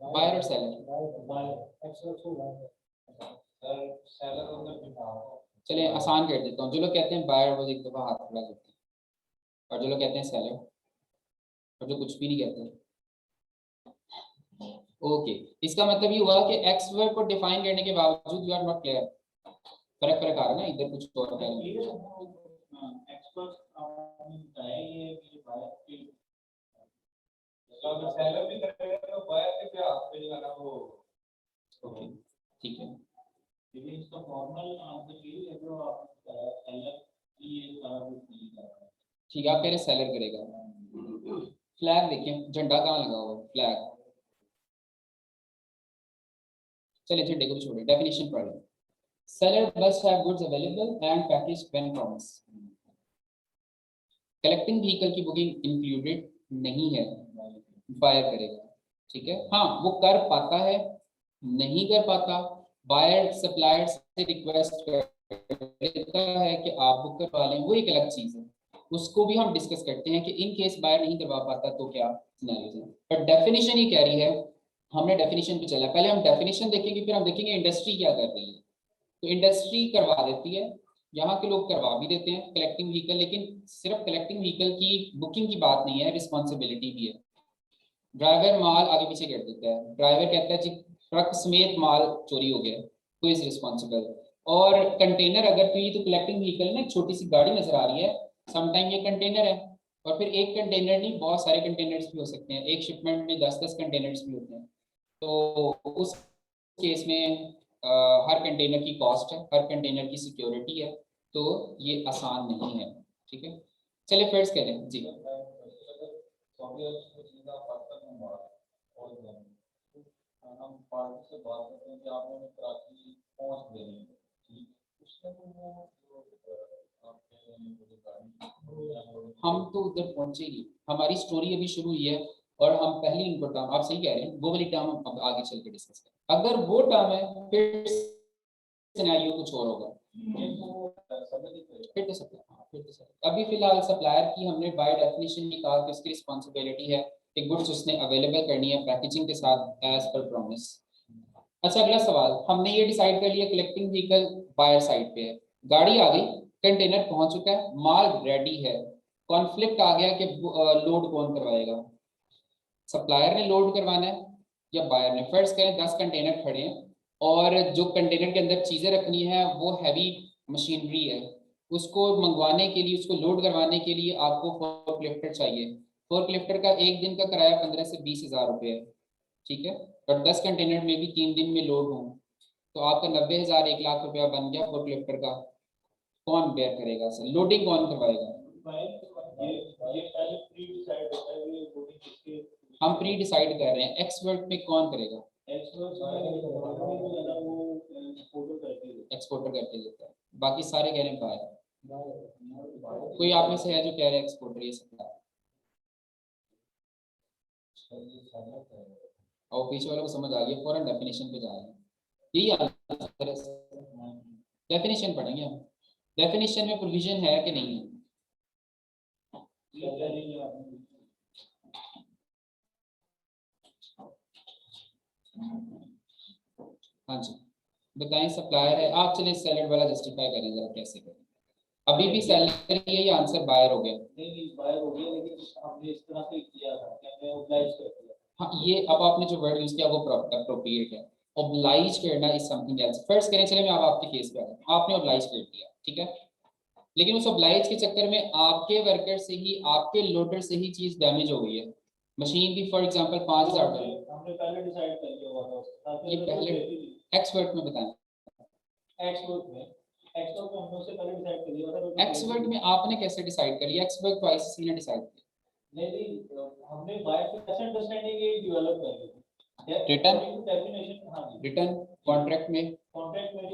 बायर और सेलर। चले आसान कर देता हूँ, जो लोग कहते हैं बायर वो एक दफा हाथ खड़ा करते हैं, और जो लोग कहते हैं सेलर, और जो कुछ भी नहीं कहते। ओके, इसका मतलब ये हुआ कि एक्स वर्ब को डिफाइन करने के बावजूद यू आर नॉट क्लियर। फर्क आ रहा है ना, इधर कुछ और कह रहे हैं।
एक्सपर्ट आपने बताया ये कि बायर की
अगर सेलर भी करेगा तो बायर के पे हाथ पे लगाना वो।
ओके ठीक है,
लेकिन इसका फॉर्मल आंसर ये है जो आप सेलर की ये सारा कुछ नहीं कर रहा है।
ठीक है, आप कह रहे सेलर करेगा। फ्लैग देखें, झंडा कहाँ लगा हुआ है? फ्लैग। चलिए झंडे को छोड़िए, डेफिनेशन पढ़ लें। Seller must have goods available and packaged when promised. Collecting vehicle की बुकिंग इंक्लूडेड नहीं है, बायर करेगा, ठीक है। हाँ, वो कर पाता है, नहीं कर पाता, बायर सप्लायर से रिक्वेस्ट करता है कि आप बुक करवा लें, वो एक अलग चीज है, उसको भी हम डिस्कस करते हैं कि इन केस बायर नहीं करवा पाता तो क्या सिनेरियो है। पर डेफिनेशन ही कह रही है, हमने डेफिनेशन पे चला, पहले हम डेफिनेशन देखेंगे, फिर हम देखेंगे इंडस्ट्री क्या कर रही है। तो इंडस्ट्री करवा देती है, यहाँ के लोग करवा भी देते हैं कलेक्टिंग व्हीकल, लेकिन सिर्फ कलेक्टिंग व्हीकल की बुकिंग की बात नहीं है, रिस्पॉन्सिबिलिटी भी है। ड्राइवर माल आगे पीछे कर देता है, ड्राइवर कहता है जी ट्रक समेत माल चोरी हो गया, हु इज रिस्पॉन्सिबल। और कंटेनर अगर तो कलेक्टिंग व्हीकल में छोटी सी गाड़ी नजर आ रही है, समटाइम ये कंटेनर है, और फिर एक कंटेनर नहीं बहुत सारे कंटेनर्स भी हो सकते हैं, एक शिपमेंट में 10-10 कंटेनर्स भी होते हैं। तो उस केस में हर कंटेनर की कॉस्ट है, हर कंटेनर की सिक्योरिटी है, तो ये आसान नहीं है, ठीक है। चलिए फर्स्ट करें जी।
हम पार्टी से बात करते हैं कि आपने कराची पहुंच देनी है, उसमें तो वो आप कह रहे हैं मुझे गाड़ी
हम तो उधर पहुंचेगी, हमारी स्टोरी अभी शुरू हुई है, और हम पहली इनको टर्म, आप सही कह रहे हैं, वो वाली टर्म हम अब आगे चल के डिस्कस करें। अगर वो टर्म है फिर सिनेरियो कुछ और होगा, फिर तो सप्लायर, अभी फिलहाल सप्लायर की हमने बाय डेफिनेशन ही कहा कि उसकी रिस्पॉन्सिबिलिटी है कि गुड्स उसने अवेलेबल करनी है पैकेजिंग के साथ एज पर प्रॉमिस। अच्छा अगला सवाल, हमने ये डिसाइड कर लिया कलेक्टिंग व्हीकल बायर साइड पे है, गाड़ी आ गई, कंटेनर पहुंच चुका है, माल रेडी है, कॉन्फ्लिक्ट आ गया कि लोड कौन करवाएगा, सप्लायर ने लोड करवाना है या बायर ने। फर्स्ट करें 10 कंटेनर खड़े हैं, और जो कंटेनर के अंदर चीज़ें रखनी है वो हैवी मशीनरी है, उसको मंगवाने के लिए, उसको लोड करवाने के लिए आपको फोर्क लिफ्टर चाहिए। फोर्क लिफ्टर का एक दिन का किराया 15 से 20 हज़ार रुपये है, ठीक है। और 10 कंटेनर में भी 3 दिन में लोड हो तो आपका 90,000 1 लाख रुपया बन गया फोर्क लिफ्टर का। कौन बेयर करेगा सर, लोडिंग कौन करवाएगा?
ये पहले प्री डिसाइड होता है ये लोडिंग किसके।
हम प्री डिसाइड कर रहे हैं, एक्सपर्ट में कौन करेगा?
एक्सपर्ट्स में जो है ना वो एक्सपोर्टर करते हैं।
एक्सपोर्टर करके देता है, बाकी सारे कह रहे हैं बायर। कोई आप में से है जो कह रहे हैं एक्सपोर्टर ये सब? और पीछे वालों को समझ आ गया, फौरन डेफिनेशन पे जा रहे हैं। यही डेफिनेशन पढ़ेंगे हम, डेफिनेशन में प्रोविजन है कि नहीं है? हाँ जी बताएं, सप्लायर है आप, चलिए सैलड वाला जस्टिफाई करें जरा, कैसे करें? अभी भी सैलरी यही आंसर बायर हो गया।
नहीं बायर हो गया, लेकिन हमने इस तरह से किया था कि हमने ऑब्लाइज कर दिया।
हाँ ये अब आपने जो वर्ड यूज किया वो अप्रोप्रिएट है। ऑब्लाइज करना इज समथिंग एल्स। फर्स्ट करें, चले मैं अब आपके केस पे आ रहा हूं, आपने ऑब्लाइज कर दिया, ठीक है, लेकिन उस ऑब्लाइज के चक्कर में आपके वर्कर से ही, आपके लोडर से ही चीज डैमेज हो गई है, मशीन की फॉर एग्जांपल 5,000 डॉलर।
हमने पहले डिसाइड कर लिया हुआ था।
ये पहले एक्सपर्ट में बताएं,
एक्सपर्ट में हमने उससे पहले डिसाइड कर लिया था।
एक्सपर्ट में आपने कैसे डिसाइड कर लिया? एक्सपर्ट तो आईसीसी ने डिसाइड किया।
नहीं हमने बायर से कैसे अंडरस्टैंडिंग ये डेवलप कर ली थी।
रिटर्न
डेफिनेशन, हाँ जी,
रिटर्न कॉन्ट्रैक्ट में
भी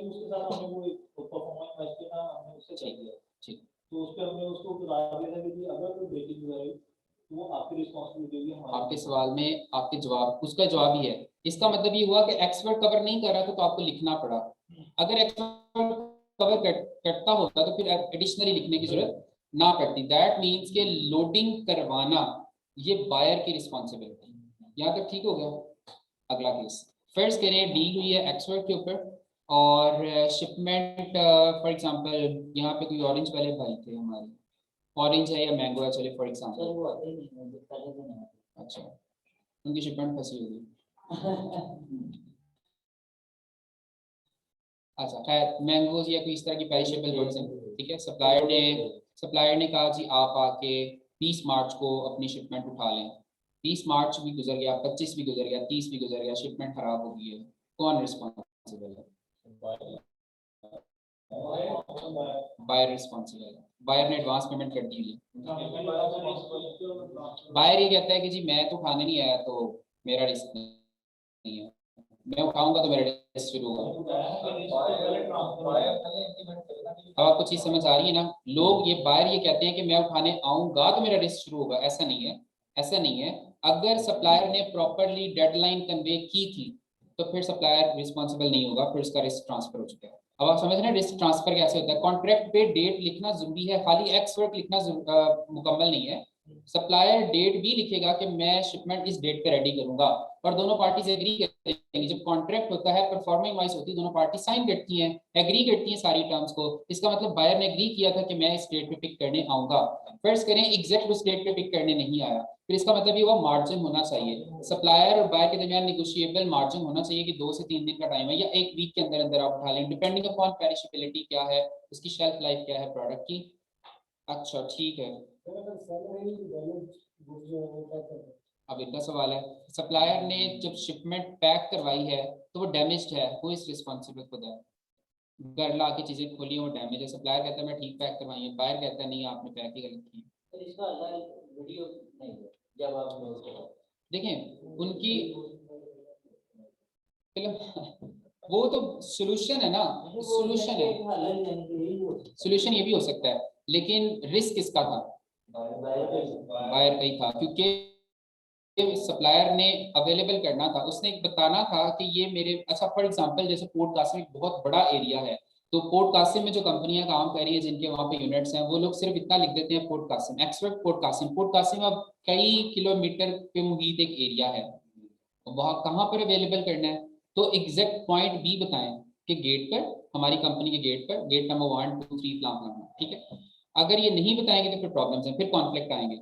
उसके साथ हमने वो परफॉर्मेंस मैच के ना हमने उससे कर दिया।
ठीक।
तो उस पे हमने उसको बता दिया था कि अगर कोई ब्रेकिंग हुआ है तो वो आपकी रिस्पांसिबिलिटी होगी, हमारी।
आपके सवाल में आपके जवाब, उसका जवाब ही है। इसका मतलब ये हुआ कि एक्सपर्ट कवर नहीं कर रहा तो आपको लिखना पड़ा। अगर एक्सपर्ट कवर करता होता तो फिर एडिशनली लिखने की जरूरत ना पड़ती। दैट मीन्स के लोडिंग करवाना ये बायर की रिस्पॉन्सिबिलिटी। यहाँ तक ठीक हो गया? अगला केस फर्स्ट करें, डील हुई है एक्सपर्ट के ऊपर और शिपमेंट फॉर एग्जांपल यहाँ पे कोई ऑरेंज वाले भाई थे हमारे, ऑरेंज है या मैंगो है, चले फॉर एग्जांपल। अच्छा उनकी शिपमेंट फंसी होगी। अच्छा खैर मैंगोज या कोई इस तरह की पेरिशेबल गुड्स हैं, ठीक है। सप्लायर ने कहा जी आप आके 20 मार्च को अपनी शिपमेंट उठा लें। 20 मार्च भी गुजर गया, 25 भी गुजर गया, 30 भी गुजर गया, शिपमेंट खराब हो गई है, कौन रिस्पॉन्सिबल है? बायर रिस्पॉन्सिबल है। बायर ने एडवांस पेमेंट कर दी है। बायर ये कहता है कि जी मैं तो खाने नहीं आया तो मेरा रिस्क नहीं है, मैं उठाऊंगा तो मेरा रिस्क शुरू होगा। अब आपको चीज समझ आ रही है ना? लोग ये बायर ये कहते हैं कि मैं उठाने आऊंगा तो मेरा रिस्क शुरू होगा, ऐसा नहीं है, ऐसा नहीं है। अगर सप्लायर ने प्रॉपरली डेडलाइन कन्वे की थी तो फिर सप्लायर रिस्पॉन्सिबल नहीं होगा, फिर उसका रिस्क ट्रांसफर हो चुका है। अब आप समझ रहे हैं रिस्क ट्रांसफर कैसे होता है? कॉन्ट्रैक्ट पे डेट लिखना जरूरी है, खाली एक्स वर्क लिखना मुकम्मल नहीं है। सप्लायर डेट भी लिखेगा कि मैं शिपमेंट इस डेट पे रेडी करूंगा और दोनों पार्टीज एग्री करेंगी। जब कॉन्ट्रैक्ट होता है परफॉर्मिंग वाइज होती है, दोनों पार्टी साइन करती हैं, एग्री करती हैं सारी टर्म्स को। इसका मतलब बायर ने एग्री किया था कि मैं इस डेट पे पिक करने आऊंगा। फर्स्ट करें एग्जैक्ट उस डेट पे पिक करने नहीं आया, फिर इसका मतलब ये हुआ मार्जिन होना चाहिए। सप्लायर और बायर के दरमियान निगोशिएबल मार्जिन होना चाहिए कि 2 से 3 दिन का टाइम है या 1 वीक के अंदर अंदर आप उठा लें, डिपेंडिंग अपॉन पेरिशेबिलिटी क्या है, उसकी शेल्फ लाइफ क्या है प्रोडक्ट की। अच्छा ठीक है, अब इतना सवाल है, सप्लायर ने जब शिपमेंट पैक करवाई है तो वो डैमेज्ड है, वो इस रिस्पॉन्सिबल खुद है। घर ला के चीजें खोली वो डैमेज है, सप्लायर कहता है मैं ठीक पैक करवाई है, बायर कहता है नहीं आपने पैक ही गलत की। वीडियो नहीं है जब आप देखें उनकी फिल्म वो तो सोल्यूशन है ना, सोल्यूशन है, सोल्यूशन ये भी हो सकता है, लेकिन रिस्क किसका था? बायर का ही था, क्योंकि सप्लायर ने अवेलेबल करना था, उसने बताना था कि ये मेरे, अच्छा फॉर एग्जांपल जैसे पोर्ट कासिम एक बहुत बड़ा एरिया है, तो पोर्ट कासिम में जो कंपनियां काम कर रही है जिनके वहाँ पे यूनिट्स हैं, वो लोग सिर्फ इतना लिख देते हैं port Qasim, expert port Qasim. Port Qasim अब कई किलोमीटर पे मुहित एक एरिया है, वहाँ कहाँ पर अवेलेबल करना है? तो एग्जैक्ट पॉइंट भी बताएं कि गेट पर, हमारी कंपनी के गेट पर, गेट नंबर 1 2 3 प्लान, ठीक है। अगर ये नहीं बताएंगे तो फिर प्रॉब्लम्स हैं, फिर कॉन्फ्लिक्ट आएंगे।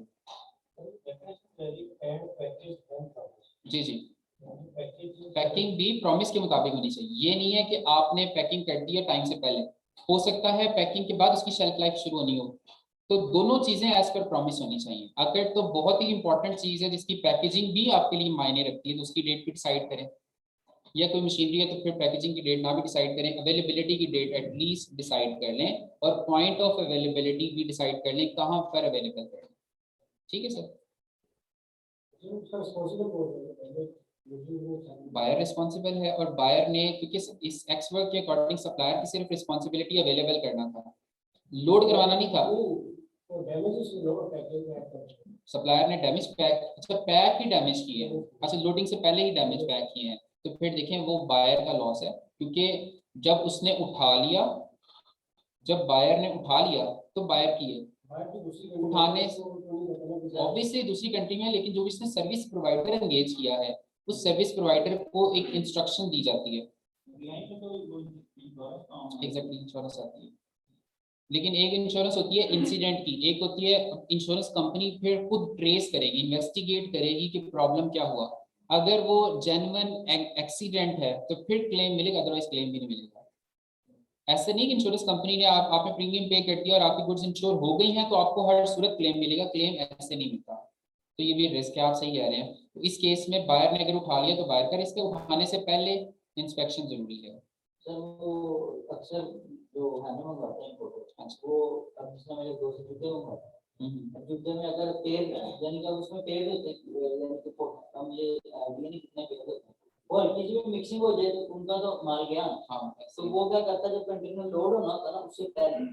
जी जी पैकिंग भी प्रॉमिस के मुताबिक होनी चाहिए। ये नहीं है कि आपने पैकिंग कर दी है टाइम से पहले, हो सकता है पैकिंग के बाद उसकी शेल्फ लाइफ शुरू होनी हो। तो दोनों चीजें एज पर प्रॉमिस होनी चाहिए। अगर तो बहुत ही इंपॉर्टेंट चीज है जिसकी पैकेजिंग भी आपके लिए मायने रखती है, तो उसकी डेट भी डिसाइड करें, या कोई मशीनरी है तो फिर पैकेजिंग की डेट ना भी डिसाइड करें, अवेलेबिलिटी की डेट एटलीस्ट डिसाइड कर लें, और पॉइंट ऑफ अवेलेबिलिटी भी डिसाइड कर लें कहाँ पर अवेलेबल करें। ठीक है सर। बायर रिस्पॉन्सिबल है, और बायर ने, क्योंकि इस एक्स वर्क के अकॉर्डिंग सप्लायर की सिर्फ रिस्पॉन्सिबिलिटी अवेलेबल करना था, लोड करवाना नहीं था। सप्लायर ने डैमेज पैक, अच्छा पैक ही डैमेज किए हैं, अच्छा लोडिंग से पहले ही डैमेज पैक किए हैं, तो फिर देखें वो बायर का लॉस है, क्योंकि जब उसने उठा लिया, जब बायर ने उठा लिया तो बायर की है उठाने, ऑब्वियसली दूसरी कंट्री में, लेकिन जो इसने सर्विस प्रोवाइडर एंगेज किया है, उस सर्विस प्रोवाइडर को एक इंस्ट्रक्शन दी जाती है। एग्जैक्टली इंश्योरेंस आती है, लेकिन एक इंश्योरेंस होती है इंसिडेंट की, एक होती है इंश्योरेंस कंपनी फिर खुद ट्रेस करेगी, इन्वेस्टिगेट करेगी कि प्रॉब्लम क्या हुआ। अगर वो जेन्युइन एक्सीडेंट है तो फिर क्लेम मिलेगा, अदरवाइज क्लेम भी नहीं मिलेगा। ऐसे नहीं कि इंश्योरेंस कंपनी ने आपने प्रीमियम पे कर दिया और आपकी गुड्स इंश्योर हो गई हैं तो आपको हर सूरत क्लेम मिलेगा, क्लेम ऐसे नहीं मिलता। तो ये भी रिस्क है, आप सही कह रहे हैं। तो इस केस में बायर ने अगर उठा लिया तो बायर का रिस्क है, उठाने से पहले इंस्पेक्शन जरूरी है।
सर वो अक्सर जो हैंडल मंगवाते हैं फोटो, वो अब जिसमें मेरे दोस्त जूते मंगवाते हैं, जूते में अगर पेड़ यानी कि उसमें पेड़ होते हैं, यानी कि हम ये आइडिया नहीं कितने पेड़ होते हैं, वो हल्की सी भी मिक्सिंग हो जाए तो उनका तो माल गया।
हाँ,
तो वो क्या करता है, जब कंटेनर लोड होना होता है ना, उससे पहले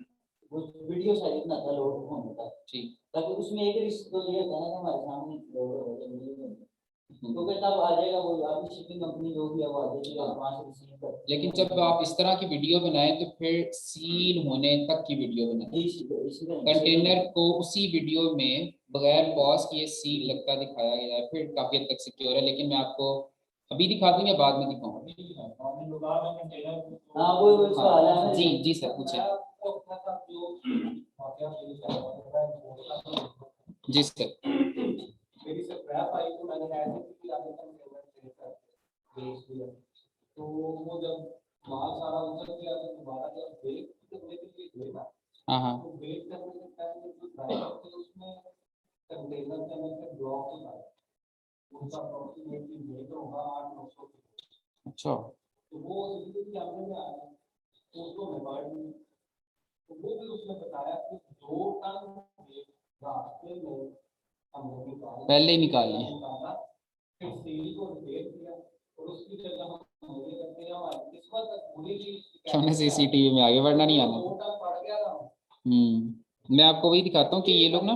वो वीडियो साइज बनाता है लोड होने का,
ठीक,
ताकि उसमें एक रिस्क तो ये होता है ना कि हमारे सामने लोड हो रहा है, तो फिर तब आ जाएगा वो आपकी शिपिंग कंपनी जो भी है वो आ जाएगी, आप वहां से रिसीव कर।
लेकिन जब आप इस तरह की वीडियो बनाएं तो फिर सील होने तक की वीडियो बनाएं, कंटेनर को उसी वीडियो में बगैर पॉज किए सील लगता दिखाया गया है, फिर काफी हद तक सिक्योर है। लेकिन मैं आपको अभी दिखा दूं या बाद में दिखाऊं?
हाँ वो सवाल है।
जी जी सर पूछे। जी सर।
मेरी से क्रैप आई तो मैंने ऐसे कि आपने कंटेनर देकर बेच दिया, तो वो जब माल सारा उतर गया तो दोबारा जब ब्रेक करने के लिए भेजा,
हाँ
तो ब्रेक करने से पहले जो ड्राइवर थे उसमें कंटेनर के अंदर ब्लॉक था, उनका अप्रोक्सीमेटली वेट होगा 800-900 किलो।
अच्छा,
तो वो इसीलिए सामने में आया, तो उसको रिकॉर्ड में, तो वो भी उसने बताया कि 2 टन रास्ते में हमने निकाला,
पहले ही निकाल लिया,
फिर सील को रिपेयर किया, और उसकी जगह हम ये करते हैं हमारी किस्मत तक पूरी चीज
हमने सीसीटीवी में आगे बढ़ना नहीं आना।
टोटल पड़ गया था।
मैं आपको वही दिखाता हूँ कि ये लोग ना,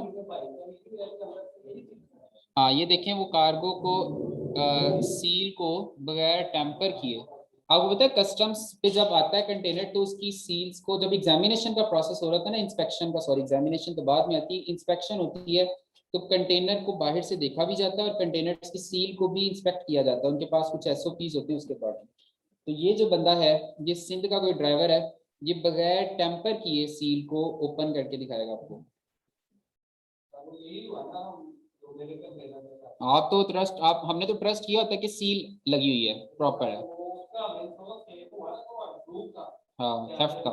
हाँ ये देखें वो कार्गो को सील को बगैर टेम्पर किए, आपको पता है कस्टम्स पे जब आता है कंटेनर तो उसकी सील्स को, जब एग्जामिनेशन का प्रोसेस हो रहा था ना, इंस्पेक्शन का, सॉरी एग्जामिनेशन तो बाद में आती है, इंस्पेक्शन होती है, तो कंटेनर को बाहर से देखा भी जाता है और कंटेनर की सील को भी इंस्पेक्ट किया जाता है, उनके पास कुछ SOPs होते हैं उसके अकॉर्डिंग। तो ये जो बंदा है, ये सिंध का कोई ड्राइवर है, ये बगैर टेम्पर किए सील को ओपन करके दिखाएगा आपको। आप तो ट्रस्ट, आप हमने तो ट्रस्ट किया होता है कि सील लगी हुई है, प्रॉपर है। हाँ थेफ्ट का।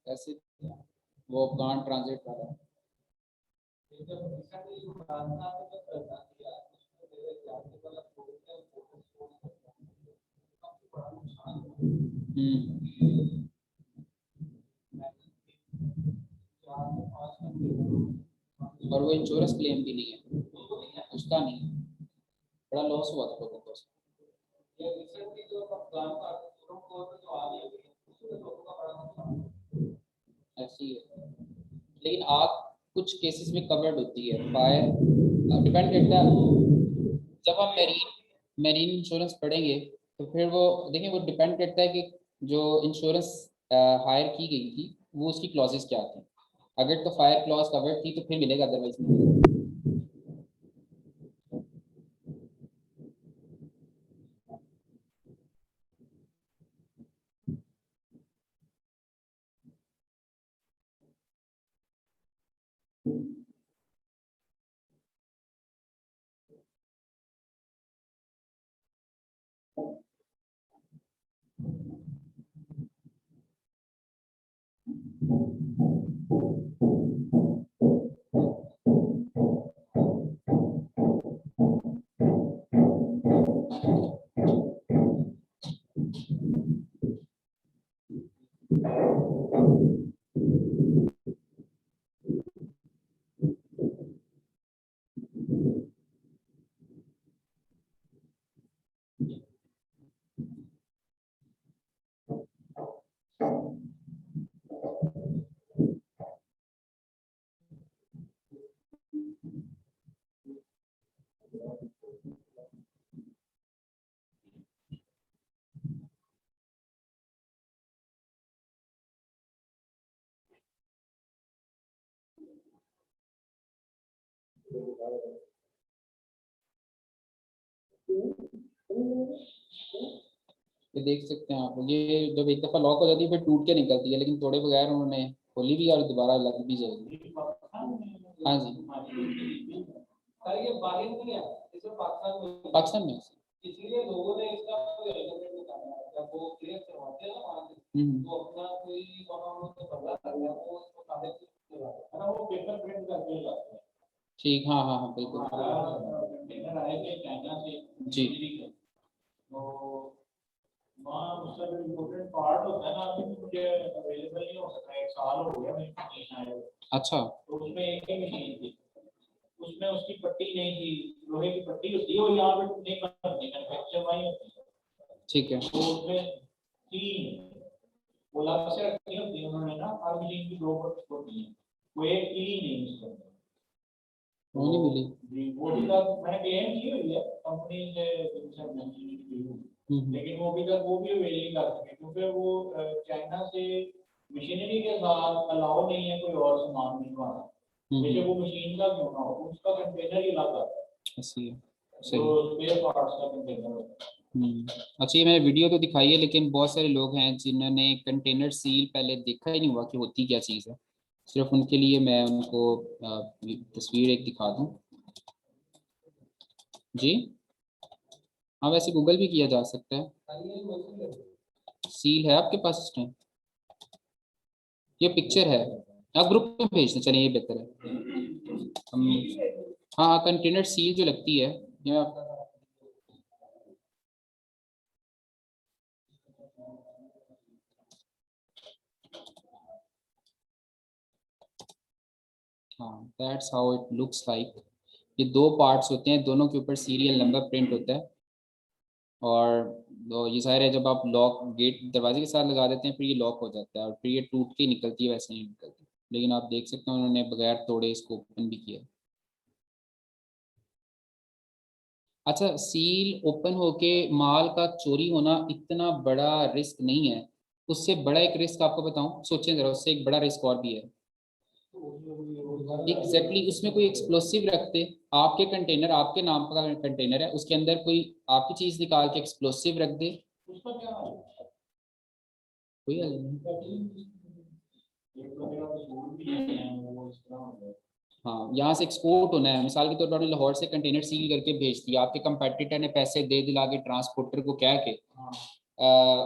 ऐसे वो अफगान ट्रांजिट वाला और वो इंश्योरेंस क्लेम भी नहीं है, उसका नहीं है, बड़ा लॉस हुआ था लोगों को।
ये रिसेंटली जो प्लान का सुप्रीम कोर्ट में जो आ रही है उसमें लोगों का बड़ा नुकसान
ऐसी है, लेकिन आग कुछ केसेस में कवर्ड होती है, फायर डिपेंड करता है। जब हम मेरीन इंश्योरेंस पढ़ेंगे तो फिर वो देखिए, वो डिपेंड करता है कि जो इंश्योरेंस हायर की गई थी वो उसकी क्लॉजेस क्या थी। अगर तो फायर क्लॉज कवर्ड थी तो फिर मिलेगा, अदरवाइज नहीं मिलेगा। ये देख सकते हैं आप, ये जब एक दफा लॉक हो जाती है फिर टूट के निकलती है, लेकिन तोड़े बगैर उन्होंने खोली भी और दोबारा लग भी जाएगी। हाँ जी,
सर ये बाहर नहीं है, इसे
पाकिस्तान में।
इसलिए लोगों ने इसका कोई रेगुलेट निकाला है। जब वो क्लियर करवाते हैं ना वहाँ से तो अपना कोई वहाँ उनको बदला कर दिया, वो उसको कागज है ना, वो पेपर प्रिंट करके लाते हैं।
ठीक, हाँ हाँ हाँ बिल्कुल
कंटेनर आएंगे चाइना से
जी।
तो वहाँ उसका जो इम्पोर्टेंट पार्ट होता है ना, अभी मुझे अवेलेबल नहीं हो सकता, 1 साल हो गया मेरी मशीन आए हुए।
अच्छा,
तो उसमें एक ही मशीन थी, उसमें उसकी पट्टी नहीं थी, लोहे की पट्टी होती है और यहाँ पे नहीं बनती, मैन्युफैक्चर वहीं होती है।
ठीक है।
तो उसमें 3 बोला से रखी होती है उन्होंने ना, हर मशीन की 2 पट्टी होती है, वो एक की ही नहीं उसके अंदर।
वो नहीं मिली।
जी, वो भी तक मैंने क्लेम की हुई है कंपनी से, लेकिन वो भी तक वो भी अवेल नहीं कर सके, क्योंकि वो चाइना से मशीनरी के साथ अलाउ नहीं है कोई और सामान भिजवाना, जैसे वो मशीन का क्यों ना हो, उसका कंटेनर ही अलग आता है।
सही है,
तो
सही।
स्पेयर पार्ट्स का कंटेनर होता है।
अच्छा, ये मैंने वीडियो तो दिखाई है, लेकिन बहुत सारे लोग हैं जिन्होंने कंटेनर सील पहले देखा ही नहीं हुआ कि होती क्या चीज़ है। सिर्फ उनके लिए मैं उनको तस्वीर एक दिखा दूं जी। हाँ, वैसे गूगल भी किया जा सकता है। सील है आपके पास इस टाइम? ये पिक्चर है, आप ग्रुप में भेजते चलिए, ये बेहतर है। हम हाँ हाँ, कंटेनर सील जो लगती है ये आप हाँ, that's how it looks like. ये 2 पार्ट्स होते हैं, दोनों के ऊपर सीरियल नंबर प्रिंट होता है। और ये ज़ाहिर है जब आप लॉक गेट दरवाजे के साथ लगा देते हैं फिर ये लॉक हो जाता है और फिर ये टूट के निकलती है, वैसे नहीं निकलती। लेकिन आप देख सकते हैं उन्होंने बगैर तोड़े इसको ओपन भी किया। अच्छा, सील ओपन होके माल का चोरी होना इतना बड़ा रिस्क नहीं है। उससे बड़ा एक रिस्क आपको बताऊं, सोचें जरा, उससे एक बड़ा रिस्क और भी है। एग्जैक्टली उसमें कोई एक्सप्लोसिव रखते, आपके कंटेनर आपके नाम का कंटेनर है, उसके अंदर कोई आपकी चीज निकाल के एक्सप्लोसिव रख दे,
उसका क्या है?
कोई हल नहीं।
एक तो मेरा सूट भी है वो इस तरह हो गया।
हाँ, यहाँ से एक्सपोर्ट होना है, मिसाल के तौर पर आपने लाहौर से कंटेनर सील करके भेज दिया, आपके कंपेटिटर ने पैसे दे दिला के ट्रांसपोर्टर को कह के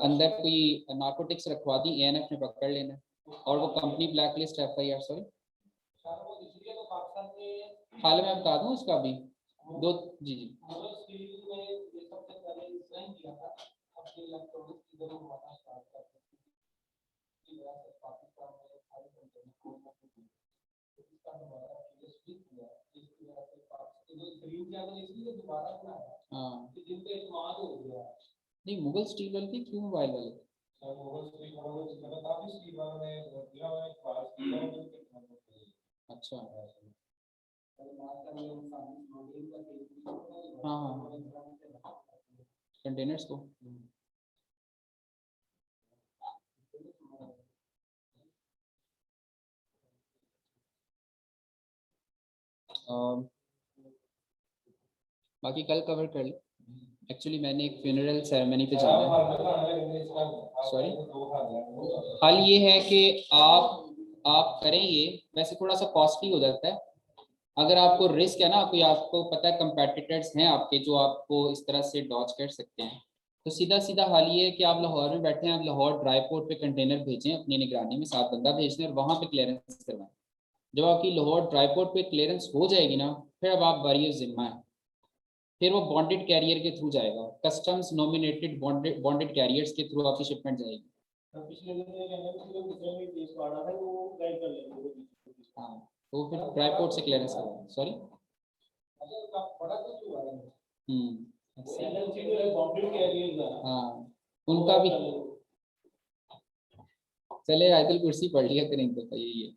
अंदर कोई नार्कोटिक्स रखवा दी, एएनएफ ने पकड़ लेना और वो company black list FIR, sorry हाल मैं बता दूं इसका भी 2 जी जी
3 लाख करोड़ की इधर घुमाना स्टार्ट करते हैं कि वहाँ से पाकिस्तान में सारी कंट्री को इसका हमारा यूएसपी किया जिसकी वजह से पाकिस्तान जो ग्रीन चैनल इसलिए दोबारा बनाया
हाँ
कि जिनका इस्तेमाल हो गया
नहीं, मुगल स्टील वाले थे क्यों मोबाइल वाले? अच्छा हाँ हाँ कंटेनर्स को बाकी कल कवर कर ले। एक्चुअली मैंने एक फ्यूनरल सेरेमनी पे जाना है। सॉरी, हाल ये है कि आप करें ये, वैसे थोड़ा सा कॉस्टली हो जाता है। अगर आपको रिस्क है ना, कोई आपको पता है कंपेटिटर्स हैं आपके जो आपको इस तरह से डॉच कर सकते हैं, तो सीधा सीधा हाल ये है कि आप लाहौर में बैठे हैं, आप लाहौर ड्राई पोर्ट पे कंटेनर भेजें अपनी निगरानी में, 7 बंदा भेज दें और वहाँ पे क्लियरेंस करवाएं। जब आपकी लाहौर ड्राई पोर्ट पे क्लियरेंस हो जाएगी ना, फिर अब आप बारी जिम्मा है, फिर वो बॉन्डेड कैरियर के थ्रू जाएगा, कस्टम्स नॉमिनेटेड बॉन्डेड कैरियर्स के थ्रू आपकी शिपमेंट जाएगी।
पिछले दिन ये कहना कि जो दूसरे में केस पड़ा है वो गाइड कर लेंगे।
हाँ, तो फिर ड्राई पोर्ट से क्लियरेंस करवाएं। सॉरी,
अच्छा बड़ा कुछ हुआ है
एलएलसी जो बॉन्डेड कैरियर्स है
हाँ उनका भी चले, आयतल कुर्सी पढ़ लिया करें तो यही है।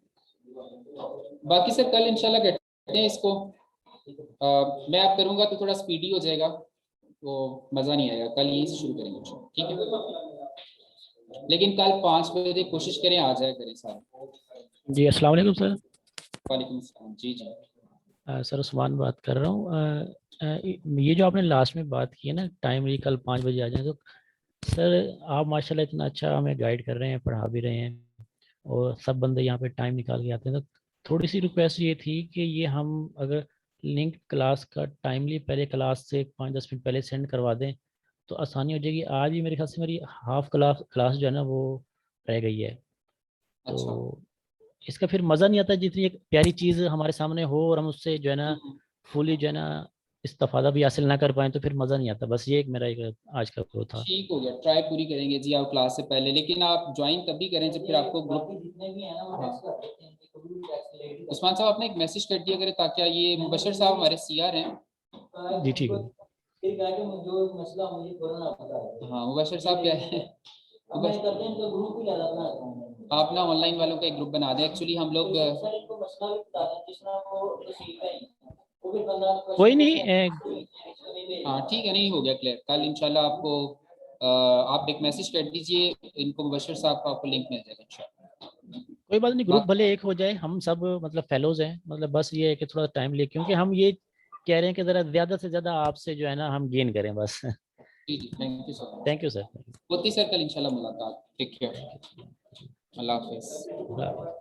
बाकी सर कल इंशाल्लाह करते हैं इसको। मैं आप करूँगा तो थोड़ा स्पीडी हो जाएगा, तो मज़ा नहीं आएगा। कल यहीं से शुरू करेंगे, ठीक है? लेकिन कल 5 बजे कोशिश करें आ जाए करें सारे।
जी अस्सलाम वालेकुम सर।
वालेकुम अस्सलाम। जी जी
सर उस्मान बात कर रहा हूँ। ये जो आपने लास्ट में बात की है ना, टाइमली कल 5 बजे आ जाए, तो सर आप माशाल्लाह इतना अच्छा हमें गाइड कर रहे हैं, पढ़ा भी रहे हैं और सब बंदे यहाँ पे टाइम निकाल के आते हैं। तो थोड़ी सी रिक्वेस्ट ये थी कि ये हम अगर लिंक क्लास का टाइमली पहले क्लास से 5-10 मिनट पहले सेंड करवा दें तो आसानी हो जाएगी। आज भी मेरे ख्याल से मेरी हाफ क्लास जो है ना वो रह गई है।
अच्छा।
तो इसका फिर मज़ा नहीं आता, जितनी एक प्यारी चीज़ हमारे सामने हो और हम उससे जो है ना फुली जो है ना इस्तेफादा भी हासिल ना कर पाए तो फिर मज़ा नहीं आता। बस ये एक मेरा एक आज का वो था।
ठीक हो गया, ट्राई पूरी करेंगे जी आप क्लास से पहले, लेकिन आप ज्वाइन तभी करें जब फिर आपको ग्रुप।
जितने भी हैं ना वो टेस्ट कर देते हैं कि कभी भी टैक्स लेडी
उस्मान साहब आपने एक मैसेज कर दिया करें ताकि ये मुबशर साहब हमारे सीआर हैं।
जी ठीक है।
फिर कहा कि जो मसला मुझे फौरन आप बताएं।
हाँ मुबशर साहब क्या है,
अब मैं करते हैं तो ग्रुप ही ज्यादा बनाता हूँ।
आप ना ऑनलाइन वालों का एक ग्रुप बना दें। एक्चुअली हम लोग
सर इनको मसला भी बता दें, जिस तरह वो तो सीख रहे हैं वो भी बंदा
कोई नहीं
हाँ ठीक है, नहीं हो गया क्लियर। कल इंशाल्लाह आपको आप एक मैसेज कर दीजिए इनको, मुबशर साहब का आपको लिंक मिल जाएगा इंशाल्लाह।
कोई बात नहीं, ग्रुप भले एक हो जाए, हम सब मतलब फेलोज हैं, मतलब बस ये है कि थोड़ा टाइम ले, क्योंकि हम ये कह रहे हैं कि ज़रा ज़्यादा से ज़्यादा आपसे जो है ना हम गेन करें बस।
जी जी, thank you sir.
Thank you sir.
होती सर कल इंशाल्लाह मुलाकात। टेक केयर, अल्लाह हाफिज़।